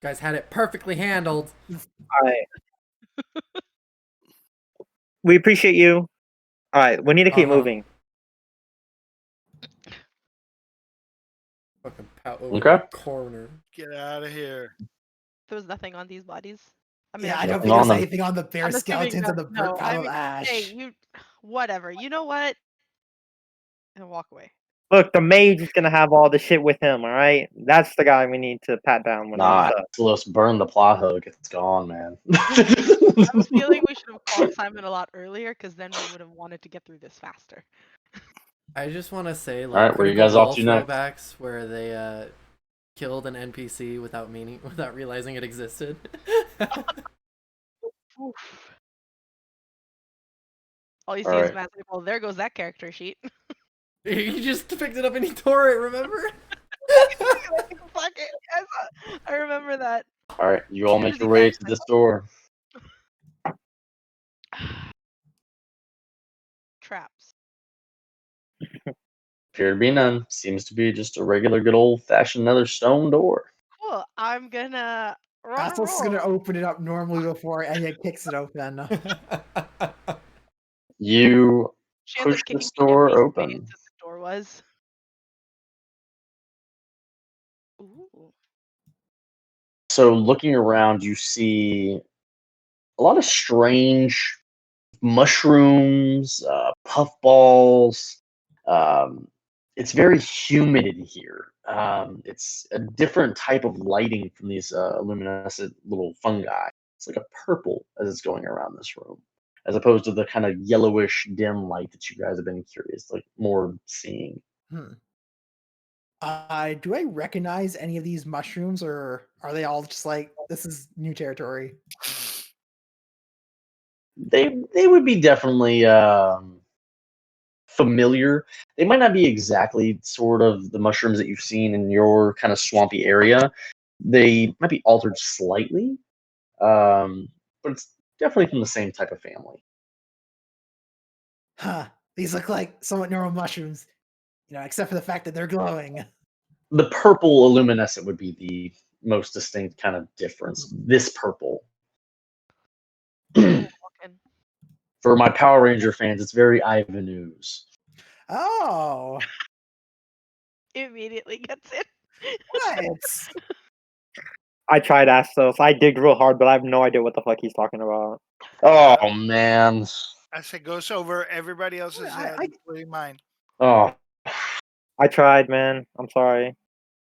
Guys had it perfectly handled. All right. We appreciate you. All right, we need to keep Uh-huh. moving. Fucking pout over Okay. the corner. Get out of here. There was nothing on these bodies. I Yeah, I I'm don't Nothing think on there's them. anything on the bear I'm assuming skeletons and the no, pile I of mean, ash. hey, you, whatever. You know what? And walk away. Look, the mage is gonna have all the shit with him. All right, that's the guy we need to pat down when Nah, it's up. Astalos, burn the plot hook. It's gone, man. I have a feeling we should have called Simon a lot earlier because then we would have wanted to get through this faster. I just want to say, like, Alright, where you Critical guys off Role to next? throwbacks where they killed an NPC without realizing it existed. Oof. All you see All is right. Matt's like, well, there goes that character sheet. He just picked it up and he tore it, remember? Fuck it. I remember that. All right, you all make Susie your way back. to this door. Traps. Appear to be none. Seems to be just a regular, good old-fashioned another stone door. Cool. I'm gonna run a Astos is gonna roll. open it up normally before Enya kicks it open. You She ends push up kicking this me in door every open. space that the door was. Ooh. So looking around, you see a lot of strange mushrooms, puffballs. It's very humid in here. It's a different type of lighting from these luminescent little fungi. It's like a purple as it's going around this room, as opposed to the kind of yellowish dim light that you guys have been curious, like more seeing. Hmm. Do I recognize any of these mushrooms, or are they all just like this is new territory? They would be definitely familiar. They might not be exactly sort of the mushrooms that you've seen in your kind of swampy area. They might be altered slightly, but it's definitely from the same type of family. Huh. These look like somewhat normal mushrooms, except for the fact that they're glowing. The purple illuminescent would be the most distinct kind of difference. This purple. Cool looking. For my Power Ranger fans, it's very Ivanhoe's. Oh, Immediately gets it. what? I tried Astos. I digged real hard, but I have no idea what the fuck he's talking about. Oh man. As it goes over everybody else's head, including mine. Oh. I tried, man. I'm sorry.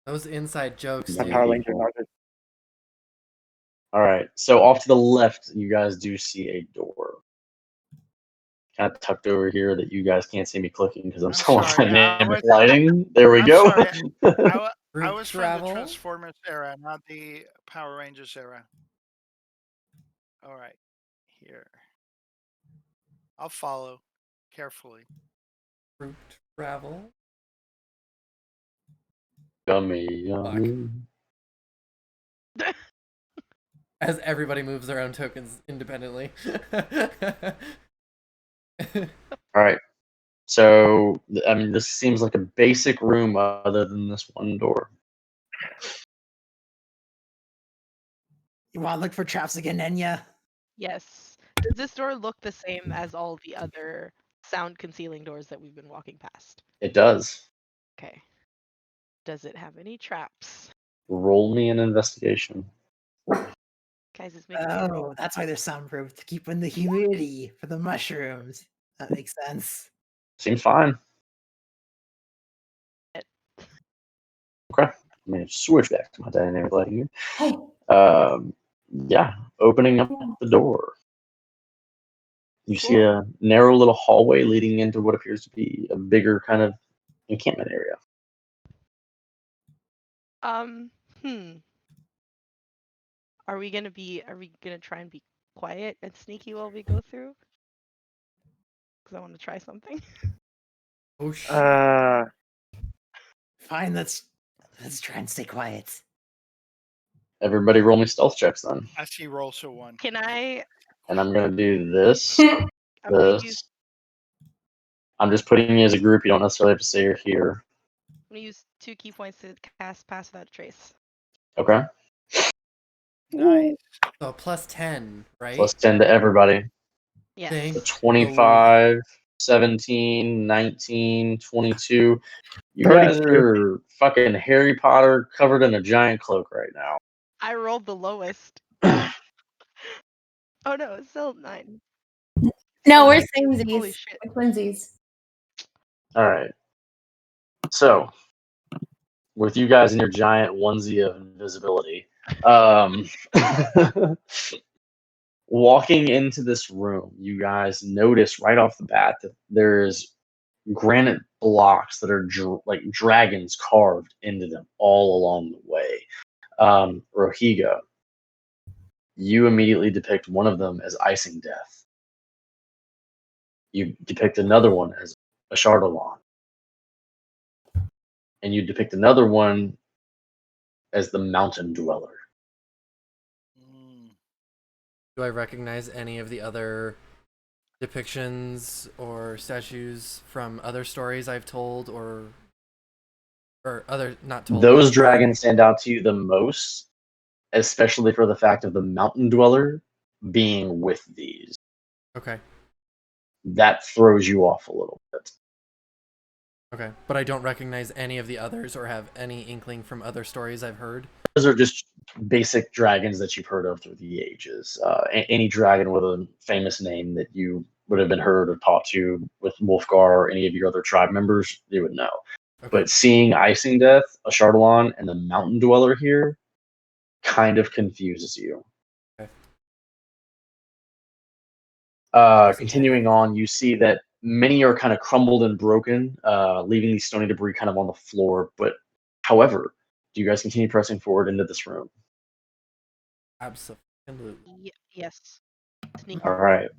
Those inside jokes, My dude. Power Ranger knowledge. All right. So off to the left, you guys do see a door, kind of tucked over here that you guys can't see me clicking because I'm I'm so sorry, dynamic lighting. There we I'm go. sorry. I Group was from travel. the Transformers era, not the Power Rangers era. All right, here. I'll follow carefully. Group travel. Yummy, yummy. As everybody moves their own tokens independently. All right. So, I mean, this seems like a basic room other than this one door. You want to look for traps again, Enya? Yes. Does this door look the same as all the other sound concealing doors that we've been walking past? It does. Okay. Does it have any traps? Roll me an investigation. Guys, it's making me roll. Oh, that's why they're soundproof, to keep in the humidity for the mushrooms. That makes sense. Seems fine. It. Okay. I'm going to switch back to my dynamic lighting here. Hey, Yeah, opening up the door. You see Cool. a narrow little hallway leading into what appears to be a bigger kind of encampment area. Hmm. Are we gonna try and be quiet and sneaky while we go through? Because I want to try something. Oh shit. Fine, let's try and stay quiet. Everybody roll me stealth checks then. I see rolls of one. Can I? And I'm going to do this, I'm gonna use. this. I'm just putting you as a group. You don't necessarily have to say you're here. I'm gonna use 2 key points to cast Pass Without a Trace. Okay? Nice. So plus 10, right? Plus 10 to everybody. Yes. Thank So 25, 17, 19, 22. You guys 32. are fucking Harry Potter covered in a giant cloak right now. I rolled the lowest. Oh no, it's still 9. no, we're Holy samesies. shit. We're twinsies. All right. So, with you guys in your giant onesie of invisibility, walking into this room, you guys notice right off the bat that there's granite blocks that are like dragons carved into them all along the way. Rohiga, you immediately depict one of them as icing death. You depict another one as a Chardalon. And you depict another one as the mountain dweller. Do I recognize any of the other depictions or statues from other stories I've told or or other not told. Those but heard. dragons stand out to you the most, especially for the fact of the mountain dweller being with these. Okay. That throws you off a little bit. Okay, but I don't recognize any of the others or have any inkling from other stories I've heard. Those are just basic dragons that you've heard of through the ages. Any dragon with a famous name that you would have been heard or taught to with Wolfgar or any of your other tribe members, you would know. Okay. But seeing Icing Death, a Chardalon, and the Mountain Dweller here kind of confuses you. Okay. Continuing on, you see that many are kind of crumbled and broken, leaving the stony debris kind of on the floor. But, however, do you guys continue pressing forward into this room? Absolutely. Yes. Sneak. All right.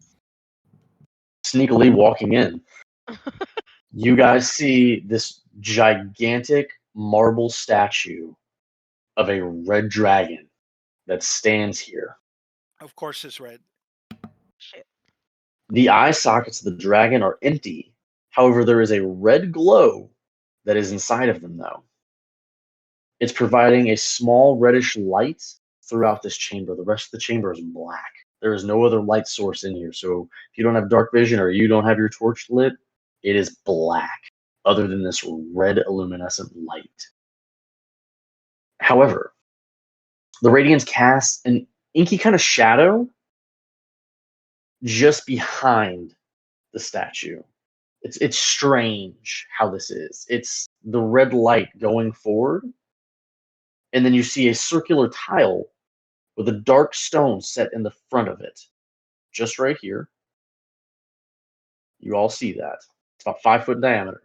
Sneakily walking in, you guys see this gigantic marble statue of a red dragon that stands here. Of course, it's red. Shit. The eye sockets of the dragon are empty. However, there is a red glow that is inside of them, though. It's providing a small reddish light throughout this chamber. The rest of the chamber is black. There is no other light source in here. So if you don't have dark vision or you don't have your torch lit, it is black, other than this red luminescent light. However, the radiance casts an inky kind of shadow just behind the statue. It's strange how this is. It's the red light going forward, and then you see a circular tile with a dark stone set in the front of it, just right here. You all see that. It's about 5 foot in diameter.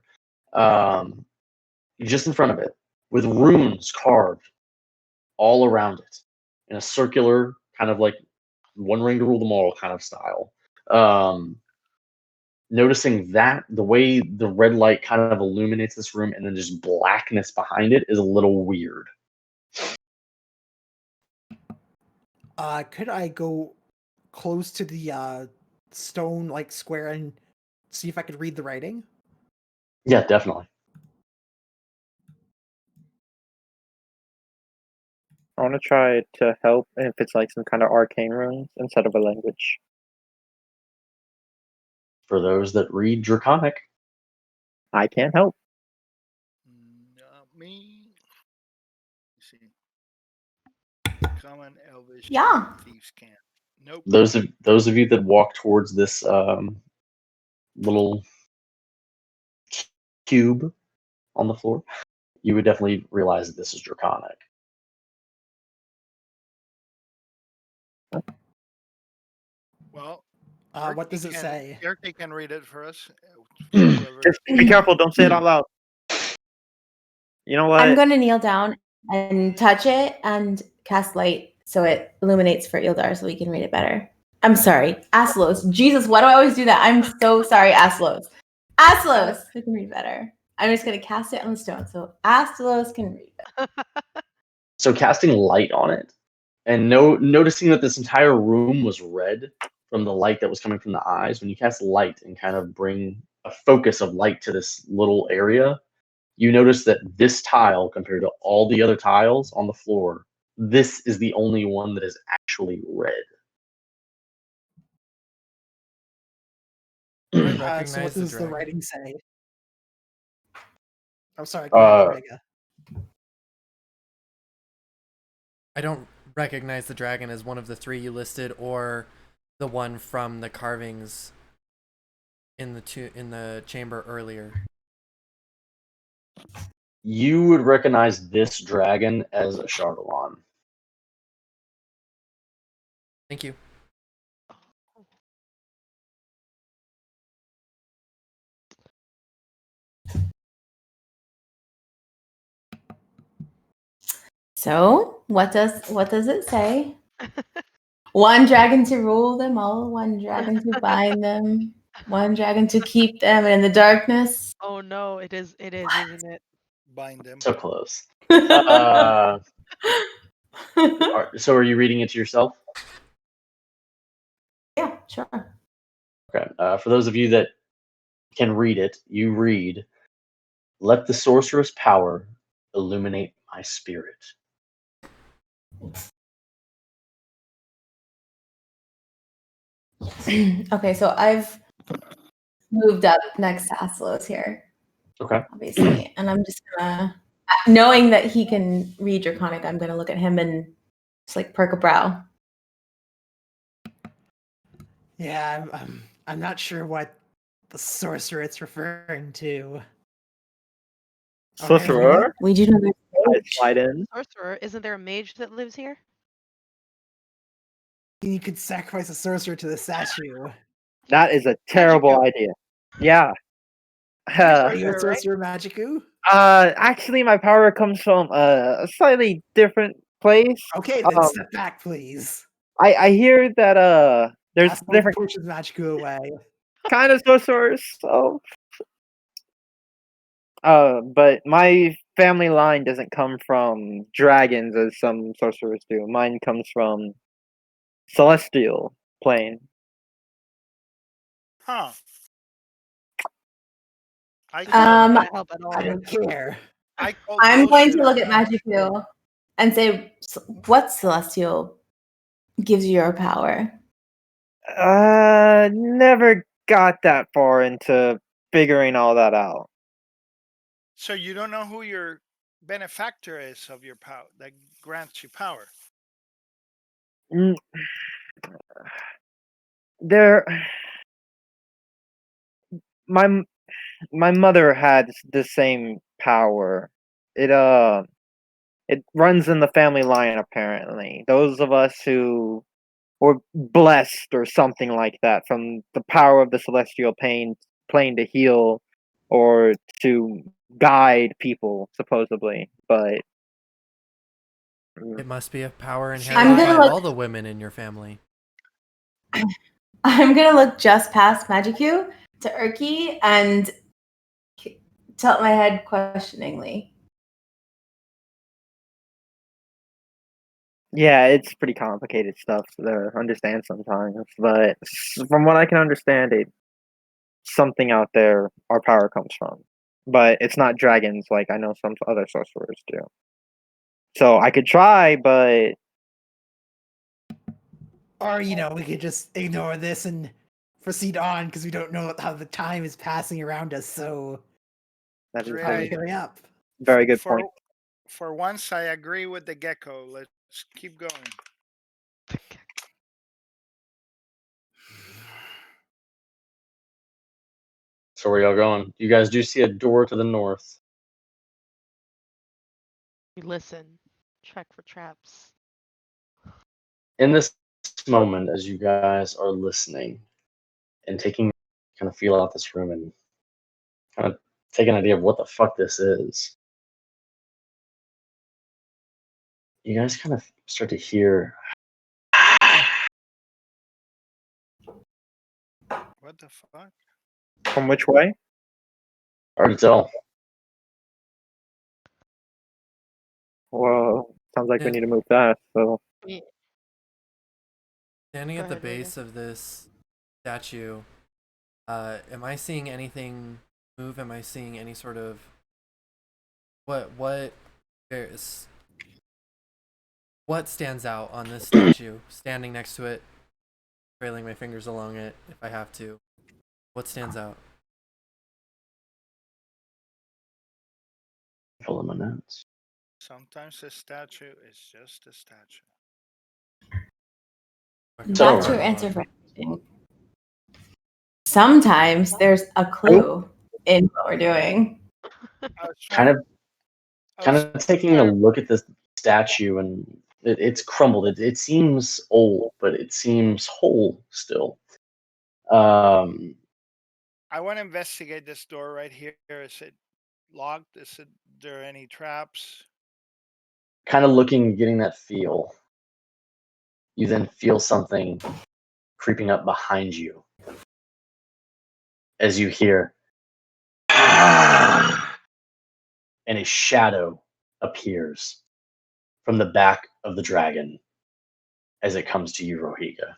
Just in front of it, with runes carved all around it in a circular, kind of like one ring to rule them all kind of style. Noticing that, the way the red light kind of illuminates this room and then just blackness behind it is a little weird. Could I go close to the stone like square and see if I could read the writing? Yeah, definitely. I want to try to help if it's like some kind of arcane runes instead of a language. For those that read Draconic, I can't help. Not me. Let's see. Common, Elvish, Yeah. Thieves' Camp. Nope. those of you that walk towards this little cube on the floor, you would definitely realize that this is Draconic. Well, What does it say? Irky can read it for us. Whoever. Just be careful, don't say it out loud. You know what? I'm going to kneel down and touch it and cast light so it illuminates for Ildar so we can read it better. I'm sorry, Aslos. Jesus, why do I always do that? I'm so sorry, Aslos. Aslos, who can read better? I'm just going to cast it on the stone so Aslos can read better. So casting light on it, and noticing that this entire room was red from the light that was coming from the eyes, when you cast light and kind of bring a focus of light to this little area, you notice that this tile, compared to all the other tiles on the floor, this is the only one that is actually red. I So recognize what the does the dragon. writing say? I'm sorry, go ahead, Omega. I don't recognize the dragon as one of the three you listed or the one from the carvings in the chamber earlier. You would recognize this dragon as a Chardalon. Thank you. So, what does it say? One dragon to rule them all, one dragon to bind them, one dragon to keep them in the darkness. Oh no, it is, isn't it? Bind them. So close. So are you reading it to yourself? Yeah, sure. Okay. For those of you that can read it, you read, "Let the sorceress power illuminate my spirit. Okay, so I've moved up next to Aslos here, Okay. obviously, and I'm just gonna, knowing that he can read Draconic, I'm gonna look at him and just like perk a brow. Yeah, I'm not sure what the sorcerer it's referring to. Sorcerer? We do know I there's slide in. Sorcerer, isn't there a mage that lives here? You could sacrifice a sorcerer to the statue. That is a terrible Magico. idea. Yeah. Are you a Sorcerer, right? sorcerer, Magiku? Actually, my power comes from a slightly different place. Okay, then step back, please. I hear that there's Aslos different pushes Magiku away. kind of sorcerers. So, but my family line doesn't come from dragons as some sorcerers do. Mine comes from celestial plane. Huh. I This is call, not Um, gonna help at all. I don't care. I call I'm going to bullshit look on at that. Magiku and say, what celestial gives you your power? Never got that far into figuring all that out. So you don't know who your benefactor is of your power that grants you power. Mm, There, my my mother had the same power. It runs in the family line apparently. Those of us who were blessed or something like that from the power of the celestial plane to heal or to guide people supposedly, but It must be a power See, inherited I'm gonna by look. all the women in your family. I'm gonna look just past Magiku to Irky and tilt my head questioningly. yeah, it's pretty complicated stuff to understand sometimes. But from what I can understand, it something out there our power comes from. But it's not dragons like I know some other sorcerers do. So I could try, but Or, we could just ignore this and proceed on because we don't know how the time is passing around us, so that is Really? a going up. very good for, point. For once, I agree with the gecko. Let's keep going. So where y'all going? You guys do see a door to the north. We listen. Check for traps. In this moment, as you guys are listening and taking kind of feel out this room and kind of take an idea of what the fuck this is, you guys kind of start to hear What the fuck? From which way? hard to tell. Well, sounds like we Yeah. need to move fast. So Standing Go at the ahead, Raven. base of this statue, am I seeing anything move? Am I seeing any sort of what is what stands out on this statue? Standing next to it, trailing my fingers along it if I have to. What stands out? Full of my notes. Sometimes a statue is just a statue. That's So- your answer for everything. Sometimes there's a clue in what we're doing. I was Kind trying- of I kind was of taking a trying- look at this statue, and it's crumbled. It seems old, but it seems whole still. I want to investigate this door right here. Is it locked? Is there any traps? Kind of looking, getting that feel. You then feel something creeping up behind you as you hear, and a shadow appears from the back of the dragon as it comes to you, Rohiga.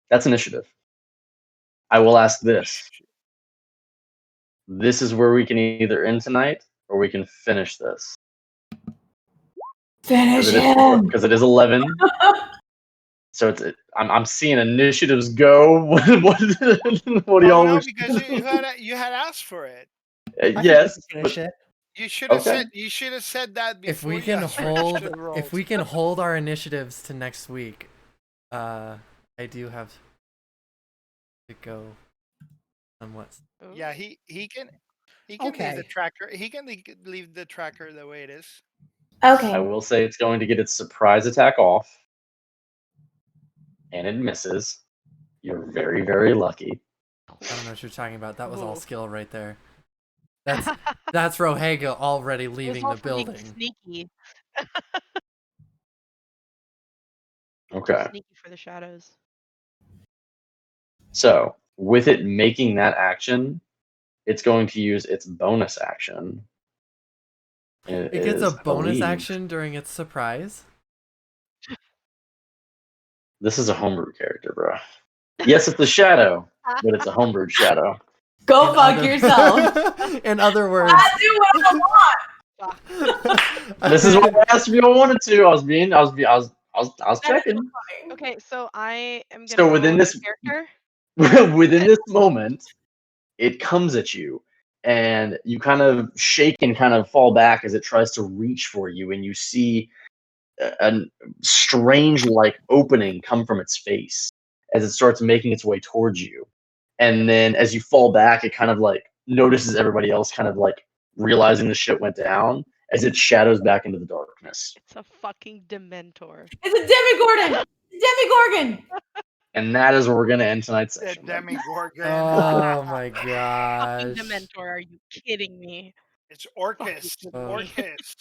That's initiative. I will ask this. This is where we can either end tonight or we can finish this. Finish him. Because it is 11. So I'm seeing initiatives go. What do y'all no, wish? because you had asked for it. I think we Yes. can finish it. You should have Okay. said that before. If we you can asked for hold, initiative rolls. if we can hold our initiatives to next week, I do have to go somewhat. Yeah, he can leave Okay. the tracker. He can leave the tracker the way it is. Okay. I will say it's going to get its surprise attack off. And it misses. You're very, very lucky. I don't know what you're talking about. That was all Ooh. skill right there. That's Rohega already leaving the building. Sneaky. Okay. Sneaky for the shadows. So, with it making that action, it's going to use its bonus action. It gets a is, I bonus believe- action during its surprise. This is a homebrew character, bro. Yes, it's a shadow, but it's a homebrew shadow. Go In fuck other- yourself. In other words, I do what I want. This is what I asked if you all wanted to. I was checking. Okay, so I am So gonna within roll this- a character. Within this moment, it comes at you, and you kind of shake and kind of fall back as it tries to reach for you, and you see a strange like opening come from its face as it starts making its way towards you. And then as you fall back, it kind of like notices everybody else kind of like realizing the shit went down as it shadows back into the darkness. It's a fucking Dementor. It's a Demigorgon. Demigorgon. And that is where we're going to end tonight's The session. oh Demigorgon. my Fucking gosh. Dementor, are you kidding me? It's Orcus. Fucking Oh. Orcus.